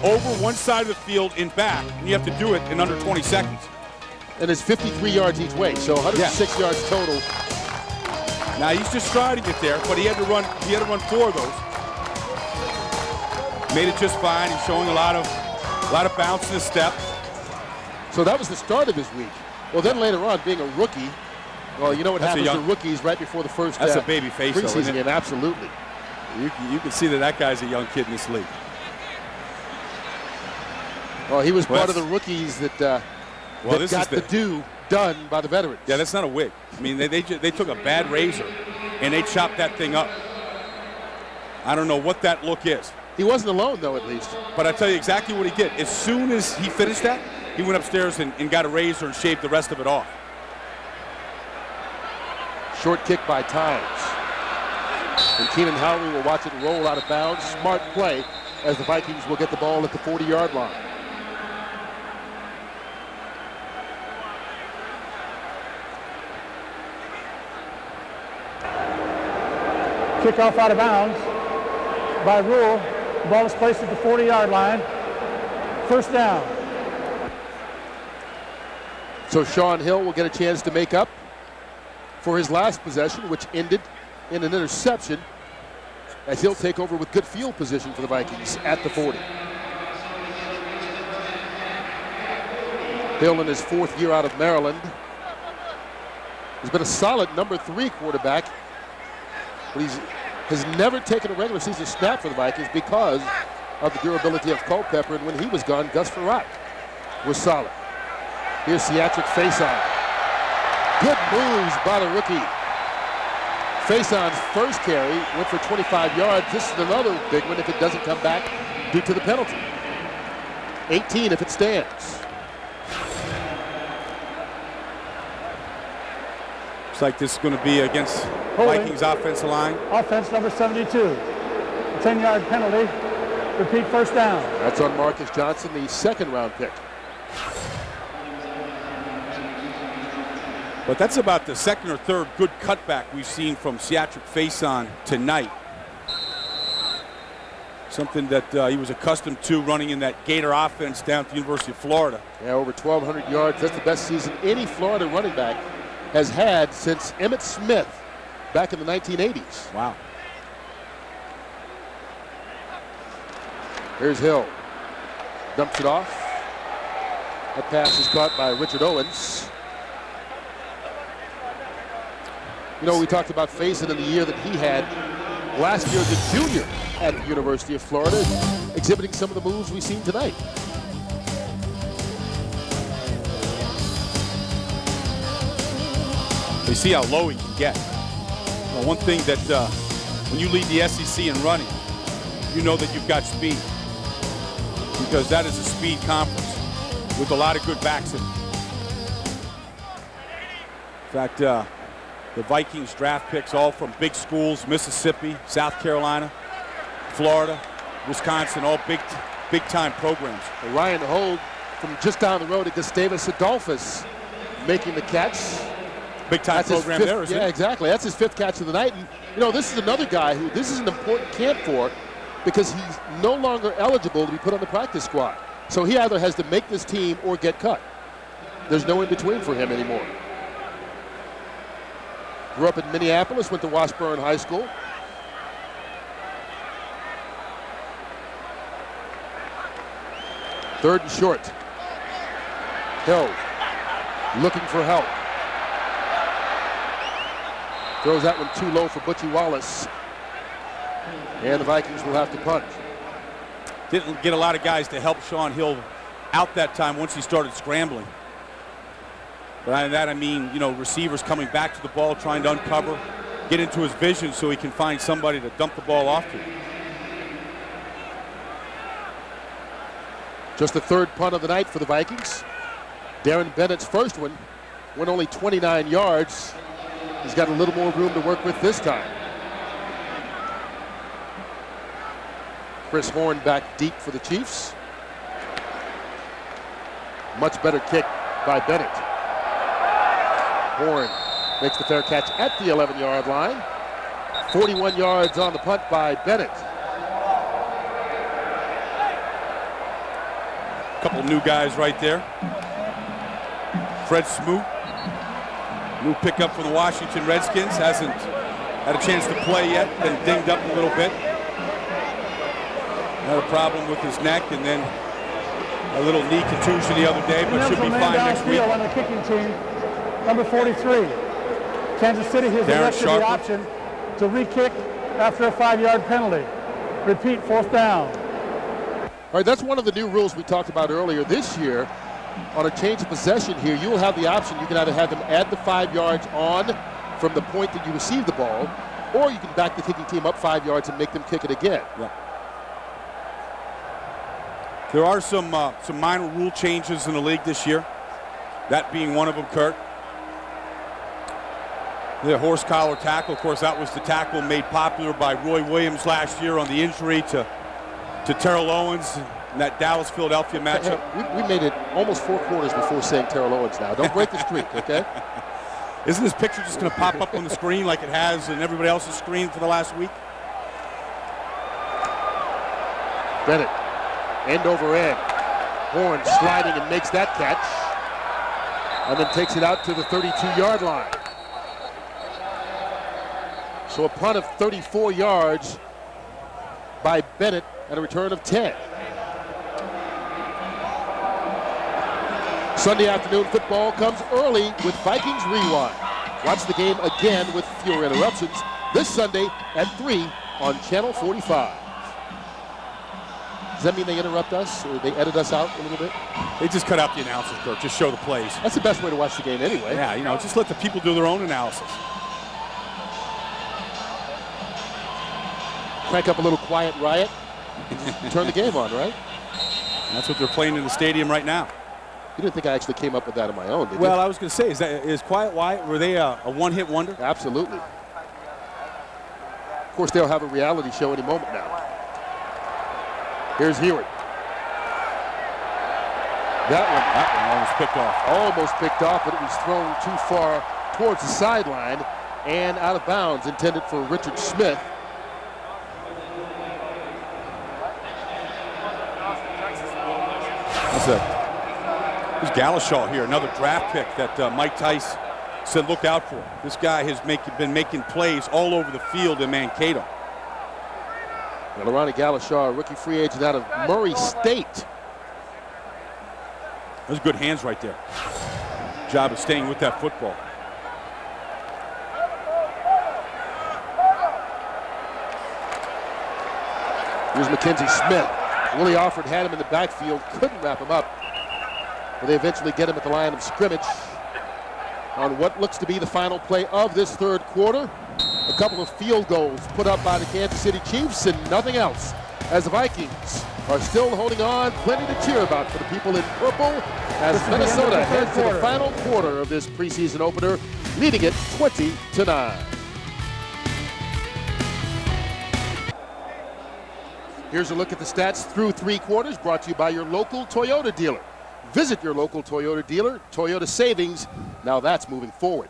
over one side of the field and back, and you have to do it in under 20 seconds. And it's 53 yards each way, so 106 yards total. Now he's just striding it there, but he had to run 4 of those. Made it just fine. He's showing a lot of bounce in his step. So that was the start of his week. Well, then later on, being a rookie, well, you know what happens to rookies right before the first a baby face, preseason game. Absolutely. You can see that guy's a young kid in this league. Well, he was part of the rookies that got the done by the veterans. Yeah, that's not a wig. I mean, they took a bad razor and they chopped that thing up. I don't know what that look is. He wasn't alone, though, at least. But I tell you exactly what he did. As soon as he finished that, he went upstairs and got a razor and shaved the rest of it off. Short kick by Tynes. And Keenan Howley will watch it roll out of bounds. Smart play as the Vikings will get the ball at the 40-yard line. Kickoff out of bounds. By rule, the ball is placed at the 40-yard line. First down. So Sean Hill will get a chance to make up for his last possession, which ended in an interception, as he'll take over with good field position for the Vikings at the 40. Hill in his 4th year out of Maryland. He's been a solid #3 quarterback, but has never taken a regular season snap for the Vikings because of the durability of Culpepper, and when he was gone, Gus Farrat was solid. Here's Seatric Faison. Good moves by the rookie. Faison's first carry went for 25 yards. This is another big one if it doesn't come back due to the penalty. 18 if it stands. Looks like this is going to be against Vikings offensive line. Offense number 72. A 10-yard penalty. Repeat, first down. That's on Marcus Johnson, the 2nd-round pick. But that's about the 2nd or 3rd good cutback we've seen from Seatric Faison tonight. Something that he was accustomed to running in that Gator offense down at the University of Florida. Yeah, over 1,200 yards. That's the best season any Florida running back has had since Emmitt Smith back in the 1980s. Wow. Here's Hill. Dumps it off. That pass is caught by Richard Owens. You know, we talked about Faison in the year that he had last year as a junior at the University of Florida, exhibiting some of the moves we've seen tonight. You see how low he can get. Well, one thing that when you lead the SEC in running, you know that you've got speed, because that is a speed conference with a lot of good backs in it. In fact, the Vikings draft picks all from big schools: Mississippi, South Carolina, Florida, Wisconsin, all big-time programs. Ryan Hold from just down the road at Gustavus Adolphus making the catch. Big-time program there, isn't it? Yeah, exactly. That's his 5th catch of the night. And, you know, this is another guy who this is an important camp for, because he's no longer eligible to be put on the practice squad. So he either has to make this team or get cut. There's no in-between for him anymore. Grew up in Minneapolis, went to Washburn High School. Third and short. Hill looking for help. Throws that one too low for Butchie Wallace. And the Vikings will have to punt. Didn't get a lot of guys to help Sean Hill out that time once he started scrambling. By that I mean, receivers coming back to the ball, trying to uncover, get into his vision so he can find somebody to dump the ball off to. Just the third punt of the night for the Vikings. Darren Bennett's first one went only 29 yards. He's got a little more room to work with this time. Chris Horn back deep for the Chiefs. Much better kick by Bennett. Horn makes the fair catch at the 11-yard line. 41 yards on the punt by Bennett. A couple new guys right there. Fred Smoot, new pickup for the Washington Redskins, hasn't had a chance to play yet, been dinged up a little bit. Had a problem with his neck and then a little knee contusion the other day, but should be fine next week. On the kicking team, number 43. Kansas City has elected the option to re-kick after a 5-yard penalty. Repeat, 4th down. All right, that's one of the new rules we talked about earlier this year. On a change of possession here, you will have the option. You can either have them add the 5 yards on from the point that you receive the ball, or you can back the kicking team up 5 yards and make them kick it again. Yeah. There are some minor rule changes in the league this year, that being one of them, Kurt. The horse collar tackle, of course, that was the tackle made popular by Roy Williams last year on the injury to Terrell Owens in that Dallas-Philadelphia matchup. We made it almost 4 quarters before saying Terrell Owens now. Don't break the streak, okay? Isn't this picture just going to pop up on the screen like it has in everybody else's screen for the last week? Bennett, end over end. Horn sliding and makes that catch. And then takes it out to the 32-yard line. So a punt of 34 yards by Bennett and a return of 10. Sunday afternoon football comes early with Vikings Rewind. Watch the game again with fewer interruptions this Sunday at 3 on Channel 45. Does that mean they interrupt us or they edit us out a little bit? They just cut out the announcers, Kurt. Just show the plays. That's the best way to watch the game anyway. Yeah, just let the people do their own analysis. Crank up a little quiet riot and turn the game on, right? That's what they're playing in the stadium right now. You didn't think I actually came up with that on my own, did you? Well, I was going to say, is Quiet Riot, were they a one-hit wonder? Absolutely. Of course, they'll have a reality show any moment now. Here's Heward. That one almost picked off. Almost picked off, but it was thrown too far towards the sideline and out of bounds, intended for Richard Smith. There's Galashaw here, another draft pick that Mike Tice said look out for. This guy has been making plays all over the field in Mankato. Well, Ronnie Galashaw, a rookie free agent out of Murray State. Those good hands right there. Job of staying with that football. Here's Mackenzie Smith. Willie Alford had him in the backfield, couldn't wrap him up. But they eventually get him at the line of scrimmage on what looks to be the final play of this third quarter. A couple of field goals put up by the Kansas City Chiefs and nothing else, as the Vikings are still holding on. Plenty to cheer about for the people in purple as Minnesota heads to the final quarter of this preseason opener, leading it 20-9. Here's a look at the stats through 3 quarters, brought to you by your local Toyota dealer. Visit your local Toyota dealer. Toyota savings, now that's moving forward.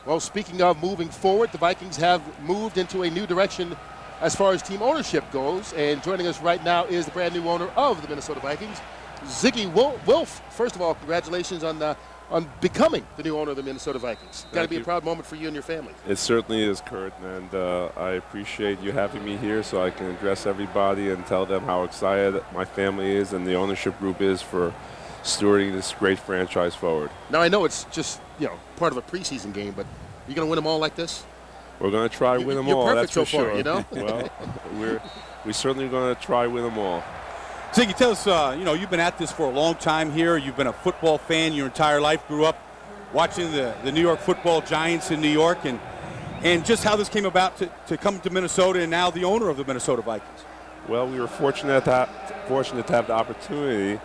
Well, speaking of moving forward, the Vikings have moved into a new direction as far as team ownership goes. And joining us right now is the brand new owner of the Minnesota Vikings, Ziggy Wolf. First of all, congratulations on becoming the new owner of the Minnesota Vikings. Got to be a proud moment for you and your family. It certainly is, Kurt, and I appreciate you having me here so I can address everybody and tell them how excited my family is and the ownership group is for stewarding this great franchise forward. Now, I know it's just, part of a preseason game, but are you going to win them all like this? We're going to try to win them you're all, perfect that's for so far, sure. you know? Well, we're certainly going to try to win them all. Ziggy, tell us, you've been at this for a long time here. You've been a football fan your entire life, grew up watching the New York football Giants in New York, and just how this came about to come to Minnesota and now the owner of the Minnesota Vikings. Well, we were fortunate to have the opportunity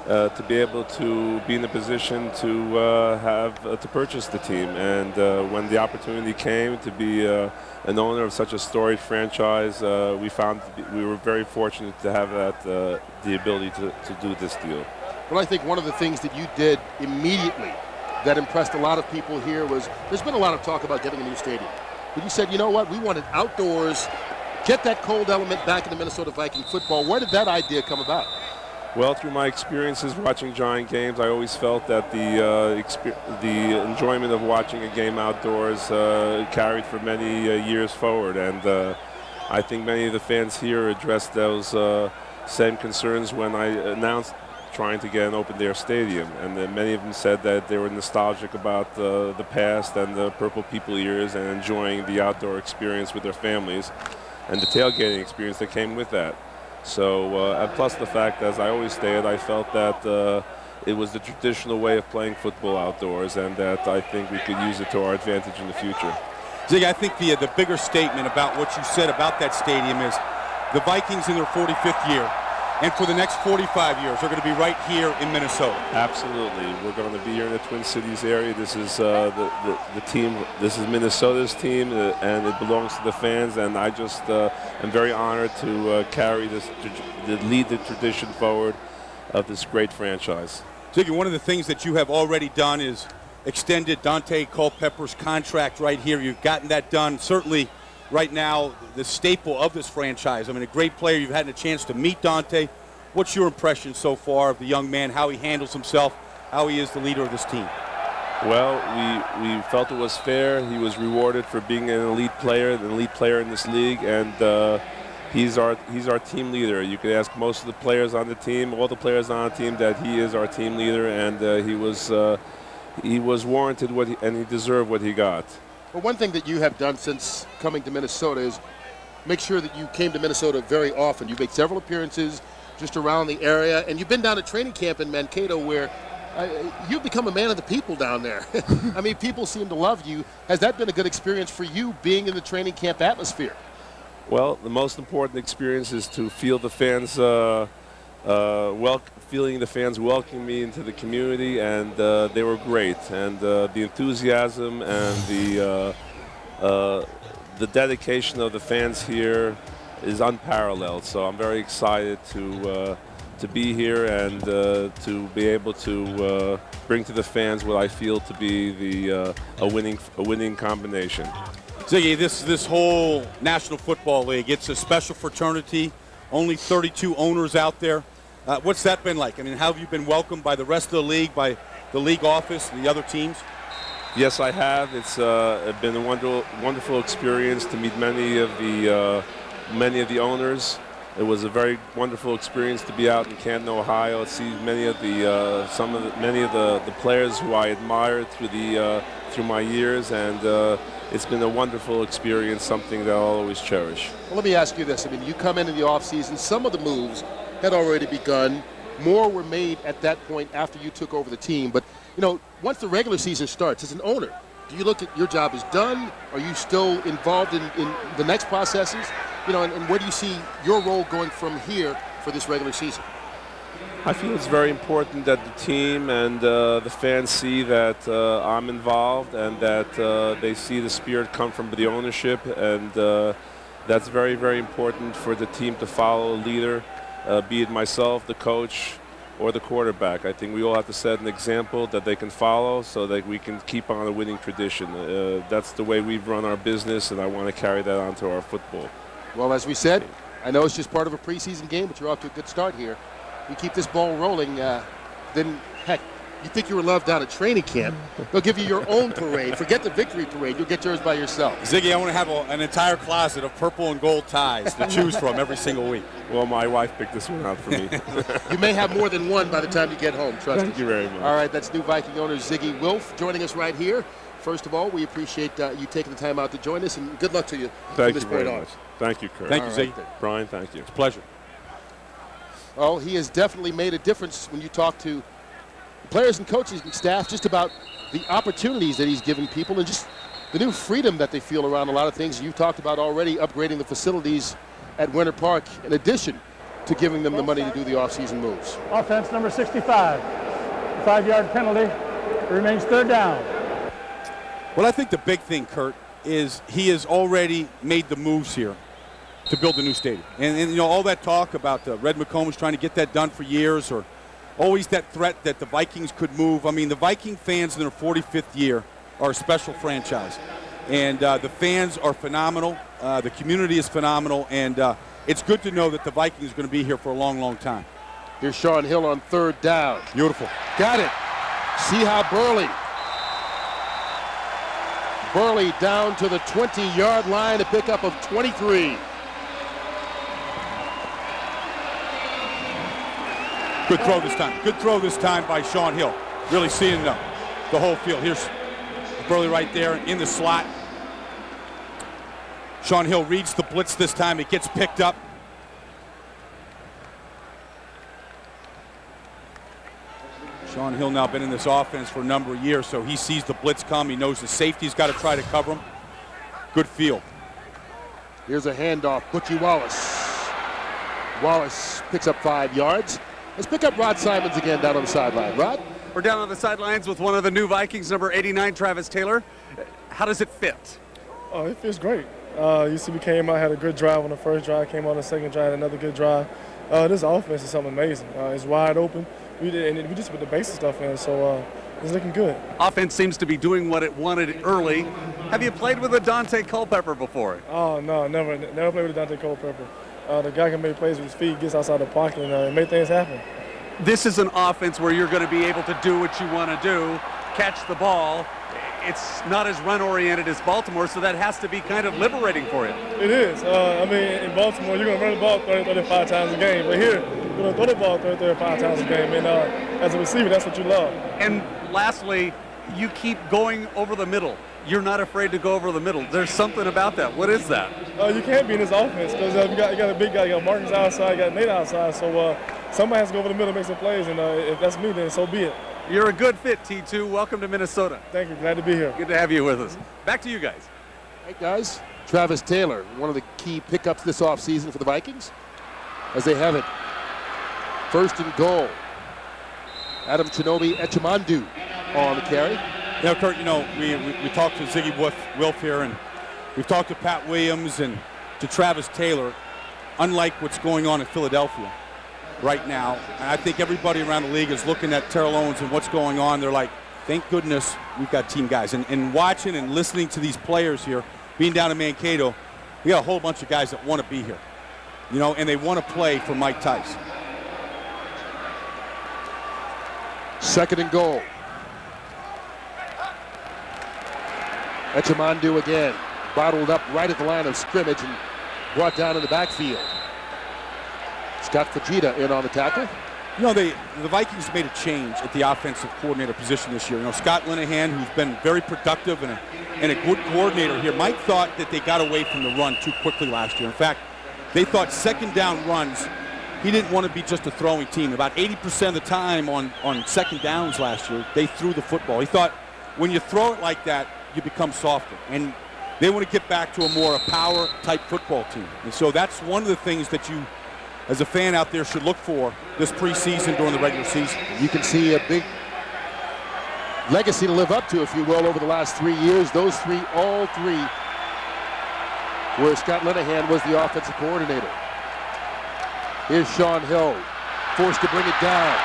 to be able to be in a position to purchase the team, and when the opportunity came to be an owner of such a storied franchise, we were very fortunate to have the ability to do this deal. Well, I think one of the things that you did immediately that impressed a lot of people here was there's been a lot of talk about getting a new stadium, but you said, you know what, we wanted outdoors, get that cold element back in the Minnesota Viking football. Where did that idea come about? Well, through my experiences watching Giant games, I always felt that the enjoyment of watching a game outdoors carried for many years forward, and I think many of the fans here addressed those same concerns when I announced trying to get an open-air stadium, and many of them said that they were nostalgic about the past and the Purple People years and enjoying the outdoor experience with their families and the tailgating experience that came with that. So, and plus the fact, as I always stated, I felt that it was the traditional way of playing football outdoors, and that I think we could use it to our advantage in the future. Zig, I think the bigger statement about what you said about that stadium is the Vikings in their 45th year, and for the next 45 years, are going to be right here in Minnesota. Absolutely. We're going to be here in the Twin Cities area. This is the team. This is Minnesota's team, and it belongs to the fans. And I just am very honored to carry this, to lead the tradition forward of this great franchise. Ziggy, one of the things that you have already done is extended Dante Culpepper's contract right here. You've gotten that done. Certainly, right now, the staple of this franchise. I mean, a great player. You've had a chance to meet Dante. What's your impression so far of the young man, how he handles himself, how he is the leader of this team? Well, we felt it was fair. He was rewarded for being an elite player in this league, and he's our team leader. You could ask most of the players on the team, all the players on the team, that he is our team leader, and he was warranted and he deserved what he got. Well, one thing that you have done since coming to Minnesota is make sure that you came to Minnesota very often. You've made several appearances just around the area, and you've been down at training camp in Mankato where you've become a man of the people down there. I mean, people seem to love you. Has that been a good experience for you, being in the training camp atmosphere? Well, the most important experience is to feel the fans feeling the fans welcoming me into the community, and they were great. And the enthusiasm and the dedication of the fans here is unparalleled. So I'm very excited to be here and to be able to bring to the fans what I feel to be a winning combination. Ziggy, this whole National Football League, it's a special fraternity. Only 32 owners out there. What's that been like? I mean, how have you been welcomed by the rest of the league, by the league office, the other teams? Yes, I have. It's been a wonderful experience to meet many of the owners. It was a very wonderful experience to be out in Canton, Ohio, see many of the players who I admired through my years, and it's been a wonderful experience, something that I'll always cherish. Well, let me ask you this. I mean, you come into the offseason, some of the moves had already begun. More were made at that point after you took over the team. But, you know, once the regular season starts, as an owner, do you look at your job is done? Are you still involved in the next processes? You know, and where do you see your role going from here for this regular season? I feel it's very important that the team and the fans see that I'm involved, and that they see the spirit come from the ownership, and that's very, very important for the team to follow a leader, be it myself, the coach, or the quarterback. I think we all have to set an example that they can follow so that we can keep on a winning tradition. That's the way we've run our business, and I want to carry that on to our football. Well, as we said, I know it's just part of a preseason game, but you're off to a good start here. You keep this ball rolling, then, heck, You think you were loved out at training camp. They'll give you your own parade. Forget the victory parade. You'll get yours by yourself. Ziggy, I want to have an entire closet of purple and gold ties to choose from every single week. Well, my wife picked this one out for me. You may have more than one by the time you get home, trust me. Thank you very much. All right, that's new Viking owner Ziggy Wilf joining us right here. First of all, we appreciate you taking the time out to join us, and good luck to you from this point on. Thank you, Kurt. Thank you, Ziggy. Brian, thank you. It's a pleasure. Oh, he has definitely made a difference when you talk to players and coaches and staff just about the opportunities that he's given people and just the new freedom that they feel around a lot of things you've talked about already, upgrading the facilities at Winter Park in addition to giving them the money to do the offseason moves. Offense number 65, 5-yard penalty, remains third down. Well, I think the big thing, Kurt, is he has already made the moves here to build a new stadium. And you know, all that talk about Red McCombs trying to get that done for years, or always that threat that the Vikings could move. I mean, the Viking fans in their 45th year are a special franchise. And the fans are phenomenal. The community is phenomenal. And it's good to know that the Vikings are going to be here for a long, long time. Here's Sean Hill on third down. Beautiful. Got it. See how Burley down to the 20-yard line, a pickup of 23. Good throw this time. Good throw this time by Sean Hill. Really seeing the whole field. Here's Burley right there in the slot. Sean Hill reads the blitz this time. It gets picked up. Sean Hill now been in this offense for a number of years, so he sees the blitz come. He knows the safety's got to try to cover him. Good feel. Here's a handoff. Butchie Wallace. Wallace picks up 5 yards. Let's pick up Rod Simons again down on the sideline. Rod? We're down on the sidelines with one of the new Vikings, number 89, Travis Taylor. How does it fit? Oh, it feels great. You see, we came out, had a good drive on the first drive, came on the second drive, another good drive. This offense is something amazing. It's wide open. We just put the basic stuff in, so it's looking good. Offense seems to be doing what it wanted early. Have you played with a Dante Culpepper before? Oh, no, never played with a Dante Culpepper. The guy can make plays with his feet, gets outside the pocket, and make things happen. This is an offense where you're going to be able to do what you want to do, catch the ball. It's not as run-oriented as Baltimore, so that has to be kind of liberating for you. It is. I mean, in Baltimore, you're going to run the ball 30, 35 times a game. But here, you're going to throw the ball 30, 35 times a game. And as a receiver, that's what you love. And lastly, you keep going over the middle. You're not afraid to go over the middle. There's something about that. What is that? You can't be in this offense because you got a big guy. You got Marcus outside, you got Nate outside. So somebody has to go over the middle and make some plays. And if that's me, then so be it. You're a good fit, T2. Welcome to Minnesota. Thank you. Glad to be here. Good to have you with us. Back to you guys. Hey, guys. Travis Taylor, one of the key pickups this offseason for the Vikings, as they have it. First and goal. Adam Chinobi Echimandu on the carry. Yeah, Kurt, you know, we talked to Ziggy Wilf here, and we've talked to Pat Williams and to Travis Taylor, unlike what's going on in Philadelphia right now. And I think everybody around the league is looking at Terrell Owens and what's going on. They're like, thank goodness we've got team guys. And watching and listening to these players here, being down in Mankato, we got a whole bunch of guys that want to be here, you know, and they want to play for Mike Tice. Second and goal. Echimandu again, bottled up right at the line of scrimmage and brought down in the backfield. Scott Fujita in on the tackle. You know, the Vikings made a change at the offensive coordinator position this year. You know, Scott Linehan, who's been very productive and a good coordinator here. Mike thought that they got away from the run too quickly last year. In fact, they thought second down runs, he didn't want to be just a throwing team. About 80% of the time on second downs last year, they threw the football. He thought when you throw it like that, you become softer. And they want to get back to a power-type football team. And so that's one of the things that you, as a fan out there, should look for this preseason during the regular season. You can see a big legacy to live up to, if you will, over the last 3 years. Those all three, where Scott Linehan was the offensive coordinator. Here's Sean Hill, forced to bring it down.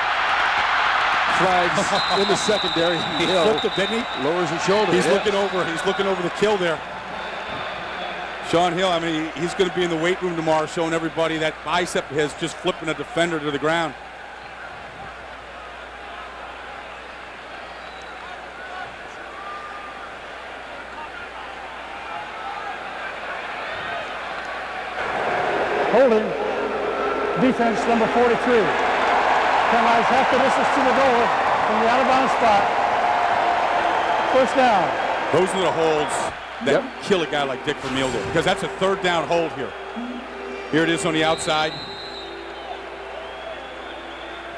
Flags in the secondary. He flipped it, didn't he? Lowers his shoulder. He's looking over the kill there. Sean Hill, I mean, he's going to be in the weight room tomorrow showing everybody that bicep of his, just flipping a defender to the ground. Holding, defense number 43. Penalized half the distance to the goal from the out-of-bounds spot. First down. Those are the holds that kill a guy like Dick Vermeil there, because that's a third down hold here. Here it is on the outside.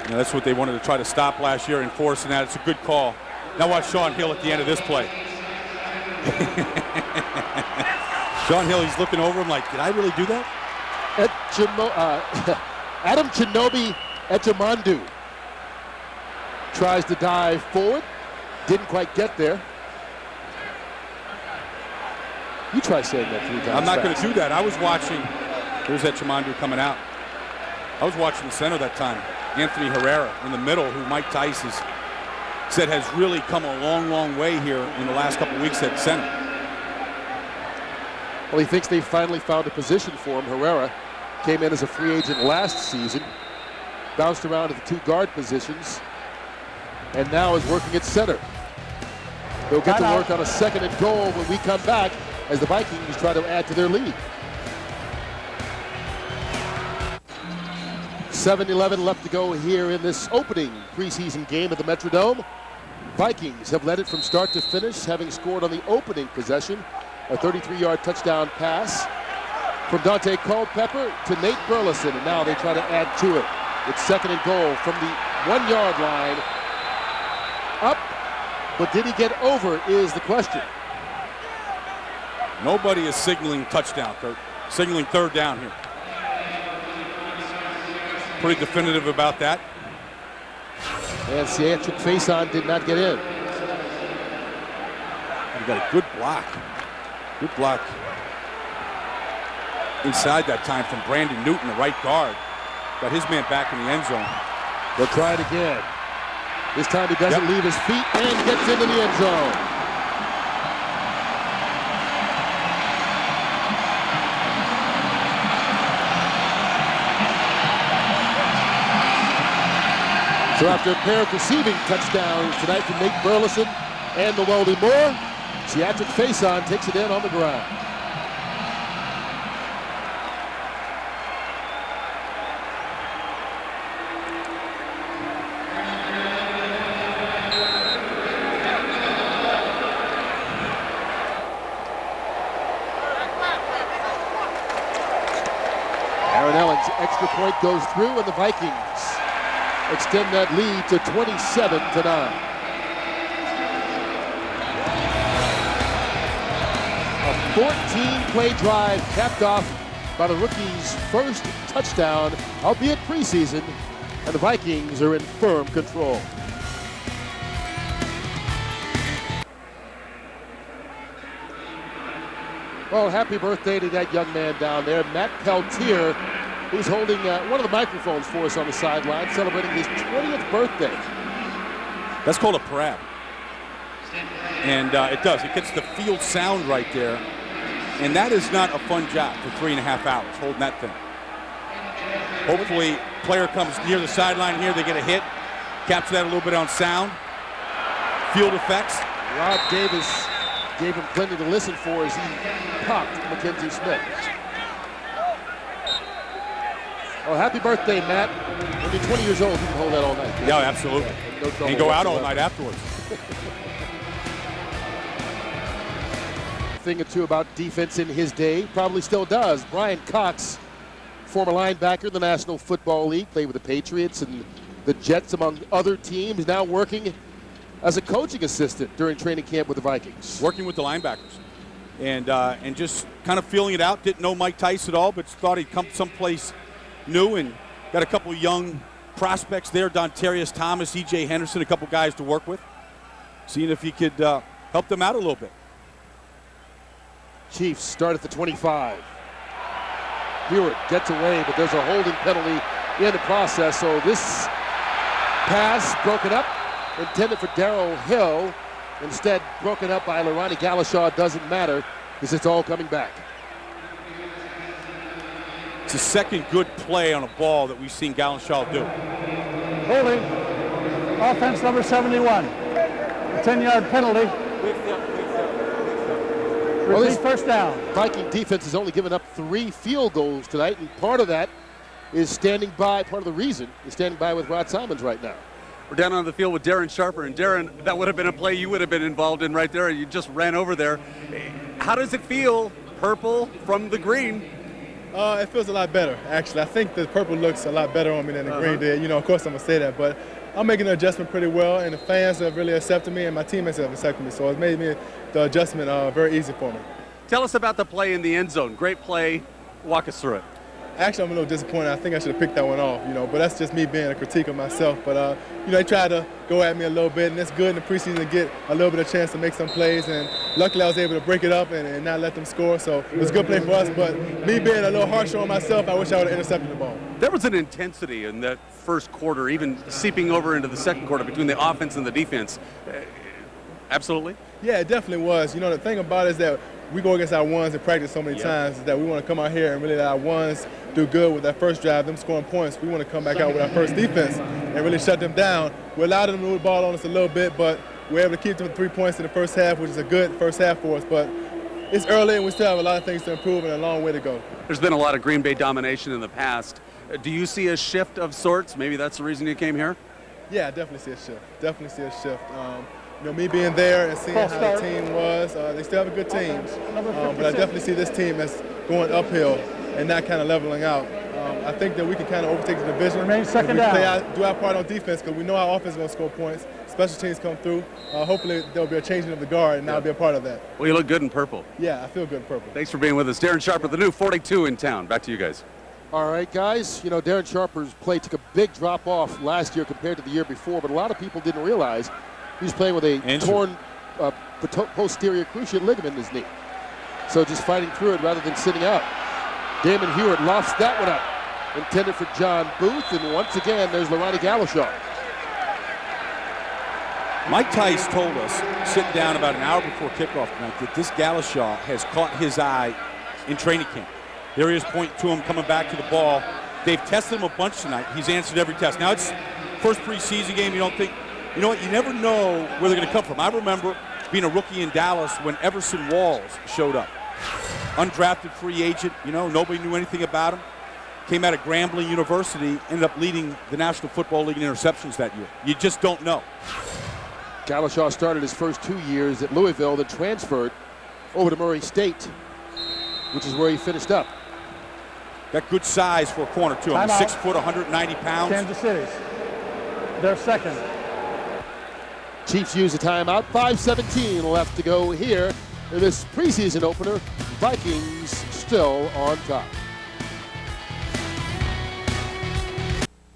Now that's what they wanted to try to stop last year, enforcing that. It's a good call. Now watch Sean Hill at the end of this play. Sean Hill, he's looking over him like, did I really do that? Adam Chinobi Echamandu tries to dive forward. Didn't quite get there. You try saying that 3 times. I'm not going to do that. I was watching. Here's Echamandu coming out. I was watching the center that time. Anthony Herrera in the middle, who Mike Tice has said has really come a long, long way here in the last couple weeks at center. Well, he thinks they finally found a position for him. Herrera came in as a free agent last season, bounced around at the 2 guard positions, and now is working at center. They'll get to work on a 2nd and goal when we come back as the Vikings try to add to their lead. 7:11 left to go here in this opening preseason game at the Metrodome. Vikings have led it from start to finish, having scored on the opening possession, a 33-yard touchdown pass from Dante Culpepper to Nate Burleson, and now they try to add to it. It's 2nd and goal from the 1-yard line. Up, but did he get over is the question. Nobody is signaling touchdown, Kurt. Signaling third down here. Pretty definitive about that. And Ciatric Faison did not get in. You got a good block. Good block. Inside that time from Brandon Newton, the right guard. Got his man back in the end zone. They'll try it again. This time he doesn't leave his feet and gets into the end zone. So after a pair of receiving touchdowns tonight from Nate Burleson and Llewellyn Moore, Ciatric Faison takes it in on the ground. Aaron Ellen's extra point goes through, and the Vikings extend that lead to 27-9. A 14-play drive capped off by the rookie's first touchdown, albeit preseason, and the Vikings are in firm control. Well, happy birthday to that young man down there, Matt Peltier, who's holding one of the microphones for us on the sideline, celebrating his 20th birthday. That's called a parade. And it does. It gets the field sound right there. And that is not a fun job for 3.5 hours, holding that thing. Hopefully, player comes near the sideline here, they get a hit, capture that a little bit on sound. Field effects. Rob Davis gave him plenty to listen for as he popped Mackenzie Smith. Oh, happy birthday, Matt. When you're 20 years old, you can hold that all night. Yeah, absolutely. No and go out all night afterwards. Thing or two about defense in his day, probably still does. Brian Cox, former linebacker in the National Football League, played with the Patriots and the Jets among other teams, now working as a coaching assistant during training camp with the Vikings. Working with the linebackers and just kind of feeling it out. Didn't know Mike Tice at all, but thought he'd come someplace new and got a couple young prospects there, Dontarius Thomas, E.J. Henderson, a couple guys to work with, seeing if he could help them out a little bit. Chiefs start at the 25. Hewitt gets away, but there's a holding penalty in the process, so this pass broken up, intended for Darrell Hill, instead broken up by Ronnie Galashaw. Doesn't matter because it's all coming back. It's the second good play on a ball that we've seen Galashaw do. Holding, offense number 71. A 10-yard penalty. Repeat first down. Viking defense has only given up 3 field goals tonight, and part of that is standing by. Part of the reason is standing by with Rod Simons right now. We're down on the field with Darren Sharper. And Darren, that would have been a play you would have been involved in right there. You just ran over there. How does it feel, purple from the green? It feels a lot better, actually. I think the purple looks a lot better on me than the green did. You know, of course I'm going to say that, but I'm making an adjustment pretty well, and the fans have really accepted me, and my teammates have accepted me, so it made me the adjustment very easy for me. Tell us about the play in the end zone. Great play. Walk us through it. Actually, I'm a little disappointed. I think I should have picked that one off, you know, but that's just me being a critique of myself. But, you know, they tried to go at me a little bit, and it's good in the preseason to get a little bit of chance to make some plays, and luckily I was able to break it up and not let them score, so it was a good play for us. But me being a little harsher on myself, I wish I would have intercepted the ball. There was an intensity in that first quarter, even seeping over into the second quarter between the offense and the defense. Absolutely? Yeah, it definitely was. You know, the thing about it is that we go against our ones in practice so many times is that we want to come out here and really let our ones do good with that first drive, them scoring points. We want to come back out with our first defense and really shut them down. We allowed them to move the ball on us a little bit, but we're able to keep them 3 points in the first half, which is a good first half for us. But it's early, and we still have a lot of things to improve and a long way to go. There's been a lot of Green Bay domination in the past. Do you see a shift of sorts? Maybe that's the reason you came here? Yeah, I definitely see a shift. Definitely see a shift. You know, me being there and seeing how the team was, they still have a good team. But I definitely see this team as going uphill and not kind of leveling out. I think that we can kind of overtake the division. Remain second down. Do our part on defense because we know our offense is going to score points. Special teams come through. Hopefully there'll be a changing of the guard, and I'll be a part of that. Well, you look good in purple. Yeah, I feel good in purple. Thanks for being with us. Darren Sharper, the new 42 in town. Back to you guys. All right, guys. You know, Darren Sharper's play took a big drop off last year compared to the year before, but a lot of people didn't realize he was playing with a torn posterior cruciate ligament in his knee. So just fighting through it rather than sitting out. Damon Hewitt lofts that one up. Intended for John Booth, and once again, there's Lonnie Galashaw. Mike Tice told us, sitting down about an hour before kickoff tonight, that this Galashaw has caught his eye in training camp. There he is pointing to him, coming back to the ball. They've tested him a bunch tonight. He's answered every test. Now, it's first preseason game. You don't think, you know what, you never know where they're going to come from. I remember being a rookie in Dallas when Everson Walls showed up. Undrafted free agent, you know, nobody knew anything about him. Came out of Grambling University, ended up leading the National Football League in interceptions that year. You just don't know. Galashaw started his first 2 years at Louisville, then transferred over to Murray State, which is where he finished up. Got good size for a corner, too. I'm 6 foot, 190 pounds. Kansas City. They're second. Chiefs use a timeout. 5:17 left to go here in this preseason opener. Vikings still on top.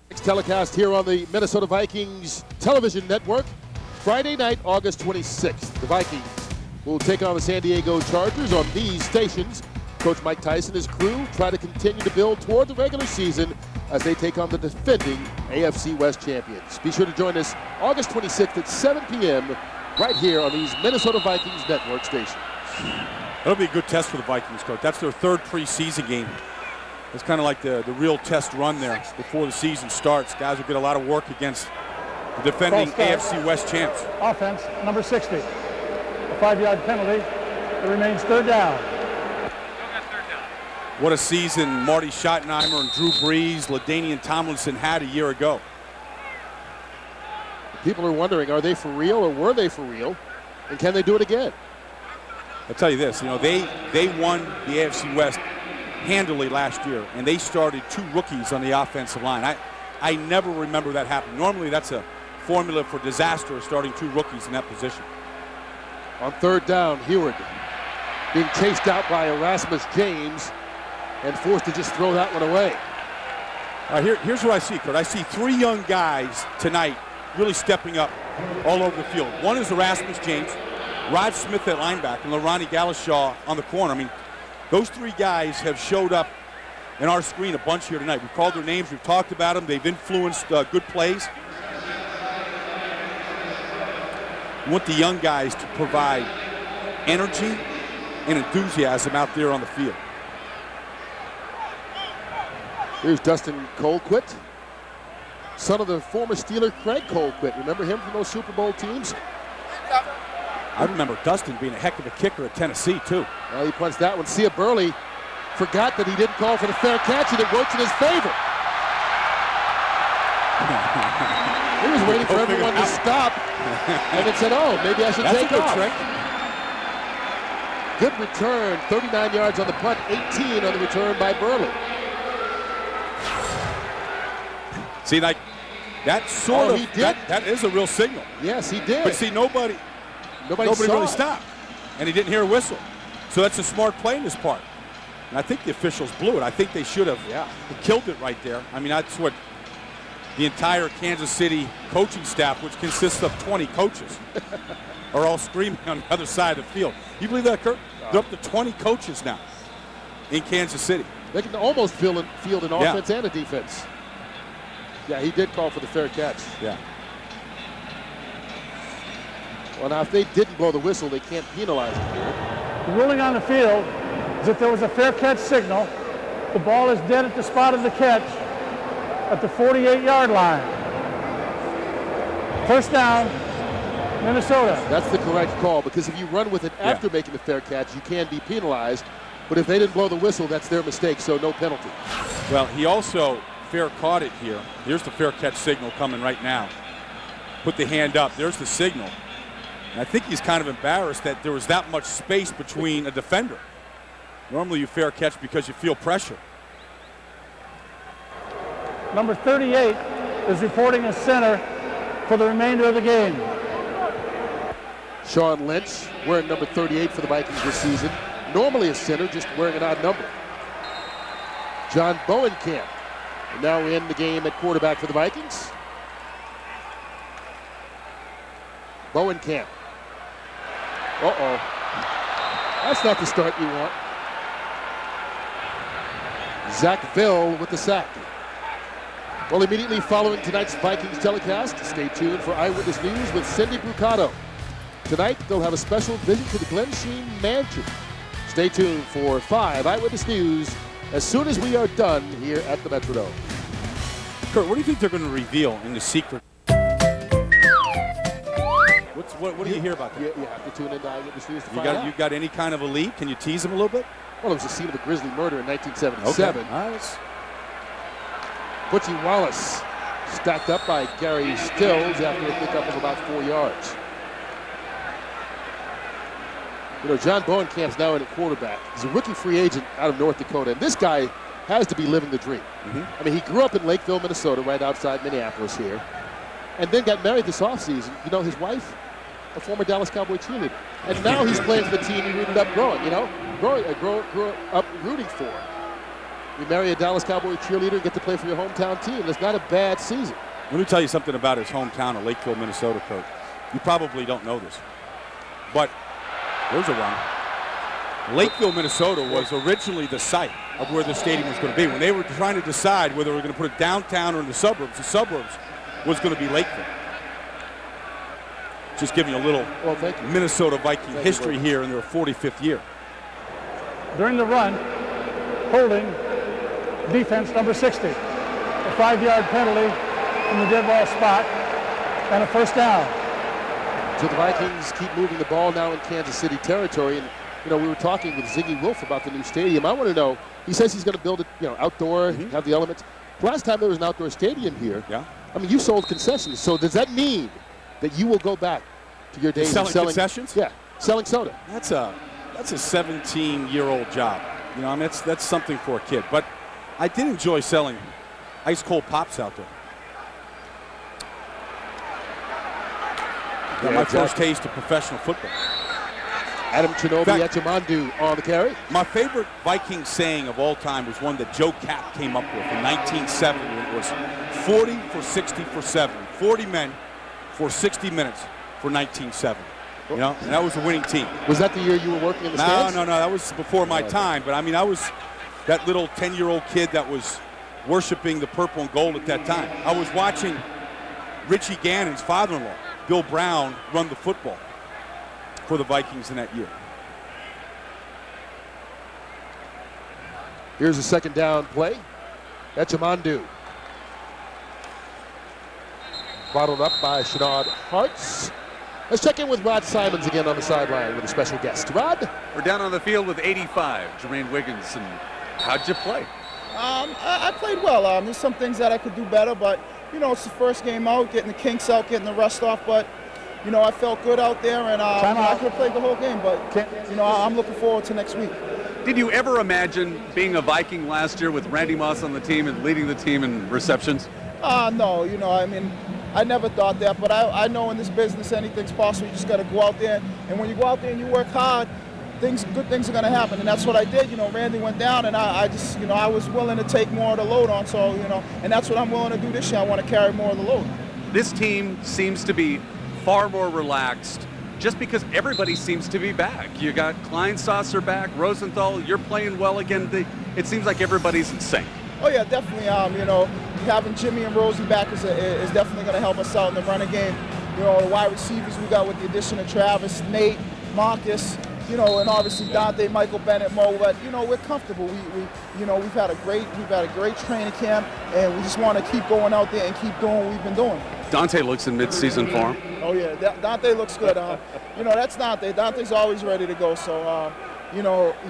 Next telecast here on the Minnesota Vikings television network. Friday night, August 26th. The Vikings will take on the San Diego Chargers on these stations. Coach Mike Tice and his crew try to continue to build toward the regular season as they take on the defending AFC West champions. Be sure to join us August 26th at 7 p.m. right here on these Minnesota Vikings network stations. That'll be a good test for the Vikings, Coach. That's their third preseason game. It's kind of like the real test run there before the season starts. Guys will get a lot of work against the defending AFC West champs. Offense, number 60. A 5-yard penalty. It remains third down. What a season Marty Schottenheimer and Drew Brees, LaDainian Tomlinson had a year ago. People are wondering, are they for real or were they for real? And can they do it again? I'll tell you this, you know, they won the AFC West handily last year, and they started 2 rookies on the offensive line. I never remember that happening. Normally that's a formula for disaster, starting 2 rookies in that position. On third down, Hewitt being chased out by Erasmus James and forced to just throw that one away. Here's what I see, Kurt. I see 3 young guys tonight really stepping up all over the field. One is Erasmus James, Rod Smith at linebacker, and Lonnie Galashaw on the corner. I mean, those 3 guys have showed up in our screen a bunch here tonight. We've called their names, we've talked about them, they've influenced good plays. We want the young guys to provide energy and enthusiasm out there on the field. Here's Dustin Colquitt, son of the former Steeler Craig Colquitt. Remember him from those Super Bowl teams? I remember Dustin being a heck of a kicker at Tennessee, too. Well, he punched that one. Sia Burley forgot that he didn't call for the fair catch, and it worked in his favor. He was waiting for everyone to stop, and then said, oh, maybe I should take off. Trick. Good return, 39 yards on the punt, 18 on the return by Burley. See, like, that sort of, that is a real signal. Yes, he did. But see, nobody really stopped, and he didn't hear a whistle. So that's a smart play in his part. And I think the officials blew it. I think they should have killed it right there. I mean, that's what the entire Kansas City coaching staff, which consists of 20 coaches, are all screaming on the other side of the field. You believe that, Kurt? They're up to 20 coaches now in Kansas City. They can almost field an offense and a defense. Yeah, he did call for the fair catch. Yeah. Well, now, if they didn't blow the whistle, they can't penalize him. The ruling on the field is that there was a fair catch signal. The ball is dead at the spot of the catch at the 48-yard line. First down, Minnesota. That's the correct call, because if you run with it after making the fair catch, you can be penalized. But if they didn't blow the whistle, that's their mistake, so no penalty. Well, he also fair caught it here. Here's the fair catch signal coming right now. Put the hand up. There's the signal. And I think he's kind of embarrassed that there was that much space between a defender. Normally you fair catch because you feel pressure. Number 38 is reporting as center for the remainder of the game. Sean Lynch wearing number 38 for the Vikings this season. Normally a center, just wearing an odd number. John Bowenkamp now in the game at quarterback for the Vikings. Bowenkamp. Uh-oh. That's not the start you want. Zach Vill with the sack. Well, immediately following tonight's Vikings telecast, stay tuned for Eyewitness News with Cindy Brucato. Tonight, they'll have a special visit to the Glen Sheen Mansion. Stay tuned for 5 Eyewitness News as soon as we are done here at the Metrodome. Kurt, what do you think they're going to reveal in the secret? What do you hear about that? You have to tune into Eyewitness News to find out. You got any kind of a lead? Can you tease them a little bit? Well, it was the scene of a grisly murder in 1977. Okay. Nice. Butchie Wallace stacked up by Gary Stills after a pickup of about 4 yards. You know, John Bowenkamp's now in at quarterback. He's a rookie free agent out of North Dakota, and this guy has to be living the dream. I mean, he grew up in Lakeville, Minnesota, right outside Minneapolis here, and then got married this offseason. You know, his wife, a former Dallas Cowboy cheerleader. And now he's playing for the team he ended up growing, grew up rooting for. You marry a Dallas Cowboy cheerleader and get to play for your hometown team. It's not a bad season. Let me tell you something about his hometown of Lakeville, Minnesota, Kurt. You probably don't know this, but there's a run. Lakeville, Minnesota was originally the site of where the stadium was going to be. When they were trying to decide whether they were going to put it downtown or in the suburbs was going to be Lakeville. Just giving you a little Minnesota Viking history here in their 45th year. During the run, holding defense number 60. A 5-yard penalty from the dead ball spot and a first down. So the Vikings keep moving the ball now in Kansas City territory. And, you know, we were talking with Ziggy Wolf about the new stadium. I want to know, he says he's going to build it, outdoor, have the elements. Last time there was an outdoor stadium here, I mean, you sold concessions. So does that mean that you will go back to your days selling of selling concessions? Yeah, selling soda. That's a 17-year-old job. You know, I mean, that's something for a kid. But I did enjoy selling ice cold pops out there. My first taste of professional football. Adam Chinobi Echimandu on the carry. My favorite Viking saying of all time was one that Joe Kapp came up with in 1970. It was 40 for 60 for 7. 40 men for 60 minutes for 1970. You know, and that was a winning team. Was that the year you were working in the stands? No, that was before my time. But I mean, I was that little 10-year-old kid that was worshiping the purple and gold at that time. I was watching Richie Gannon's father-in-law, Bill Brown, run the football for the Vikings in that year. Here's a second down play. Echimandu. Bottled up by Shenard Hartz. Let's check in with Rod Simons again on the sideline with a special guest. Rod? We're down on the field with 85, Jermaine Wiggins. And how'd you play? I played well. There's some things that I could do better, but, it's the first game out, getting the kinks out, getting the rust off, but, I felt good out there, and I could have played the whole game, but, I'm looking forward to next week. Did you ever imagine being a Viking last year with Randy Moss on the team and leading the team in receptions? No, I never thought that, but I know in this business anything's possible. You just got to go out there, and when you go out there and you work hard, good things are going to happen, and that's what I did. Randy went down, and I just, I was willing to take more of the load on, so, and that's what I'm willing to do this year. I want to carry more of the load. This team seems to be far more relaxed just because everybody seems to be back. You got Kleinsasser back, Rosenthal, you're playing well again. It seems like everybody's in sync. Oh, yeah, definitely. Having Jimmy and Rosie back is definitely going to help us out in the running game. The wide receivers we got with the addition of Travis, Nate, Marcus, and obviously Dante, Michael Bennett, Mo. But we're comfortable. We've had a great training camp, and we just want to keep going out there and keep doing what we've been doing. Dante looks in mid-season form. Oh yeah, Dante looks good. That's Dante. Dante's always ready to go. So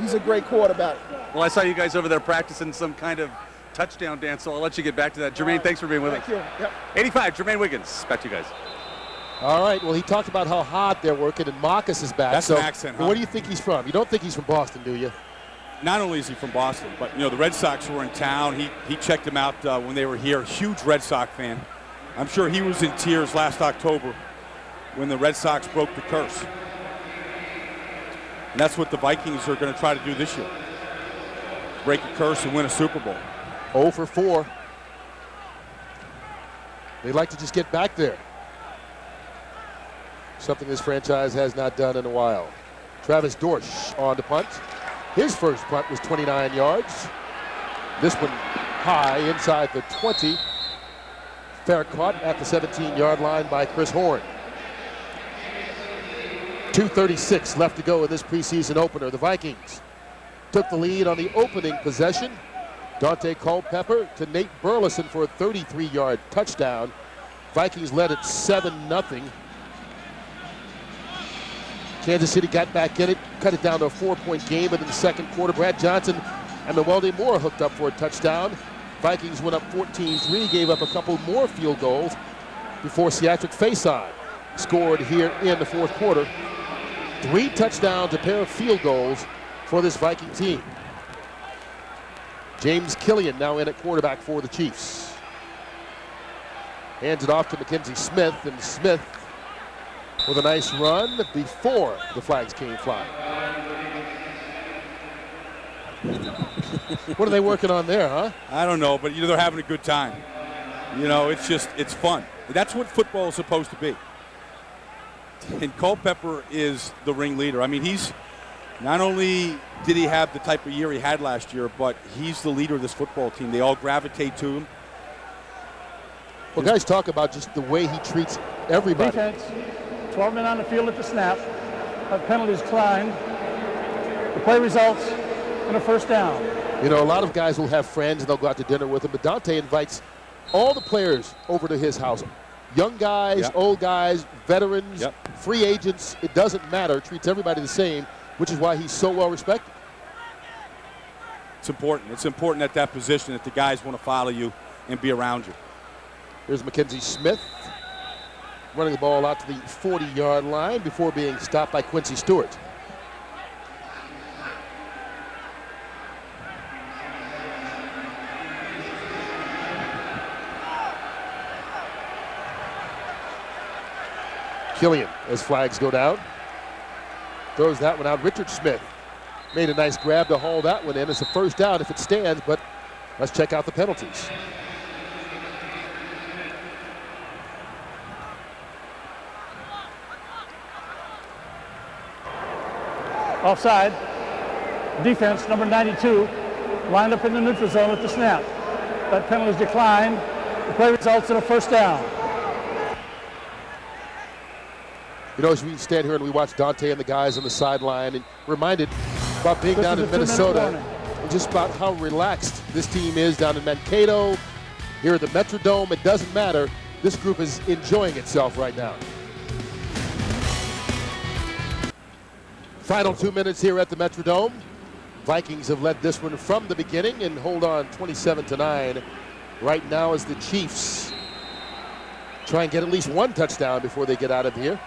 he's a great quarterback. Well, I saw you guys over there practicing some kind of touchdown dance, so I'll let you get back to that. Jermaine, thanks for being with us. Thank you. Yep. 85, Jermaine Wiggins. Back to you guys. All right, well, he talked about how hard they're working, and Marcus is back. That's an accent, huh? Where do you think he's from? You don't think he's from Boston, do you? Not only is he from Boston, but, the Red Sox were in town. He checked them out when they were here. Huge Red Sox fan. I'm sure he was in tears last October when the Red Sox broke the curse. And that's what the Vikings are going to try to do this year. Break a curse and win a Super Bowl. 0 for 4. They like to just get back there. Something this franchise has not done in a while. Travis Dorsch on to punt. His first punt was 29 yards. This one high inside the 20. Fair caught at the 17-yard line by Chris Horn. 2:36 left to go in this preseason opener. The Vikings took the lead on the opening possession. Dante Culpepper to Nate Burleson for a 33-yard touchdown. Vikings led it 7-0. Kansas City got back in it, cut it down to a 4-point game, but in the second quarter, Brad Johnson and Mewelde Moore hooked up for a touchdown. Vikings went up 14-3, gave up a couple more field goals before Seatric Faison scored here in the fourth quarter. 3 touchdowns, a pair of field goals for this Viking team. James Killian now in at quarterback for the Chiefs. Hands it off to Mackenzie Smith, and Smith with a nice run before the flags came flying. What are they working on there, huh? I don't know, but they're having a good time. It's fun. That's what football is supposed to be. And Culpepper is the ringleader. I mean, he's not only did he have the type of year he had last year, but he's the leader of this football team. They all gravitate to him. Well, guys, talk about just the way he treats everybody. Defense, 12 men on the field at the snap. Penalties declined. The play results in a first down. A lot of guys will have friends and they'll go out to dinner with him, but Dante invites all the players over to his house. Young guys, old guys, veterans, free agents, it doesn't matter. Treats everybody the same, which is why he's so well respected. It's important. It's important at that position that the guys want to follow you and be around you. Here's Mackenzie Smith running the ball out to the 40-yard line before being stopped by Quincy Stewart. Killian, as flags go down, throws that one out. Richard Smith made a nice grab to haul that one in. It's a first down if it stands, but let's check out the penalties. Offside. Defense, number 92, lined up in the neutral zone at the snap. That penalty is declined. The play results in a first down. As we stand here and we watch Dante and the guys on the sideline, and reminded about being down in Minnesota, and just about how relaxed this team is down in Mankato, here at the Metrodome. It doesn't matter. This group is enjoying itself right now. Final 2 minutes here at the Metrodome. Vikings have led this one from the beginning and hold on 27-9 right now as the Chiefs try and get at least one touchdown before they get out of here.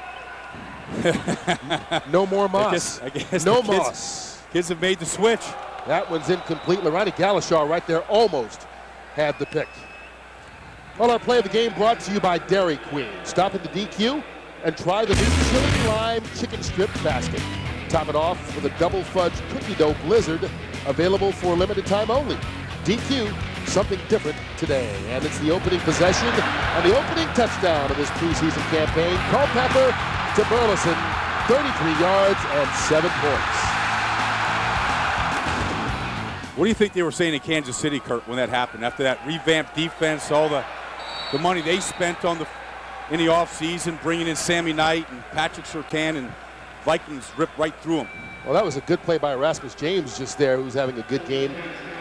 No more Moss. I guess no Moss. Kids have made the switch. That one's incomplete. Ronnie Galashaw right there almost had the pick. Well, our play of the game brought to you by Dairy Queen. Stop at the DQ and try the new chili lime chicken strip basket. Top it off with a double fudge cookie dough blizzard, available for limited time only. DQ, something different today. And it's the opening possession and the opening touchdown of this preseason campaign. Culpepper to Burleson, 33 yards and 7 points. What do you think they were saying in Kansas City, Kurt, when that happened? After that revamped defense, all the money they spent in the offseason, bringing in Sammy Knight and Patrick Surtain, and Vikings ripped right through them. Well, that was a good play by Erasmus James just there, who's having a good game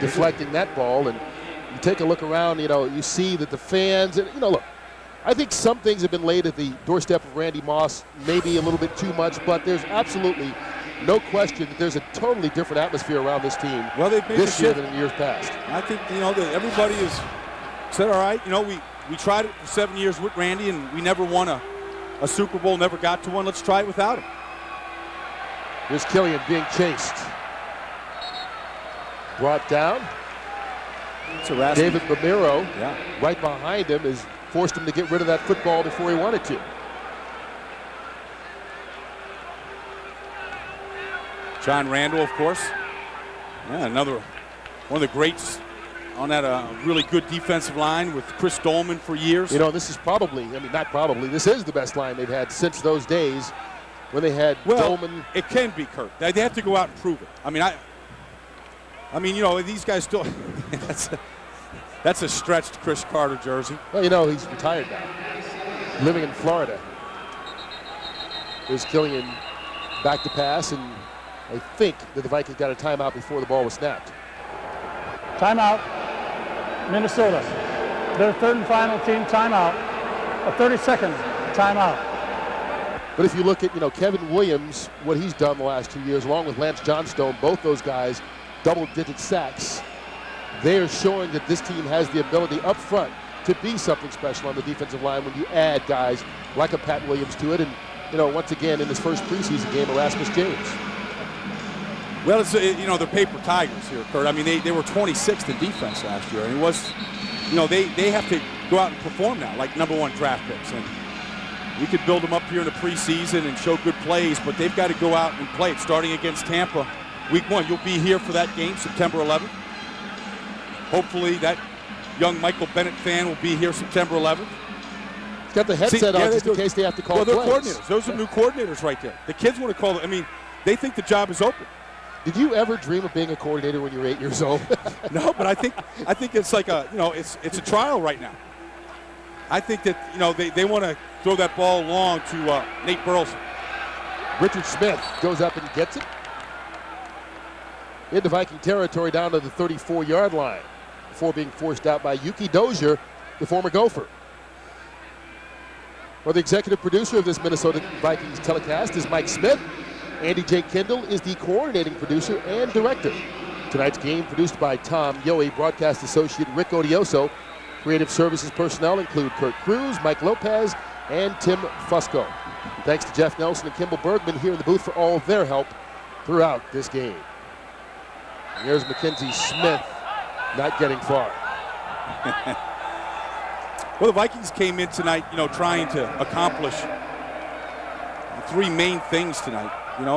deflecting that ball. And you take a look around, you see that the fans, and look, I think some things have been laid at the doorstep of Randy Moss, maybe a little bit too much, but there's absolutely no question that there's a totally different atmosphere around this team this year than in years past. I think, that everybody has said, all right, we tried it for 7 years with Randy, and we never won a Super Bowl, never got to one. Let's try it without him. Here's Killian being chased. Brought down. David Bamiro, right behind him, has forced him to get rid of that football before he wanted to. John Randall, of course. Yeah, another one of the greats on that really good defensive line with Chris Dolman for years. This is probably, not probably, this is the best line they've had since those days when they had Dolman. It can be, Kurt. They have to go out and prove it. These guys still, that's a stretched Chris Carter jersey. Well, he's retired now, living in Florida. There's Killian back to pass, and I think that the Vikings got a timeout before the ball was snapped. Timeout, Minnesota. Their third and final team timeout. A 30-second timeout. But if you look at, Kevin Williams, what he's done the last 2 years, along with Lance Johnstone, both those guys, double-digit sacks, they are showing that this team has the ability up front to be something special on the defensive line when you add guys like a Pat Williams to it. And, once again, in this first preseason game, Erasmus James. Well, it's they're paper tigers here, Kurt. They were 26th in defense last year, and it was, they have to go out and perform now, like #1 draft picks. And we could build them up here in the preseason and show good plays, but they've got to go out and play it. Starting against Tampa, Week 1, you'll be here for that game, September 11th. Hopefully, that young Michael Bennett fan will be here September 11th. He's got the headset on just in case they have to call plays. They're coordinators. Those are new coordinators right there. The kids want to call it. They think the job is open. Did you ever dream of being a coordinator when you were 8 years old? No, but I think it's like it's a trial right now. I think that they want to throw that ball long to Nate Burleson. Richard Smith goes up and gets it into Viking territory down to the 34-yard line before being forced out by Yuki Dozier, the former Gopher. Well, the executive producer of this Minnesota Vikings telecast is Mike Smith. Andy J. Kendall is the coordinating producer and director. Tonight's game produced by Tom Yohe, broadcast associate Rick Odioso. Creative services personnel include Kurt Cruz, Mike Lopez, and Tim Fusco. Thanks to Jeff Nelson and Kimball Bergman here in the booth for all of their help throughout this game. And here's Mackenzie Smith not getting far. Well, the Vikings came in tonight, trying to accomplish three main things tonight.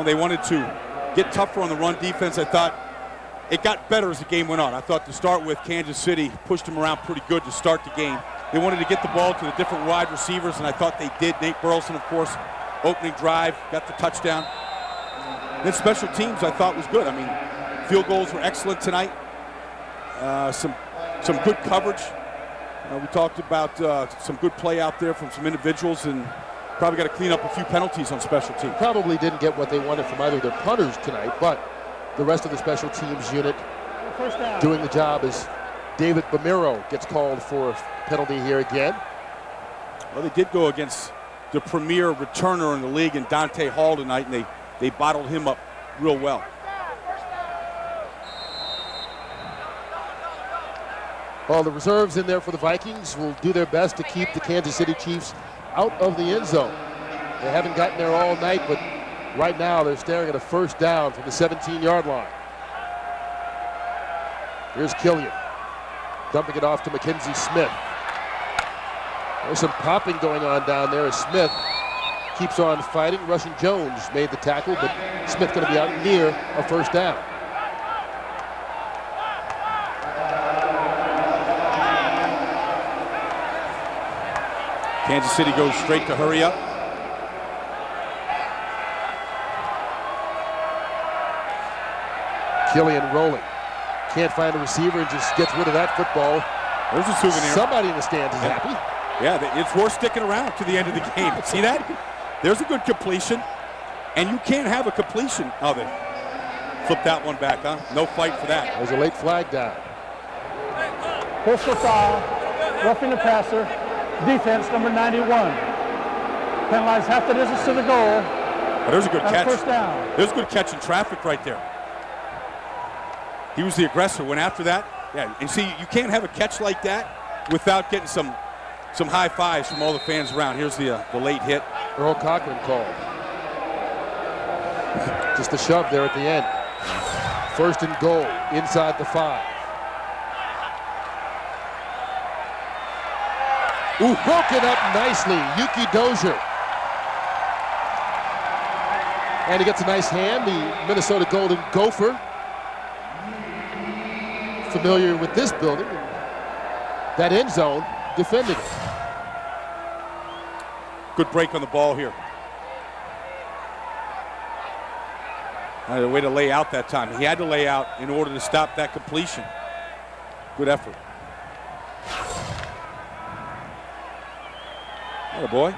They wanted to get tougher on the run defense. I thought it got better as the game went on. I thought to start with, Kansas City pushed them around pretty good to start the game. They wanted to get the ball to the different wide receivers, and I thought they did. Nate Burleson, of course, opening drive, got the touchdown. Then special teams I thought was good. Field goals were excellent tonight. Some good coverage. We talked about some good play out there from some individuals, and probably got to clean up a few penalties on special teams. Probably didn't get what they wanted from either of their punters tonight, but the rest of the special teams unit doing the job as David Bamiro gets called for a penalty here again. Well, they did go against the premier returner in the league in Dante Hall tonight, and they bottled him up real well. Well, the reserves in there for the Vikings will do their best to keep the Kansas City Chiefs out of the end zone. They haven't gotten there all night, but right now they're staring at a first down from the 17-yard line. Here's Killian, dumping it off to Mackenzie Smith. There's some popping going on down there as Smith keeps on fighting. Russian Jones made the tackle, but Smith going to be out near a first down. Kansas City goes straight to hurry up. Killian rolling. Can't find a receiver and just gets rid of that football. There's a souvenir. Somebody in the stands is happy. Yeah, it's worth sticking around to the end of the game. See that? There's a good completion. And you can't have a completion. Oh, they flipped that one back, huh? No fight for that. There's a late flag down. Personal foul, roughing the passer, defense number 91. Penalize half the distance to the goal. Oh, there's a good catch. First down. There's a good catch in traffic right there. He was the aggressor, went after that. Yeah, and see, you can't have a catch like that without getting some high fives from all the fans around. Here's the late hit. Earl Cochran called. Just a shove there at the end. First and goal inside the 5. Ooh, broken up nicely. Yuki Dozier. And he gets a nice hand, the Minnesota Golden Gopher. Familiar with this building. That end zone, defending it. Good break on the ball here. A way to lay out that time. He had to lay out in order to stop that completion. Good effort. Oh boy.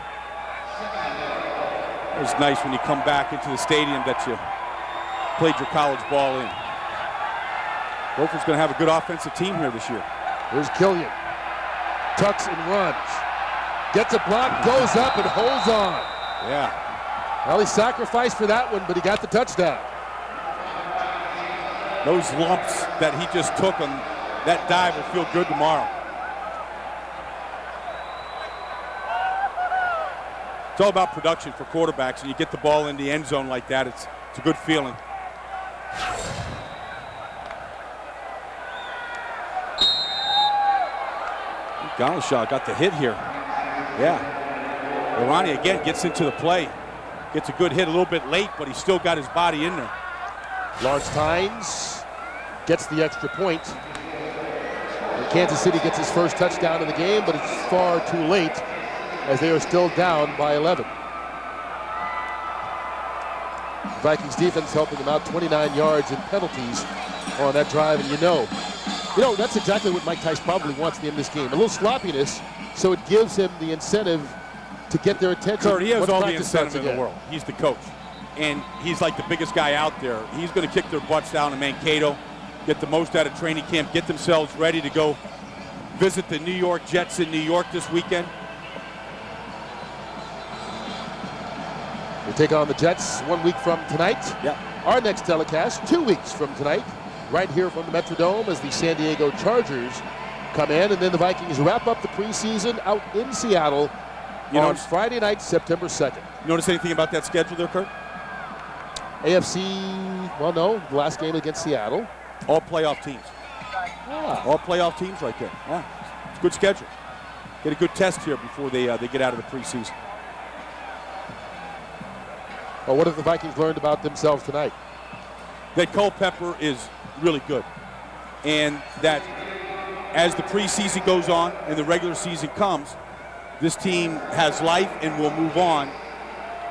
It was nice when you come back into the stadium that you played your college ball in. Gopher's going to have a good offensive team here this year. Here's Killian. Tucks and runs. Gets a block, goes up and holds on. Yeah. Well, he sacrificed for that one, but he got the touchdown. Those lumps that he just took on that dive will feel good tomorrow. It's all about production for quarterbacks, and you get the ball in the end zone like that, it's a good feeling. Galashaw got the hit here. Yeah. Irani again gets into the play. Gets a good hit a little bit late, but he's still got his body in there. Lawrence Tynes gets the extra point. And Kansas City gets his first touchdown of the game, but it's far too late as they are still down by 11. Vikings defense helping them out, 29 yards in penalties on that drive, and you know, that's exactly what Mike Tice probably wants in this game. A little sloppiness, so it gives him the incentive to get their attention. Kurt, he has all the incentive in the world. He's the coach, and he's like the biggest guy out there. He's going to kick their butts down in Mankato, get the most out of training camp, get themselves ready to go visit the New York Jets in New York this weekend. We'll take on the Jets 1 week from tonight. Yeah. Our next telecast 2 weeks from tonight, right here from the Metrodome as the San Diego Chargers come in, and then the Vikings wrap up the preseason out in Seattle on Friday night, September 2nd. You notice anything about that schedule there, Kurt? AFC, well, no, the last game against Seattle. All playoff teams. All playoff teams right there. Yeah, it's a good schedule. Get a good test here before they get out of the preseason. Well, what have the Vikings learned about themselves tonight? That Culpepper is really good, and that as the preseason goes on and the regular season comes, this team has life and will move on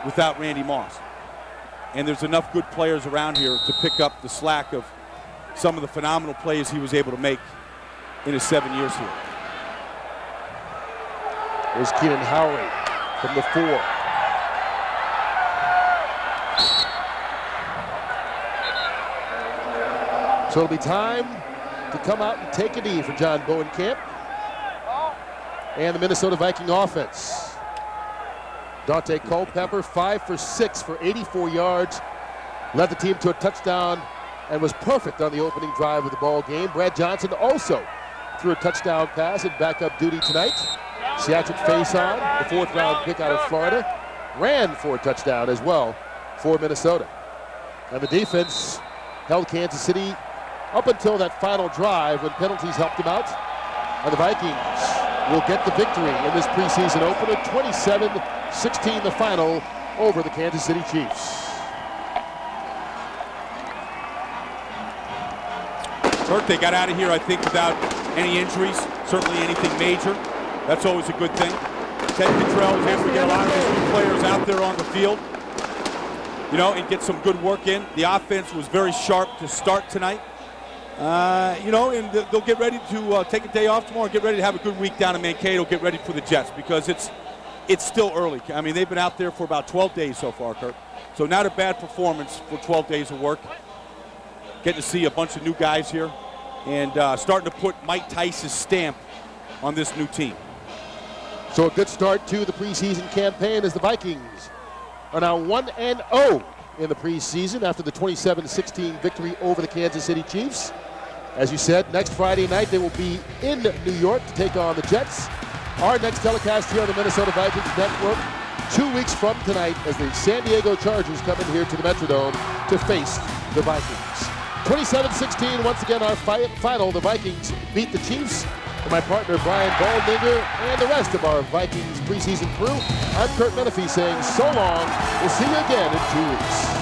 without Randy Moss. And there's enough good players around here to pick up the slack of some of the phenomenal plays he was able to make in his 7 years here. There's Keenan Howry from the 4. So it'll be time to come out and take a knee for John Bowenkamp and the Minnesota Viking offense. Dante Culpepper 5 for 6 for 84 yards led the team to a touchdown and was perfect on the opening drive of the ball game. Brad Johnson also threw a touchdown pass in backup duty tonight. Seatric Faison, the 4th-round pick out of Florida, ran for a touchdown as well for Minnesota. And the defense held Kansas City up until that final drive when penalties helped them out. And the Vikings will get the victory in this preseason opener, 27-16 the final over the Kansas City Chiefs. Kirk, they got out of here, I think, without any injuries, certainly anything major. That's always a good thing. Ted Cottrell was able to get a lot of his new players out there on the field, and get some good work in. The offense was very sharp to start tonight. And they'll get ready to take a day off tomorrow and get ready to have a good week down in Mankato, get ready for the Jets, because it's still early. I mean, they've been out there for about 12 days so far, Kirk. So not a bad performance for 12 days of work. Getting to see a bunch of new guys here and starting to put Mike Tice's stamp on this new team. So a good start to the preseason campaign as the Vikings are now 1-0 in the preseason after the 27-16 victory over the Kansas City Chiefs. As you said, next Friday night they will be in New York to take on the Jets. Our next telecast here on the Minnesota Vikings Network 2 weeks from tonight as the San Diego Chargers come in here to the Metrodome to face the Vikings. 27-16, once again our final. The Vikings beat the Chiefs. For my partner Brian Baldinger and the rest of our Vikings preseason crew, I'm Kurt Menefee saying so long. We'll see you again in 2 weeks.